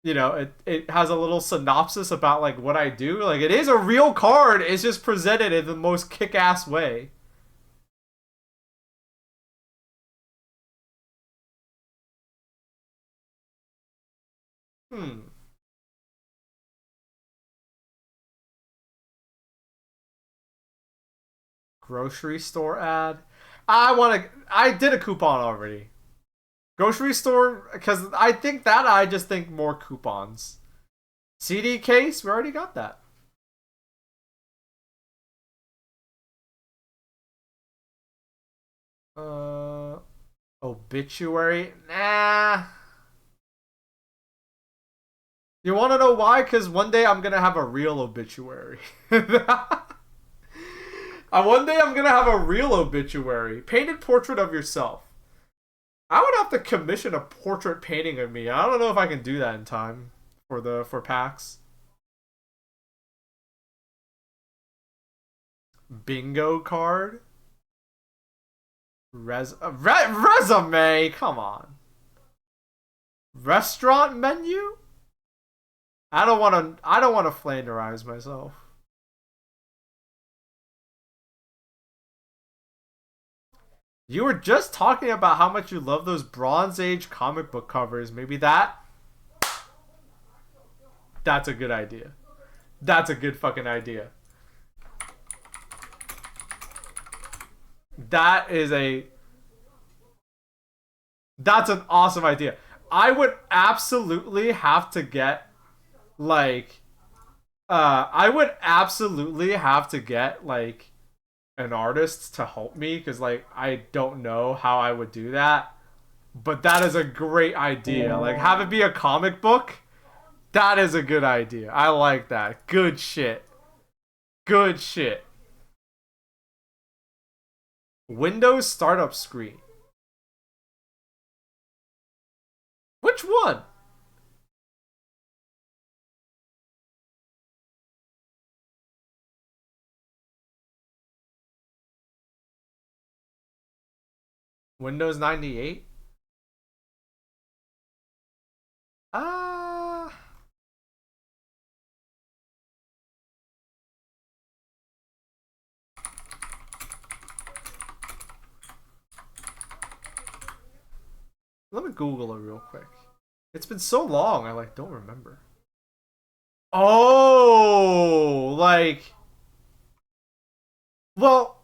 It has a little synopsis about like what I do. Like it is a real card. It's just presented in the most kick-ass way. Hmm. Grocery store ad. I did a coupon already. Grocery store, because I just think more coupons. CD case, we already got that. Uh, Obituary, nah. You want to know why? Because one day I'm gonna have a real obituary. One day I'm gonna have a real obituary, painted portrait of yourself. I would have to commission a portrait painting of me. I don't know if I can do that in time for PAX. Bingo card. Resume. Come on. Restaurant menu. I don't want to. I don't want to flanderize myself. You were just talking about how much you love those Bronze Age comic book covers. Maybe that's a good idea. That's a good fucking idea. That is a... That's an awesome idea. I would absolutely have to get, like... I would absolutely have to get, like, an artist to help me, because, like, I don't know how I would do that. But that is a great idea. Like, have it be a comic book. That is a good idea. I like that. Good shit. Good shit. Windows startup screen. Which one? Windows 98? Ah. Let me Google it real quick. It's been so long, I like don't remember. Oh, like, well,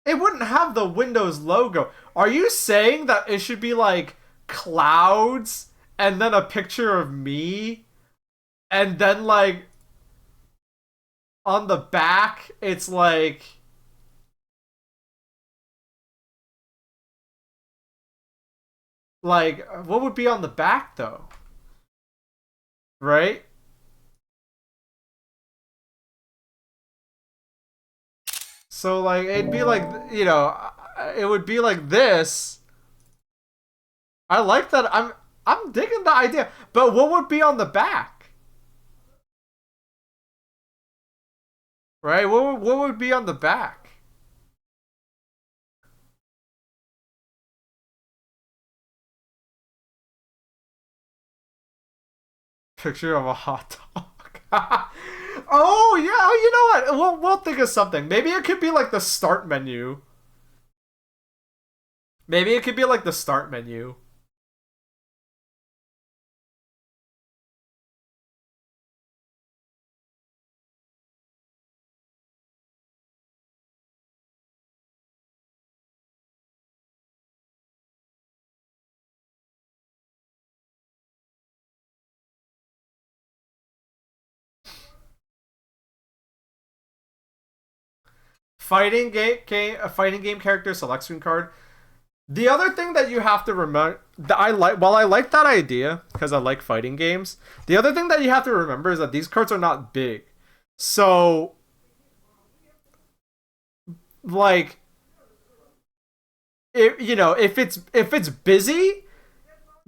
it wouldn't have the Windows logo. Are you saying that it should be like clouds and then a picture of me and then like on the back it's like what would be on the back though? Right? So like it'd be like, you know, it would be like this. I like that. I'm digging the idea. But what would be on the back? Right? What would be on the back? Picture of a hot dog. Oh yeah, oh, you know what? We'll think of something. Maybe it could be like the start menu. Maybe it could be like the start menu. A fighting game character select screen card. The other thing that you have to remember that I like, while I like that idea because I like fighting games, the other thing that you have to remember is that these cards are not big. So like you know, if it's busy,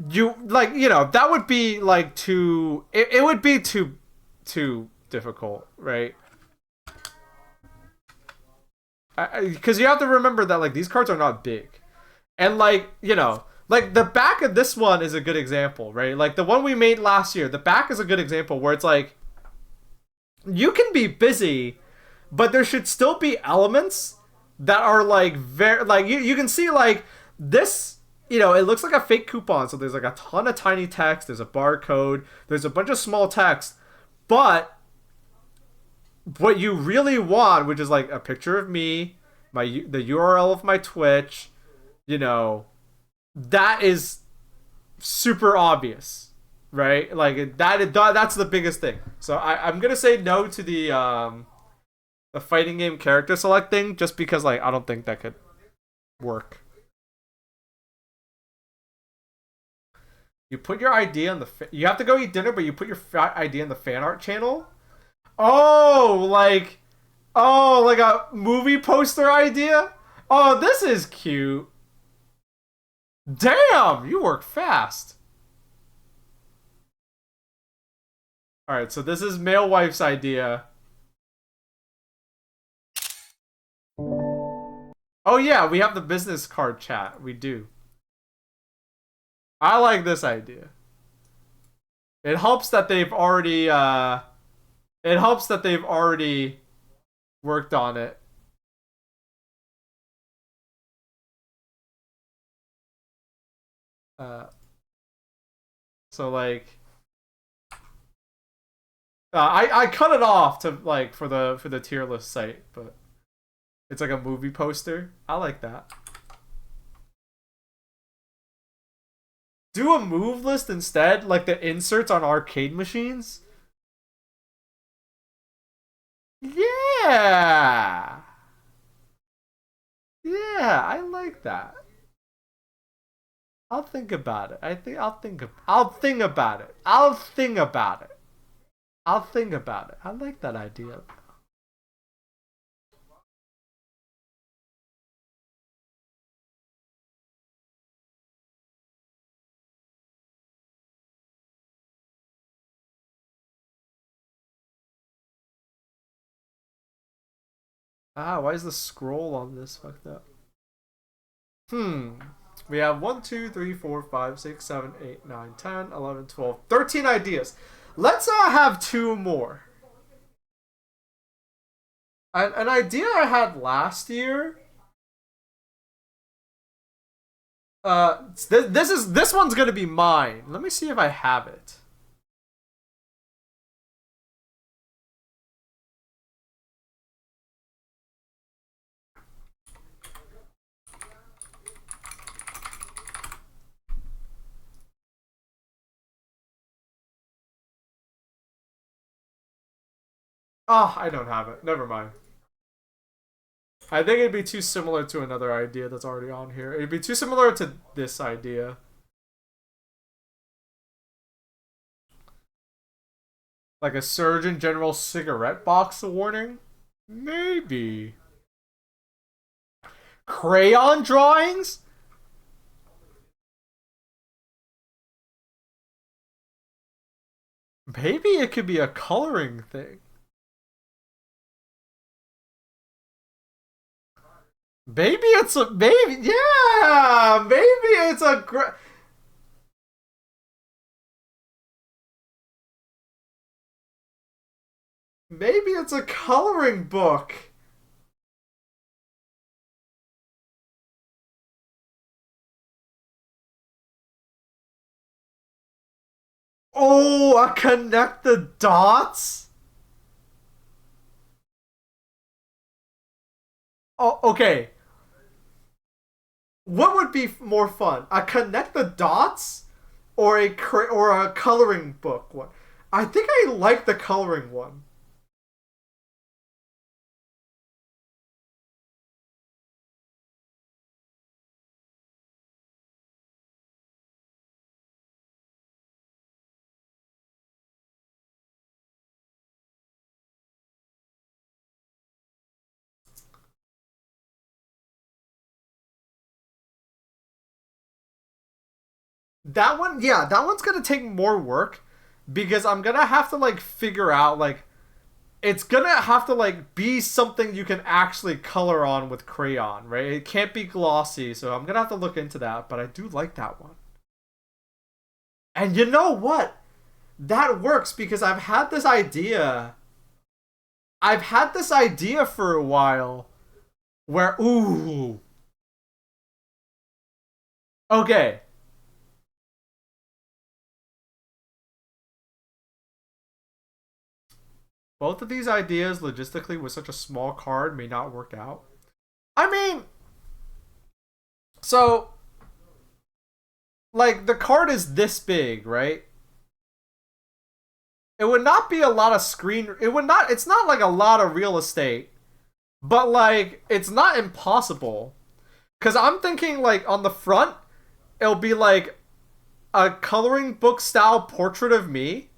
you like, you know, that would be like too it would be too difficult, right? Because you have to remember that like these cards are not big. And like, you know, like the back of this one is a good example, right? Like the one we made last year, the back is a good example where it's like you can be busy, but there should still be elements that are like very like you can see like this, you know, it looks like a fake coupon, so there's like a ton of tiny text, there's a barcode, there's a bunch of small text, but what you really want, which is like a picture of me, the URL of my Twitch, you know, that is super obvious, right? Like that's the biggest thing. So I'm gonna say no to the fighting game character select thing, just because like I don't think that could work. You put your idea on the you have to go eat dinner, but you put your idea in the fan art channel. Oh, like a movie poster idea. Oh, this is cute. Damn, you work fast. All right, so this is male wife's idea. Oh yeah, we have the business card chat. We do. I like this idea. It helps that they've already it helps that they've already worked on it. Uh so like I cut it off to like for the tier list site, but it's like a movie poster. I like that. Do a move list instead, like the inserts on arcade machines. Yeah. Yeah, I like that. I'll think about it. I'll think about it. I'll think about it. I'll think about it. I like that idea. Ah, why is the scroll on this fucked up? Hmm. We have 1, 2, 3, 4, 5, 6, 7, 8, 9, 10, 11, 12, 13 ideas. Let's have two more. An idea I had last year. This one's gonna be mine. Let me see if I have it. Oh, I don't have it. Never mind. I think it'd be too similar to another idea that's already on here. It'd be too similar to this idea. Like a Surgeon General cigarette box warning? Maybe. Crayon drawings? Maybe it could be a coloring thing. Maybe it's a maybe yeah, maybe it's a maybe it's a coloring book. Oh, a connect the dots? Oh, okay. What would be more fun? A connect the dots or a coloring book one? I think I like the coloring one. That one, yeah, that one's gonna take more work because I'm gonna have to like figure out like it's gonna have to like be something you can actually color on with crayon, right? It can't be glossy, so I'm gonna have to look into that. But I do like that one. And you know what? That works because I've had this idea. I've had this idea for a while where ooh, okay, both of these ideas logistically with such a small card may not work out. I mean, so like the card is this big, right? It would not be a lot of screen. It would not. It's not like a lot of real estate, but like it's not impossible. Cause I'm thinking like on the front, it'll be like a coloring book style portrait of me,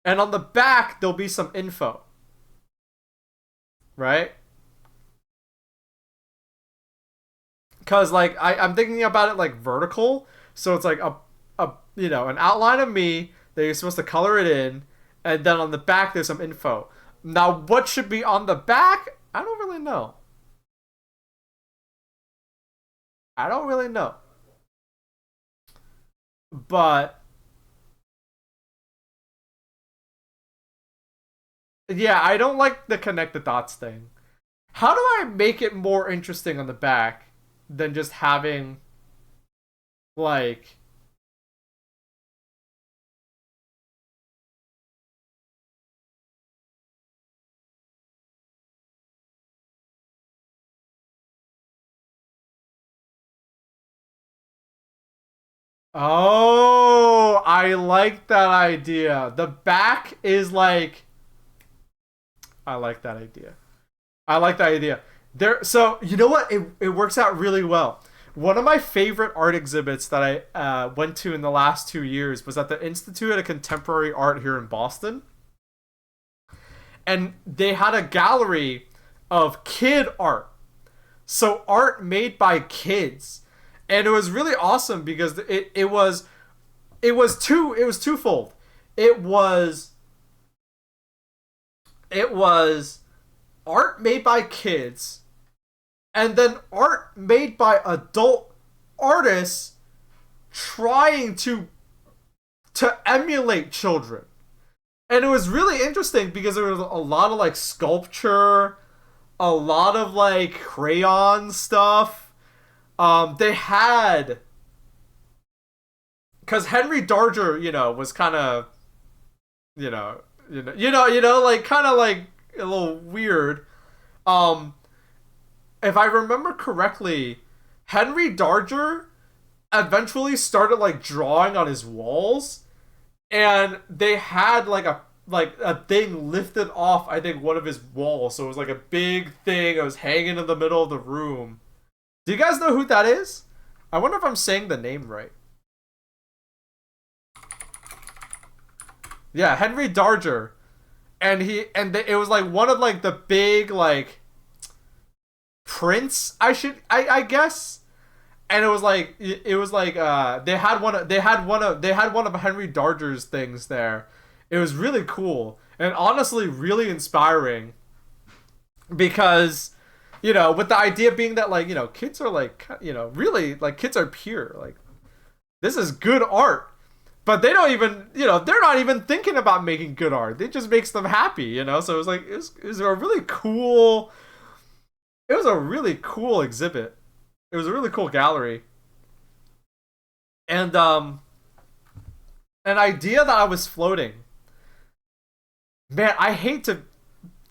and on the back there'll be some info, right? Cause like I'm thinking about it like vertical, so it's like a an outline of me that you're supposed to color it in, and then on the back there's some info. Now what should be on the back? I don't really know. I don't really know. But yeah, I don't like the connect the dots thing. How do I make it more interesting on the back than just having like Oh, I like that idea. The back is like, I like that idea. I like that idea. There, so you know what? It works out really well. One of my favorite art exhibits that I went to in the last 2 years was at the Institute of Contemporary Art here in Boston, and they had a gallery of kid art. So art made by kids, and it was really awesome because it was twofold. It was it was art made by kids, and then art made by adult artists trying to emulate children. And it was really interesting because there was a lot of like sculpture, a lot of like crayon stuff. They had, because Henry Darger, was kind of, like kind of like a little weird. Um, if I remember correctly, Henry Darger eventually started like drawing on his walls, and they had like a thing lifted off, I think, one of his walls, so it was like a big thing. It was hanging in the middle of the room. Do you guys know who that is? I wonder if I'm saying the name right. Yeah, Henry Darger. It was like one of like the big like prints, I guess. And it was like they had one of Henry Darger's things there. It was really cool and honestly really inspiring because, with the idea being that, like, kids are like, really, like, kids are pure. Like, this is good art. But they don't even, they're not even thinking about making good art. It just makes them happy. So it was like, it was a really cool, it was a really cool exhibit. It was a really cool gallery. And, an idea that I was floating. Man, I hate to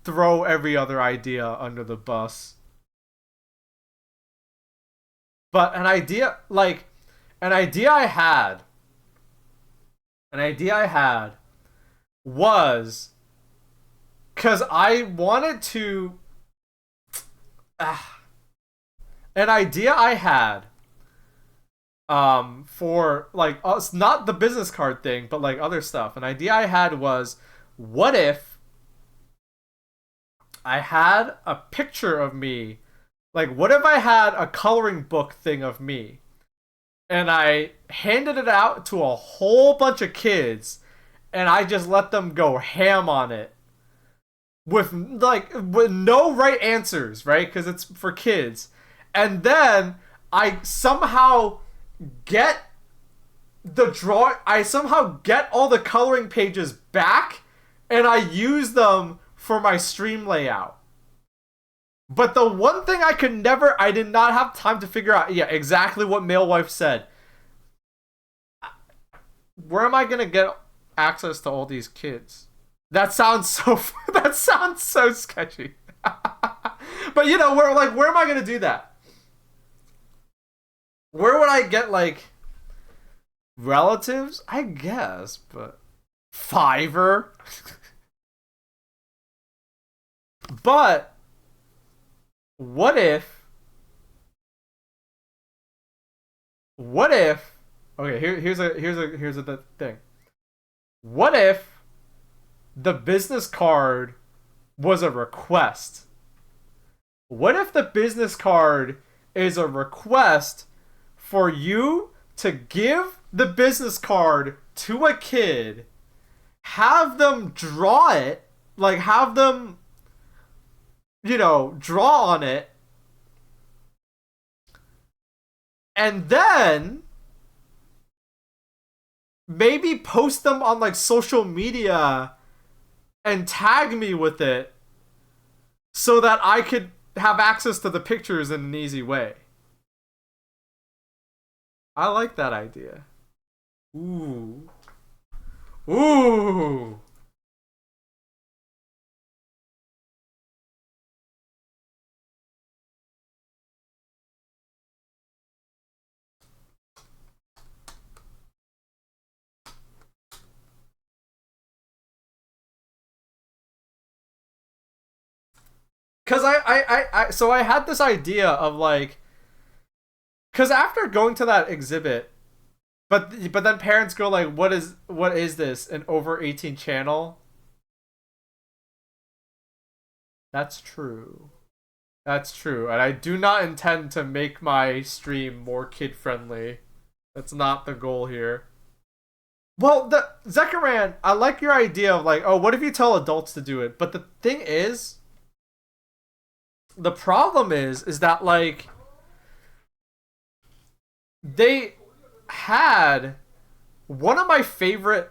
throw every other idea under the bus. But an idea I had, an idea I had was, because I wanted to, an idea I had, for like us, not the business card thing, but like other stuff. An idea I had was, what if I had a picture of me? Like, what if I had a coloring book thing of me, and I handed it out to a whole bunch of kids, and I just let them go ham on it with no right answers, right? Because it's for kids. And then I somehow get I somehow get all the coloring pages back, and I use them for my stream layout. But the one thing I did not have time to figure out, yeah, exactly what Male Wife said. Where am I gonna get access to all these kids? That sounds so that sounds so sketchy. But where am I gonna do that? Where would I get like relatives? I guess, but Fiverr. But what if what if okay, here's a thing. What if the business card was a request? What if the business card is a request for you to give the business card to a kid, have them draw it, like have them, draw on it, and then maybe post them on like social media and tag me with it so that I could have access to the pictures in an easy way. I like that idea. Ooh. Ooh. because so I had this idea of like, because after going to that exhibit, but then parents go like, what is this, an over 18 channel? That's true. That's true, and I do not intend to make my stream more kid friendly. That's not the goal here. Well, the Zekaran, I like your idea of like, oh, what if you tell adults to do it? But the thing is, the problem is that like they had one of my favorite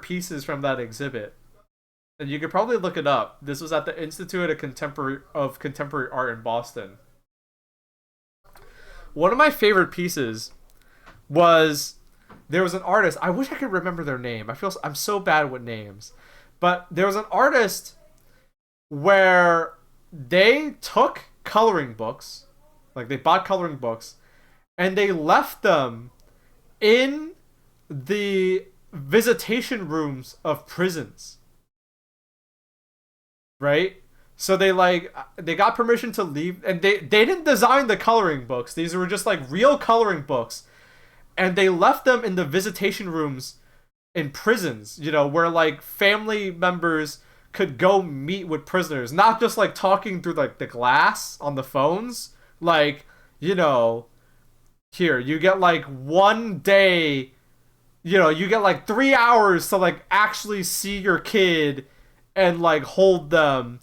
pieces from that exhibit, and you could probably look it up. This was at the Institute of Contemporary Art in Boston. One of my favorite pieces was, there was an artist, I wish I could remember their name. I'm so bad with names. But there was an artist where they took coloring books, like they bought coloring books, and they left them in the visitation rooms of prisons. Right? So they got permission to leave, and they didn't design the coloring books. These were just like real coloring books. And they left them in the visitation rooms in prisons, you know, where like family members could go meet with prisoners, not just like talking through like the glass on the phones. Like, you know, here, you get like 1 day, you know, you get like 3 hours to like actually see your kid and like hold them.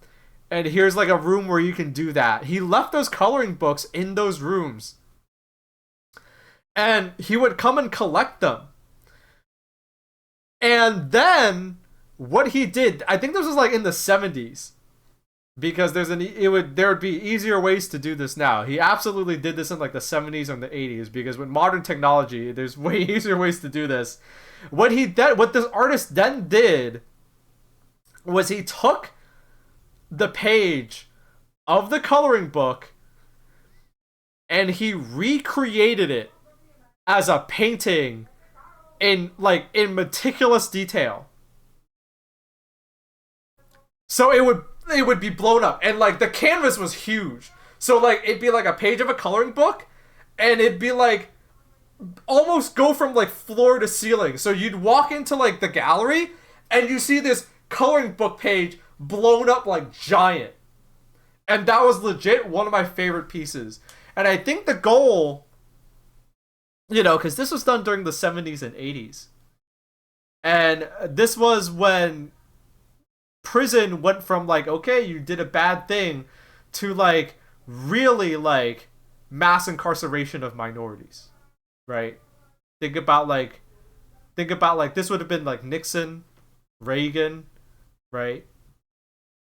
And here's like a room where you can do that. He left those coloring books in those rooms. And he would come and collect them. And then what he did, I think this was like in the 70s, because there would be easier ways to do this now. He absolutely did this in like the 70s and the 80s, because with modern technology, there's way easier ways to do this. What this artist then did was he took the page of the coloring book and he recreated it as a painting in meticulous detail. So it would be blown up, and like the canvas was huge. So like it'd be like a page of a coloring book, and it'd be like almost go from like floor to ceiling. So you'd walk into like the gallery and you see this coloring book page blown up like giant. And that was legit one of my favorite pieces. And I think the goal, you know, because this was done during the 70s and 80s. And this was when prison went from like, okay, you did a bad thing, to like really like mass incarceration of minorities. Right? Think about like this would have been like Nixon, Reagan, right?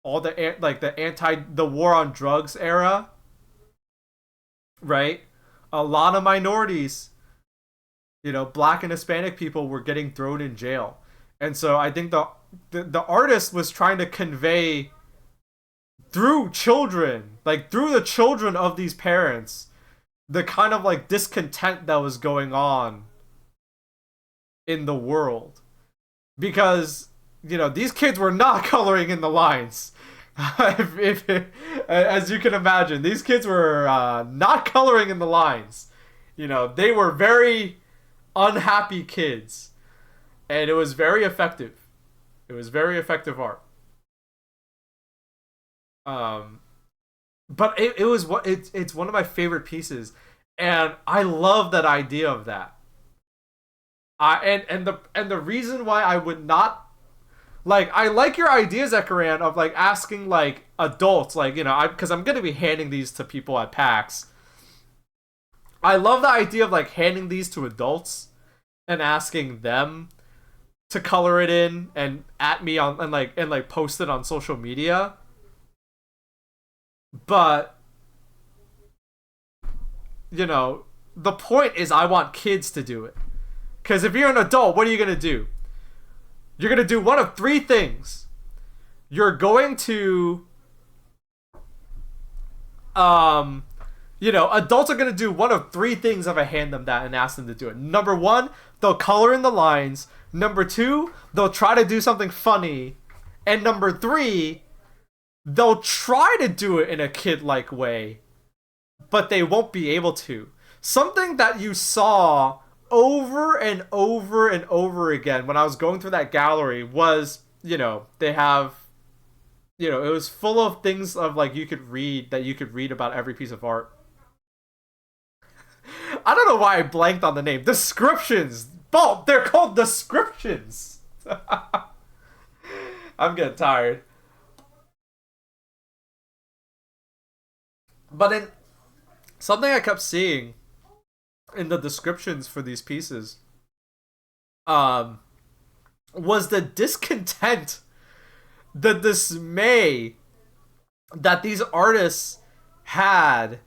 All the war on drugs era, right? A lot of minorities, you know, black and Hispanic people were getting thrown in jail. And so I think the artist was trying to convey through children, like through the children of these parents, the kind of like discontent that was going on in the world. Because, you know, these kids were not coloring in the lines. As you can imagine, these kids were not coloring in the lines. You know, they were very unhappy kids. And it was very effective. It was very effective art. But it's one of my favorite pieces. And I love that idea of that. And the reason why I would not, like, I like your idea, Zekaran, of like asking like adults, like, you know, because I'm gonna be handing these to people at PAX. I love the idea of like handing these to adults and asking them to color it in and at me on and like post it on social media. But, you know, the point is I want kids to do it. Because if you're an adult, what are you going to do? You're going to do one of three things. You're going to, you know, adults are going to do one of three things if I hand them that and ask them to do it. Number one, they'll color in the lines. Number two, they'll try to do something funny. And number three, they'll try to do it in a kid-like way, but they won't be able to. Something that you saw over and over and over again when I was going through that gallery was, they have, it was full of things of like you could read about every piece of art. I don't know why I blanked on the name. Descriptions! Baaulp, they're called descriptions! I'm getting tired. But in something I kept seeing in the descriptions for these pieces was the discontent, the dismay that these artists had,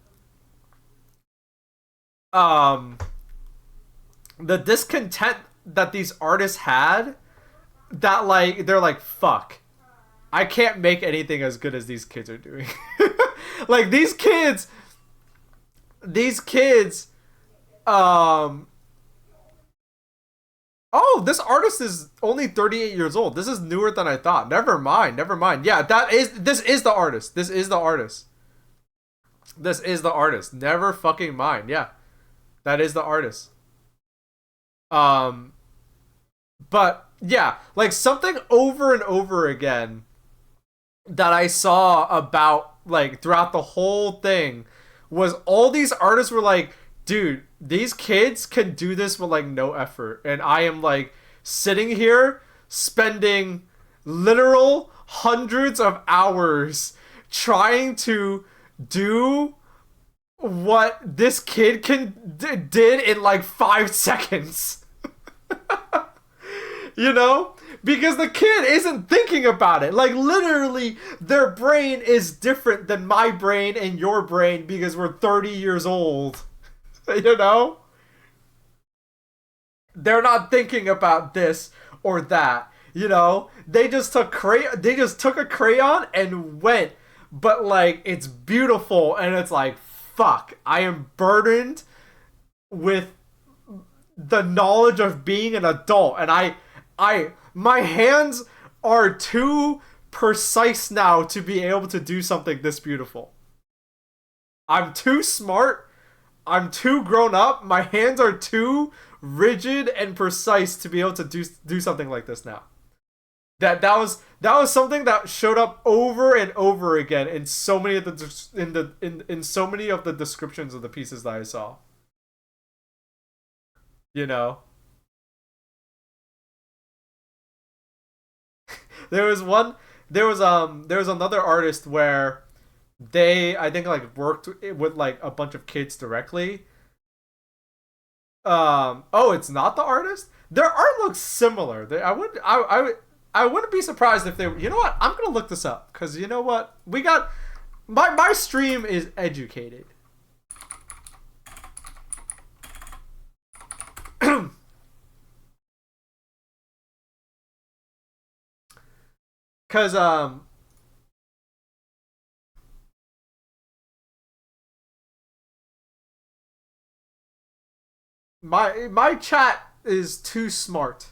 the discontent that these artists had, that like they're like, fuck, I can't make anything as good as these kids are doing. Like these kids oh, this artist is only 38 years old. This is newer than I thought. Never mind. Yeah, this is the artist. Never fucking mind. Yeah. That is the artist. But yeah, like something over and over again that I saw about like throughout the whole thing was all these artists were like, dude, these kids can do this with like no effort, and I am like sitting here spending literal hundreds of hours trying to do what this kid did in like 5 seconds. Because the kid isn't thinking about it. Like literally their brain is different than my brain and your brain because we're 30 years old. They're not thinking about this or that. They just took a crayon and went, but like it's beautiful, and it's like, fuck, I am burdened with the knowledge of being an adult, and my hands are too precise now to be able to do something this beautiful. I'm too smart. I'm too grown up. My hands are too rigid and precise to be able to do something like this now. That was something that showed up over and over again in so many of the in so many of the descriptions of the pieces that I saw. There was another artist where they, I think, like worked with like a bunch of kids directly. Oh, it's not the artist? Their art looks similar. I wouldn't be surprised if they, you know what? I'm going to look this up cuz you know what? We got my stream is educated. Cuz my chat is too smart.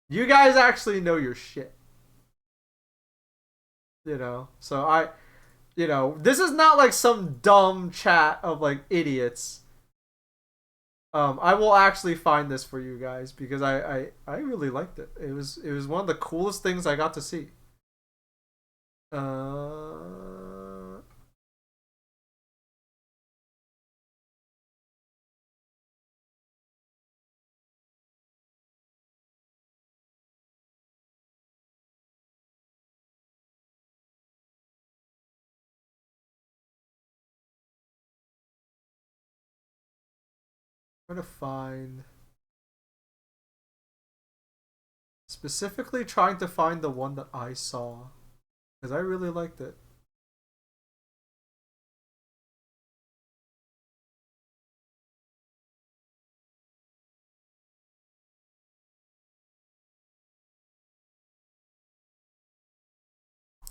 You guys actually know your shit. So this is not like some dumb chat of like idiots. I will actually find this for you guys because I really liked it. It was one of the coolest things I got to see. I'm gonna find, specifically trying to find the one that I saw because I really liked it.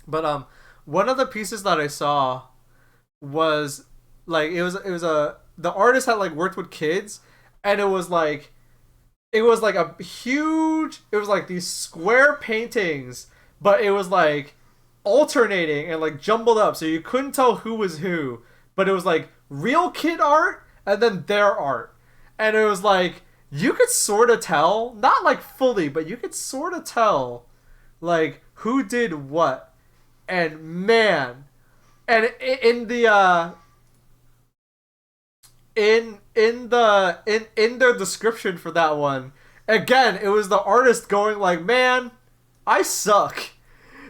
But one of the pieces that I saw was like the artist had like worked with kids, and it was like a huge, it was like these square paintings, but it was like alternating and like jumbled up, so you couldn't tell who was who. But it was like real kid art and then their art, and it was like you could sort of tell, not like fully, but you could sort of tell like who did what. And man, and in the in their description for that one, again, it was the artist going like, man, I suck.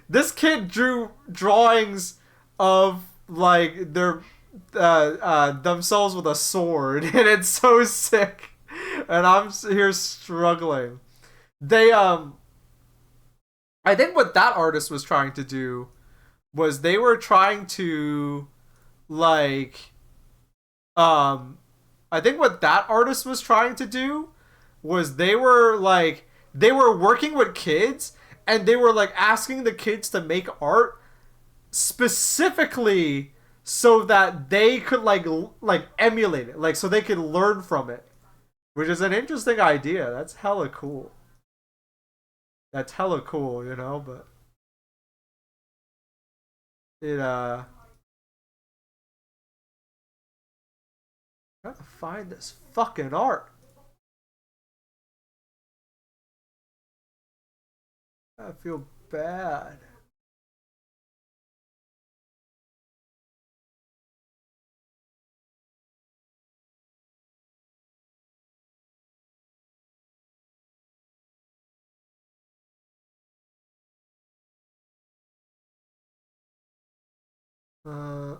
This kid drew drawings of like their themselves with a sword, and it's so sick, and I'm here struggling. They I think what that artist was trying to do was they were trying to like I think what that artist was trying to do was they were working with kids, and they were like asking the kids to make art specifically so that they could like emulate it, like so they could learn from it, which is an interesting idea. That's hella cool. That's hella cool, you know, but it trying to find this fucking art. I feel bad. Uh,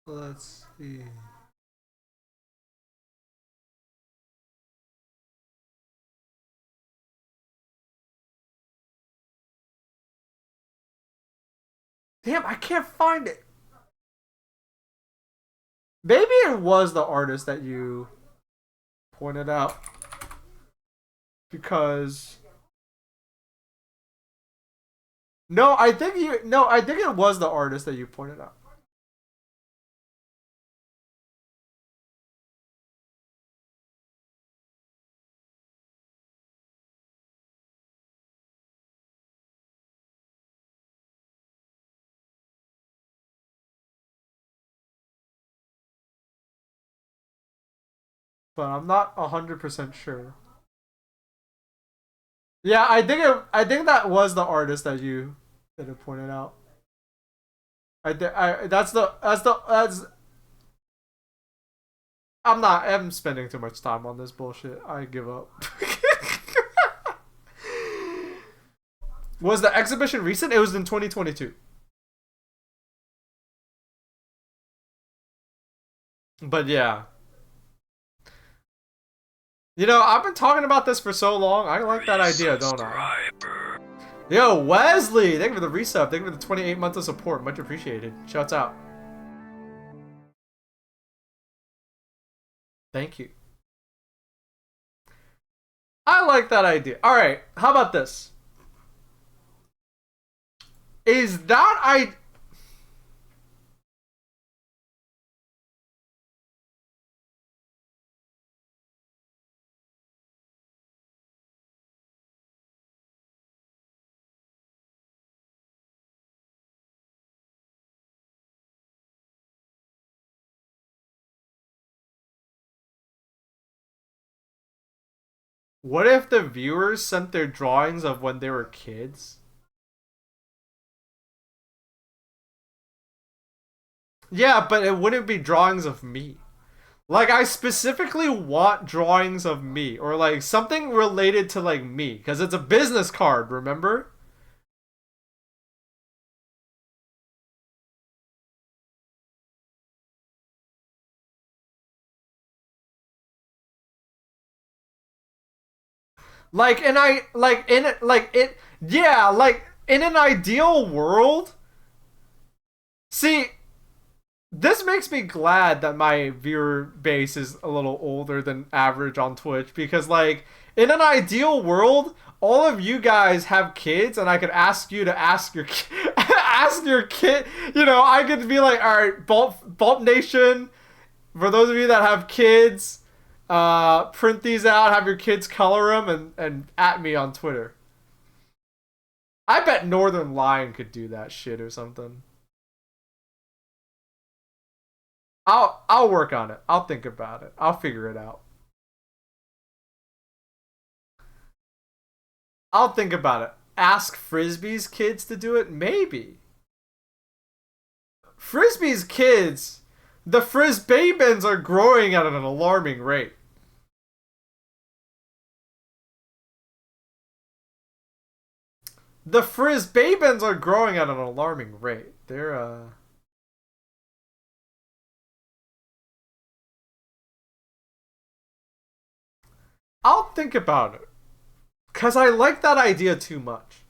let's see. Damn, I can't find it. Maybe it was the artist that you pointed out. Because no, I think it was the artist that you pointed out. But I'm not 100% sure. Yeah, I think that was the artist that you pointed out. That's I'm spending too much time on this bullshit. I give up. Was the exhibition recent? It was in 2022. But yeah. You know, I've been talking about this for so long. I like that idea, don't I? Yo, Wesley! Thank you for the resub. Thank you for the 28 months of support. Much appreciated. Shouts out. Thank you. I like that idea. Alright, how about this? Is that What if the viewers sent their drawings of when they were kids? Yeah, but it wouldn't be drawings of me. Like, I specifically want drawings of me, or like something related to like me, because it's a business card, remember? Like in an ideal world. See, this makes me glad that my viewer base is a little older than average on Twitch, because like in an ideal world, all of you guys have kids, and I could ask you to ask your ask your kid. You know, I could be like, all right, Baaulp Nation. For those of you that have kids, print these out, have your kids color them, and at me on Twitter. I bet Northern Lion could do that shit or something. I'll work on it. I'll think about it. I'll figure it out. I'll think about it. Ask Frisbee's kids to do it? Maybe. Frisbee's kids, the Frisbeebans are growing at an alarming rate. The Frisbeebans are growing at an alarming rate. They're I'll think about it. Cause I like that idea too much.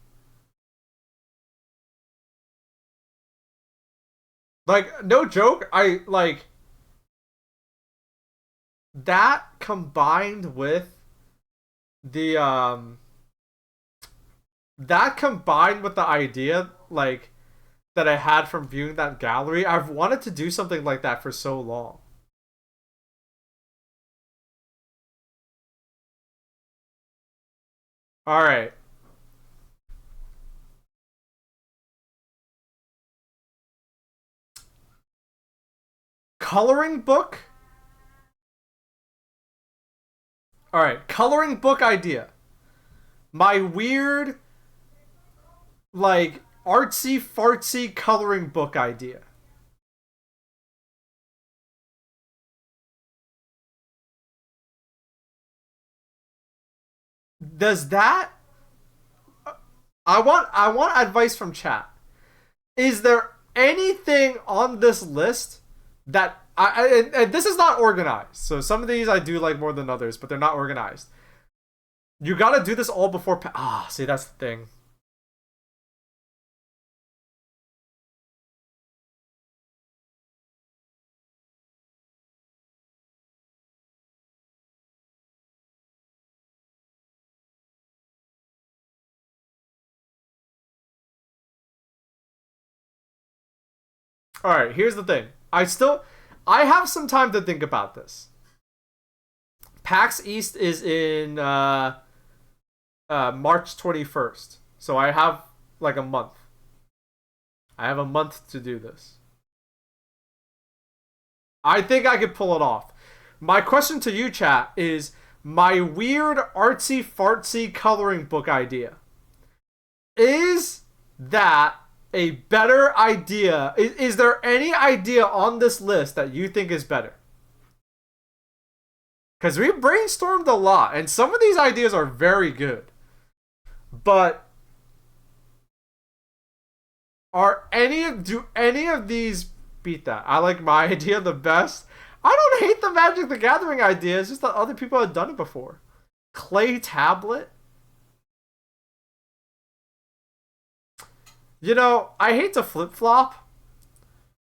Like, no joke, I like that combined with the that combined with the idea like that I had from viewing that gallery. I've wanted to do something like that for so long. All right. Coloring book? All right, coloring book idea. My weird like artsy fartsy coloring book idea. Does that I want advice from chat. Is there anything on this list that and this is not organized. So some of these I do like more than others, but they're not organized. You got to do this all before see that's the thing. All right, here's the thing. I have some time to think about this. PAX East is in March 21st. So I have like a month. I have a month to do this. I think I could pull it off. My question to you, chat, is my weird artsy fartsy coloring book idea. Is that a better idea? Is there any idea on this list that you think is better? Because we brainstormed a lot, and some of these ideas are very good. But do any of these beat that? I like my idea the best. I don't hate the Magic the Gathering idea. It's just that other people have done it before. Clay tablet. You know, I hate to flip flop,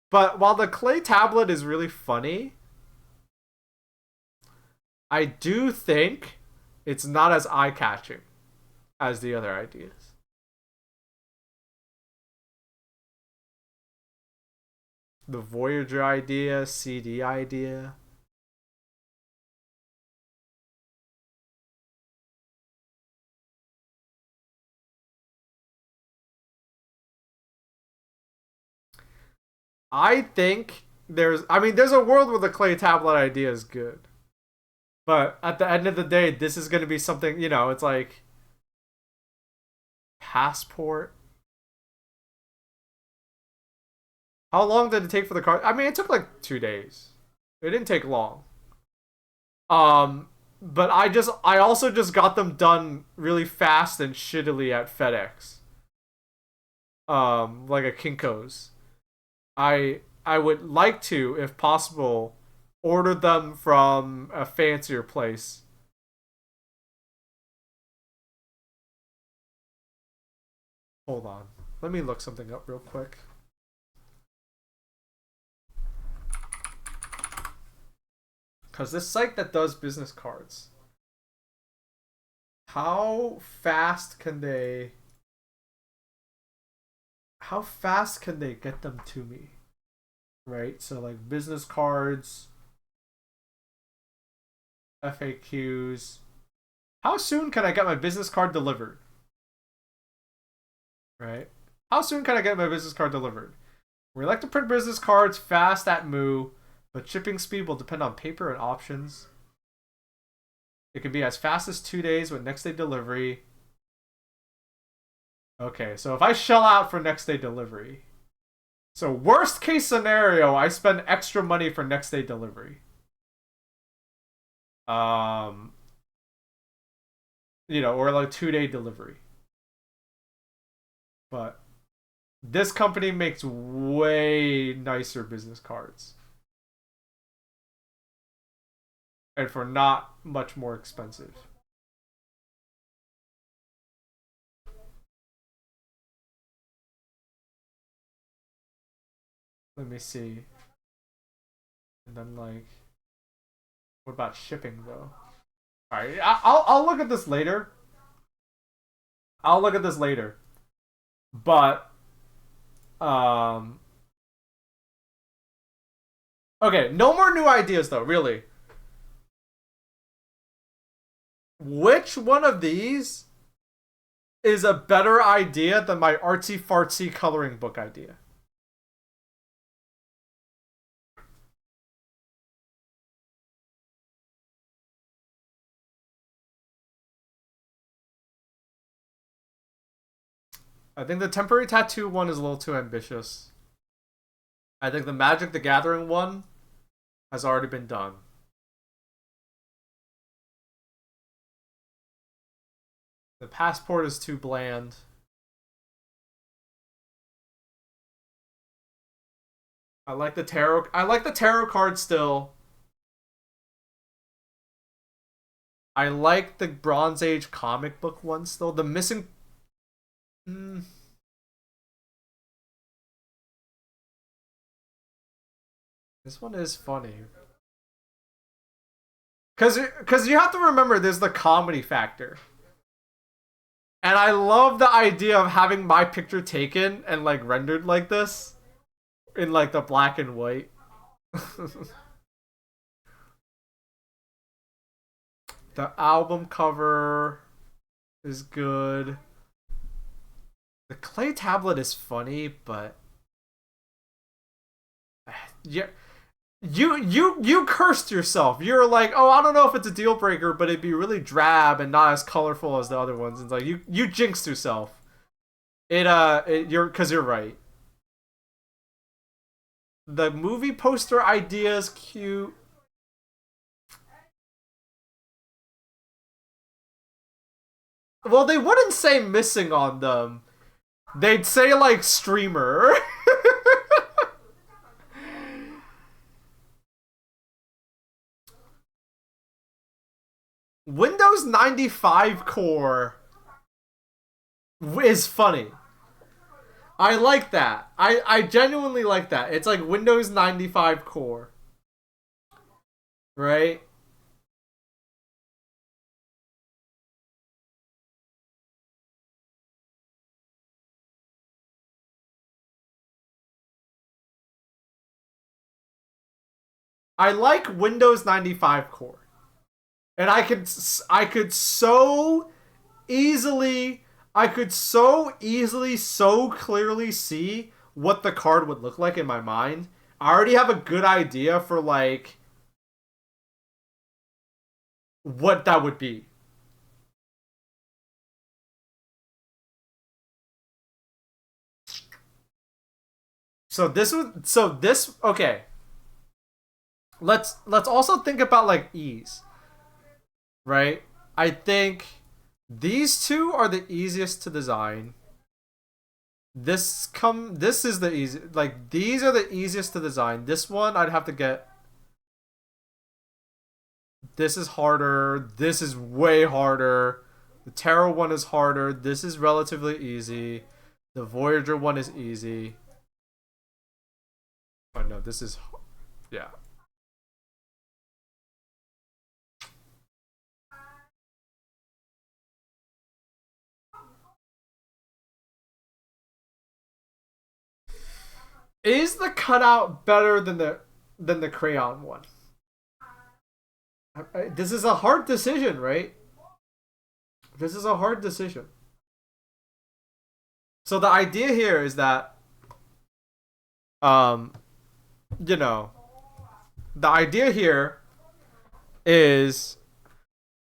but while the clay tablet is really funny, I do think it's not as eye catching as the other ideas. The Voyager idea, CD idea. I think there's a world where the clay tablet idea is good. But at the end of the day, this is going to be something, it's like passport. How long did it take for the card? I mean, it took like 2 days. It didn't take long. But I also just got them done really fast and shittily at FedEx. Like a Kinko's. I would like to, if possible, order them from a fancier place. Hold on. Let me look something up real quick. Because this site that does business cards, how fast can they get them to me? Right? So like business cards, FAQs. How soon can I get my business card delivered? Right? How soon can I get my business card delivered? We like to print business cards fast at Moo, but shipping speed will depend on paper and options. It can be as fast as 2 days with next day delivery. Okay, so if I shell out for next day delivery. So worst case scenario, I spend extra money for next day delivery. Or like 2 day delivery. But this company makes way nicer business cards. And for not much more expensive. Let me see. And then like, what about shipping though? All right, I'll look at this later. I'll look at this later. But okay, no more new ideas though, really. Which one of these is a better idea than my artsy fartsy coloring book idea? I think the temporary tattoo one is a little too ambitious. I think the Magic the Gathering one has already been done. The passport is too bland. I like the tarot. I like the tarot card still. I like the Bronze Age comic book one still. The missing. This one is funny. Cause you have to remember there's the comedy factor. And I love the idea of having my picture taken and like rendered like this. In like the black and white. The album cover is good. The clay tablet is funny, but yeah, you cursed yourself. You're like, oh, I don't know if it's a deal breaker, but it'd be really drab and not as colorful as the other ones. It's like you jinxed yourself. You're right. The movie poster idea is cute. Well, they wouldn't say missing on them. They'd say like streamer. Windows 95 core is funny. I like that. I genuinely like that. It's like Windows 95 core. Right? I like Windows 95 core. And I could so easily so clearly see what the card would look like in my mind. I already have a good idea for like what that would be. Okay. Let's also think about like ease. Right? I think these two are the easiest to design. This is the easy, like these are the easiest to design. This one I'd have to get. This is harder. This is way harder. The Tarot one is harder. This is relatively easy. The Voyager one is easy. Oh no, this is yeah. Is the cutout better than the crayon one? This is a hard decision, right? This is a hard decision. So the idea here is that, um, you know, the idea here is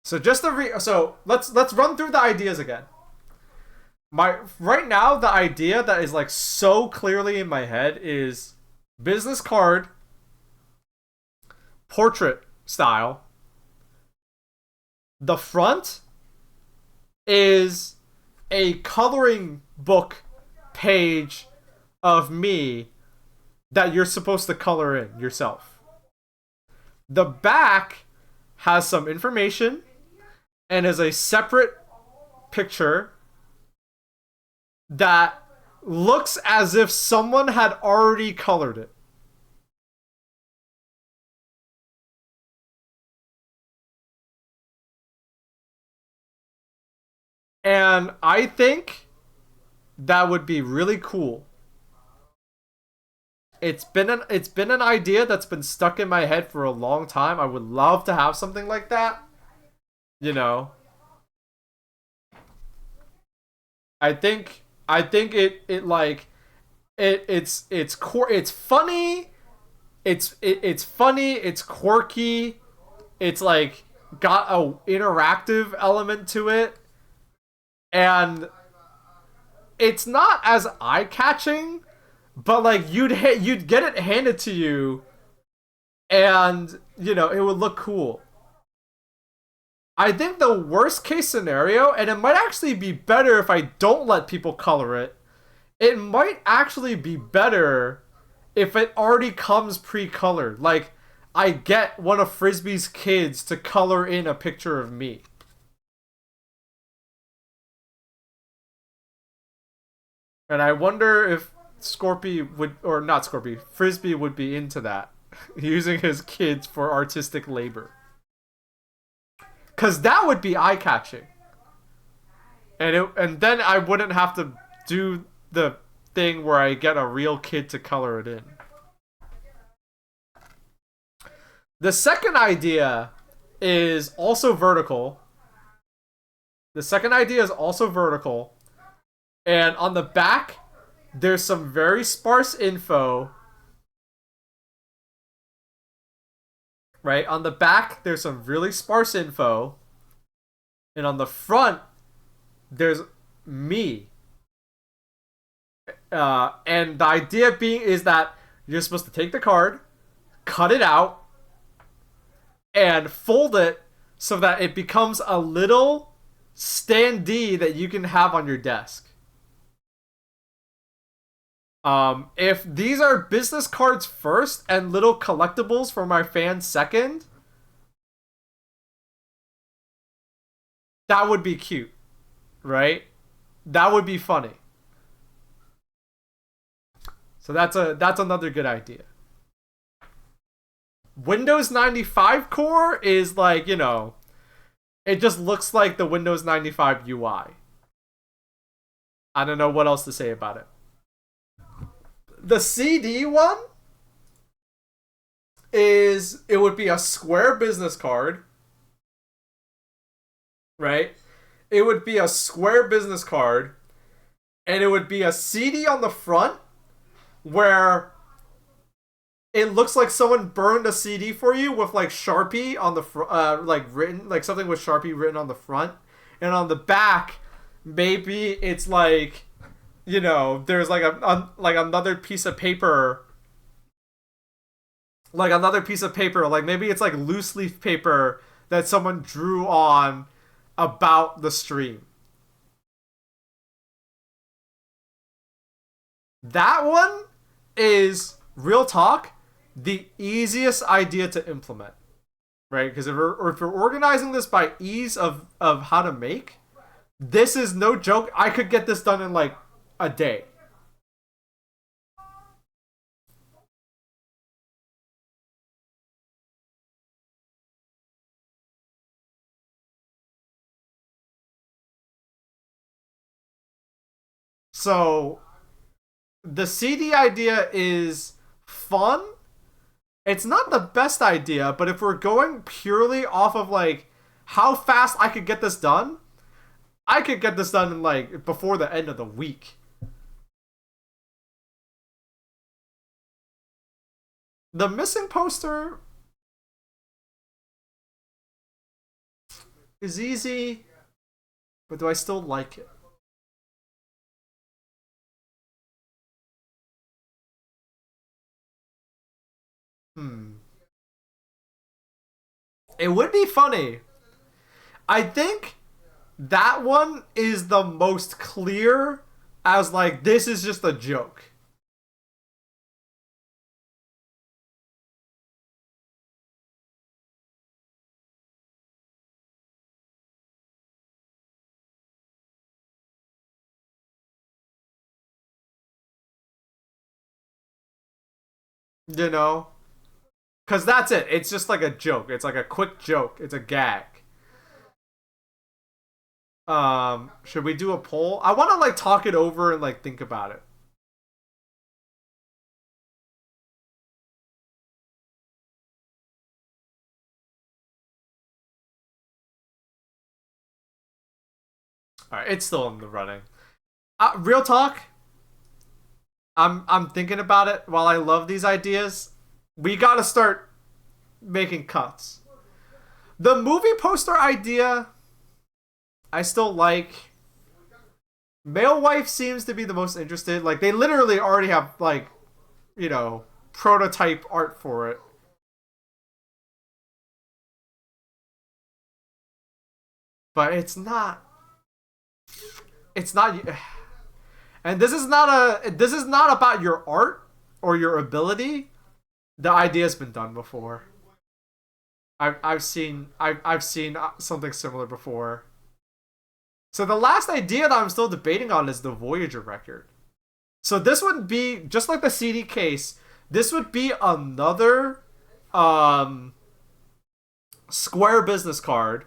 so just the so let's run through the ideas again. Right now the idea that is like so clearly in my head is business card, portrait style. The front is a coloring book page of me that you're supposed to color in yourself. The back has some information and is a separate picture that looks as if someone had already colored it. And I think that would be really cool. It's been an idea that's been stuck in my head for a long time. I would love to have something like that. You know. I think it like it's funny. It's funny, it's quirky. It's like got a interactive element to it. And it's not as eye-catching, but like you'd get it handed to you, and you know it would look cool. I think the worst case scenario, and it might actually be better if I don't let people color it. It might actually be better if it already comes pre-colored. Like I get one of Frisbee's kids to color in a picture of me. And I wonder if Scorpy would, or not Scorpy, Frisbee would be into that. Using his kids for artistic labor. Because that would be eye-catching. And then I wouldn't have to do the thing where I get a real kid to color it in. The second idea is also vertical. And on the back, there's some very sparse info. Right? On the back, there's some really sparse info. And on the front, there's me. And the idea being is that you're supposed to take the card, cut it out, and fold it so that it becomes a little standee that you can have on your desk. If these are business cards first and little collectibles for my fans second, that would be cute, right? That would be funny. So that's another good idea. Windows 95 core is like, you know, it just looks like the Windows 95 UI. I don't know what else to say about it. The CD one it would be a square business card, right? It would be a square business card, and it would be a CD on the front where it looks like someone burned a CD for you with like Sharpie on the like written, like something with Sharpie written on the front, and on the back, maybe it's like, you know, there's like like another piece of paper, like maybe it's like loose leaf paper that someone drew on about the stream. That one is, real talk, the easiest idea to implement, right? Because if we're organizing this by ease of how to make, this is no joke. I could get this done in like a day. So the CD idea is fun. It's not the best idea, but if we're going purely off of like how fast I could get this done, I could get this done in like before the end of the week. The missing poster is easy, but do I still like it? Hmm. It would be funny. I think that one is the most clear as like this is just a joke. You know? Cause that's it. It's just like a joke. It's like a quick joke. It's a gag. Should we do a poll? I want to like talk it over and like think about it. All right, it's still in the running. Real talk. I'm thinking about it. While I love these ideas, we got to start making cuts. The movie poster idea, I still like. Male wife seems to be the most interested. Like they literally already have like, you know, prototype art for it. But it's not and this is not about your art or your ability. The idea's been done before. I've seen something similar before. So the last idea that I'm still debating on is the Voyager record. So this would be just like the CD case. This would be another um square business card.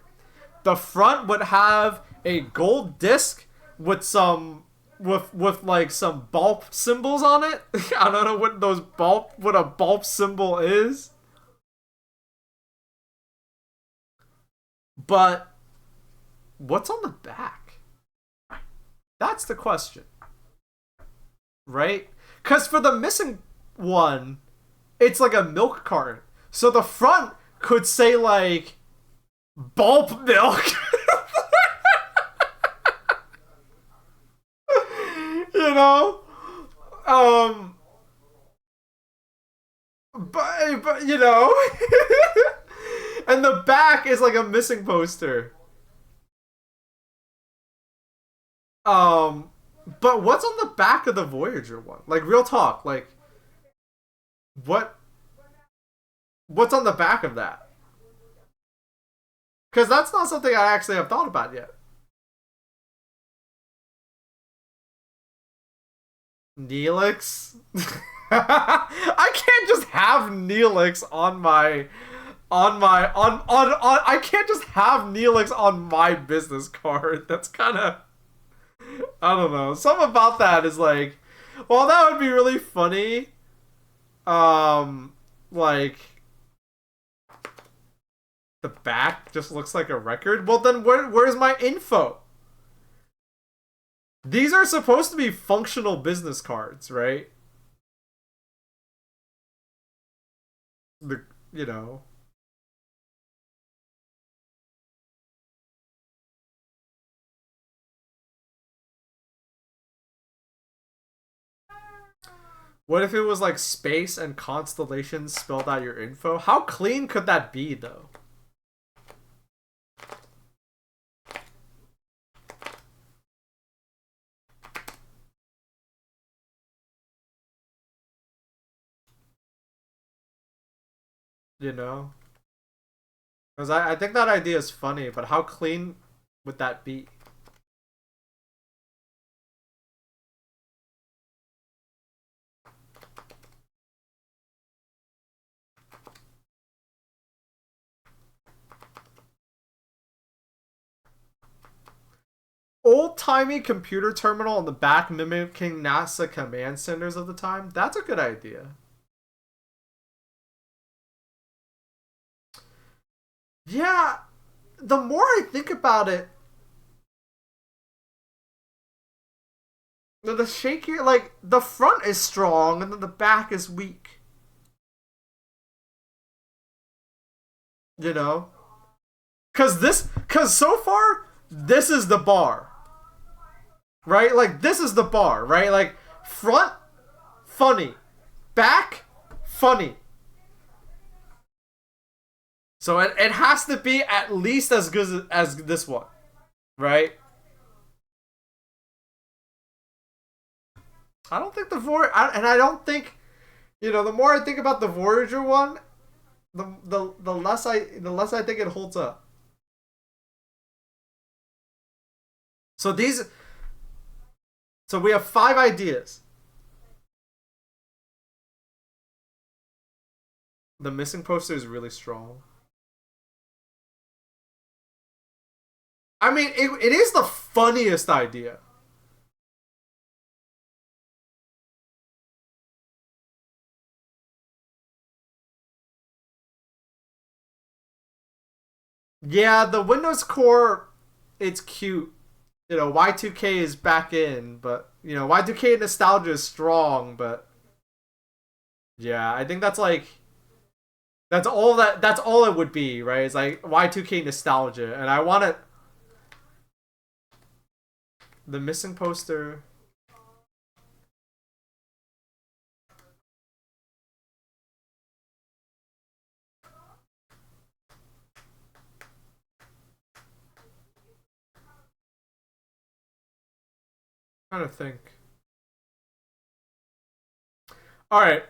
The front would have a gold disc with some with like some Baaulp symbols on it. I don't know what a Baaulp symbol is. But what's on the back? That's the question. Right? Cuz for the missing one, it's like a milk carton. So the front could say like Baaulp milk. You know? Um but you know, and the back is like a missing poster. Um but what's on the back of the Voyager one? Like real talk, like what what's on the back of that? Cuz that's not something I actually have thought about yet. Neelix? I can't just have Neelix on I can't just have Neelix on my business card. That's kind of I don't know. Something about that is like, well, that would be really funny. Like the back just looks like a record. Well, then where's my info? These are supposed to be functional business cards, right? The you know. What if it was like space and constellations spelled out your info? How clean could that be, though? You know? Because I think that idea is funny, but how clean would that be? Old-timey computer terminal on the back mimicking NASA command centers of the time? That's a good idea. Yeah, the more I think about it, the shakier, like, the front is strong and then the back is weak. You know? Cause so far, this is the bar. Right? Like, this is the bar, right? Like, front, funny. Back, funny. So it has to be at least as good as this one. Right? I don't think the Voyager, and I don't think, the more I think about the Voyager one, the less I think it holds up. So we have 5 ideas. The missing poster is really strong. I mean, it is the funniest idea. Yeah, the Windows Core, it's cute. Y2K is back in, but Y2K nostalgia is strong, but yeah, I think that's like that's all it would be, right? It's like Y2K nostalgia, and I want it. The missing poster. I'm trying to think. All right.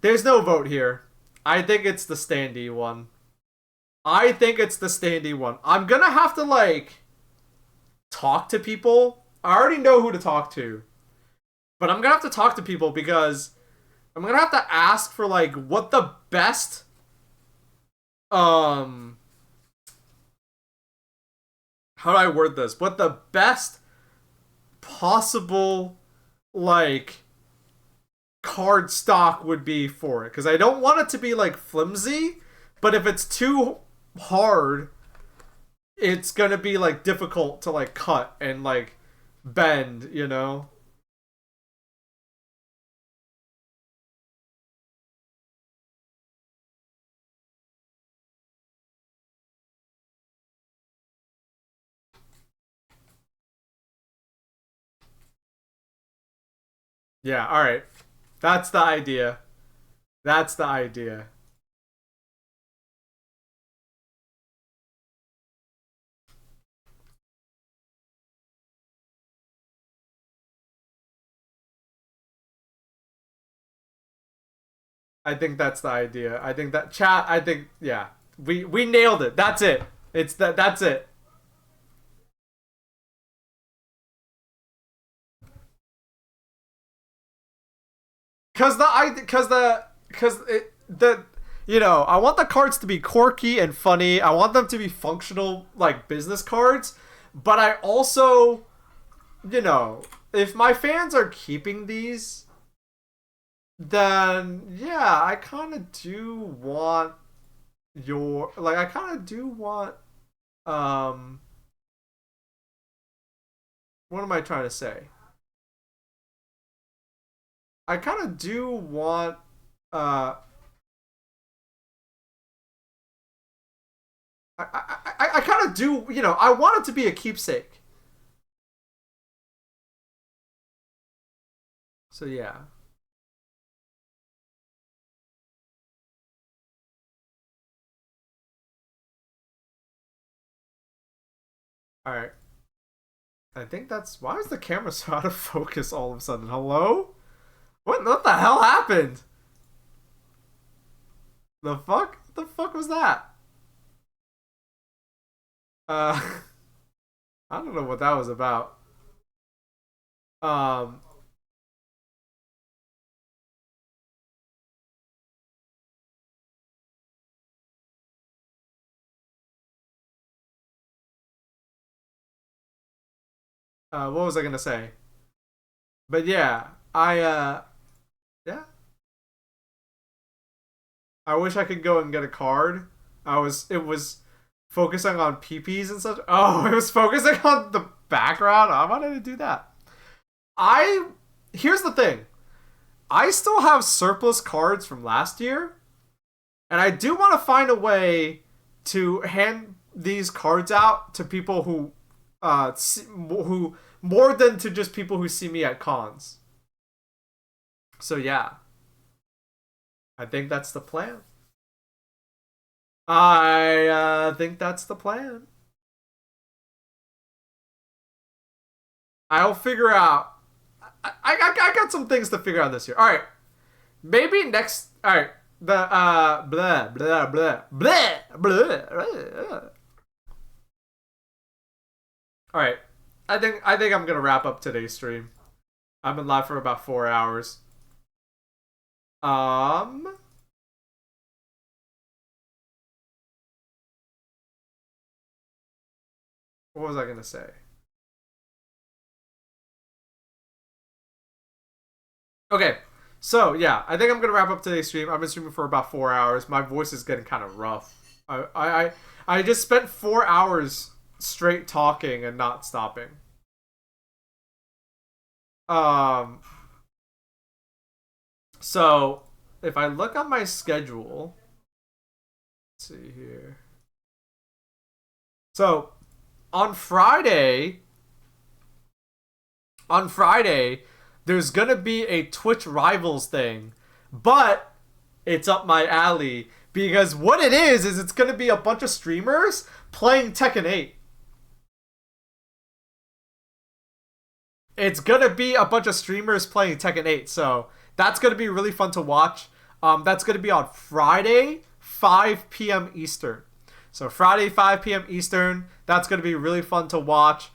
There's no vote here. I think it's the standee one. I'm gonna have to like talk to people. I already know who to talk to, but I'm gonna have to talk to people because I'm gonna have to ask for like what the best how do I word this? What the best possible like card stock would be for it, because I don't want it to be like flimsy, but if it's too hard, it's gonna be like difficult to like cut and like bend, Yeah, all right. That's the idea. That's the idea. I think that's the idea. I think that chat. I think yeah. We nailed it. That's it. That's it. I want the cards to be quirky and funny. I want them to be functional like business cards, but I also, if my fans are keeping these, then yeah, I kind of do want I kind of do want what am I trying to say? I kind of do want uh I kind of do, I want it to be a keepsake. So yeah. All right. I think that's why is the camera so out of focus all of a sudden? Hello? What the hell happened? The fuck? What the fuck was that? Uh I don't know what that was about. Um what was I gonna say? But yeah, yeah. I wish I could go and get a card. It was focusing on PPs and such. Oh, it was focusing on the background. I wanted to do that. I Here's the thing. I still have surplus cards from last year. And I do want to find a way to hand these cards out to people who more than to just people who see me at cons. So yeah, I think that's the plan. I think that's the plan. I'll figure out. I got some things to figure out this year. All right, maybe next. All right, the blah blah blah blah blah. All right, I think I'm gonna wrap up today's stream. I've been live for about 4 hours. What was I gonna say? Okay, so yeah, I think I'm gonna wrap up today's stream. I've been streaming for about 4 hours. My voice is getting kind of rough. I just spent 4 hours straight talking and not stopping. So if I look on my schedule, let's see here. So on Friday, there's gonna be a Twitch Rivals thing, but it's up my alley because what it is it's gonna be a bunch of streamers playing Tekken 8. It's gonna be a bunch of streamers playing Tekken 8, so that's gonna be really fun to watch. That's gonna be on Friday, 5 p.m. Eastern. So Friday, 5 p.m. Eastern. That's gonna be really fun to watch.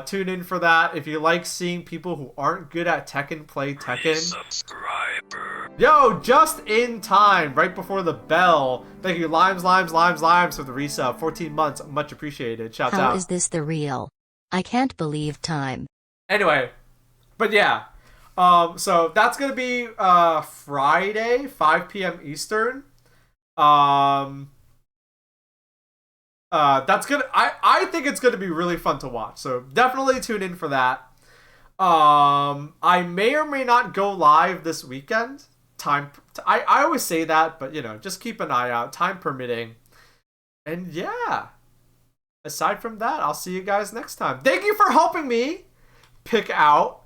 Tune in for that. If you like seeing people who aren't good at Tekken play Tekken. Subscriber. Yo, just in time, right before the bell. Thank you, Limes for the resub. 14 months, much appreciated. Shouts out. How is this the real? I can't believe time. Anyway, but yeah. So that's gonna be Friday, 5 p.m. Eastern. That's gonna I think it's gonna be really fun to watch. So definitely tune in for that. I may or may not go live this weekend. I always say that, but you know, just keep an eye out, time permitting. And yeah. Aside from that, I'll see you guys next time. Thank you for helping me pick out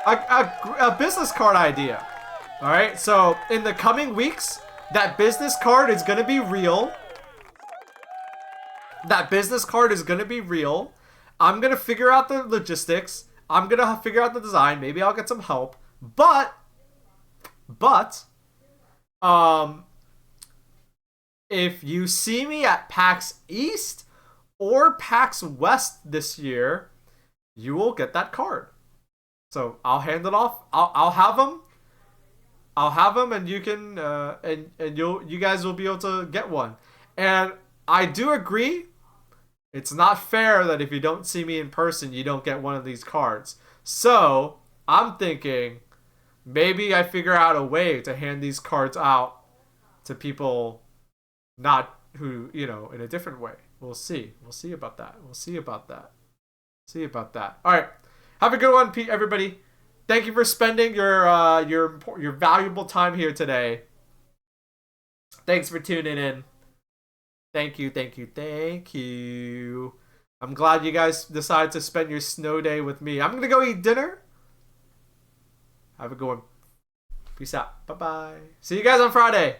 a business card idea. All right, so in the coming weeks, that business card is gonna be real. I'm gonna figure out the logistics. I'm gonna figure out the design. Maybe I'll get some help. But, if you see me at PAX East or PAX West this year, you will get that card. So I'll hand it off. I'll have them. And you can and you guys will be able to get one. And I do agree. It's not fair that if you don't see me in person, you don't get one of these cards. So I'm thinking maybe I figure out a way to hand these cards out to people not who, you know, in a different way. We'll see. We'll see about that. All right. Have a good one, everybody. Thank you for spending your valuable time here today. Thanks for tuning in. Thank you. I'm glad you guys decided to spend your snow day with me. I'm going to go eat dinner. Have a good one. Peace out. Bye-bye. See you guys on Friday.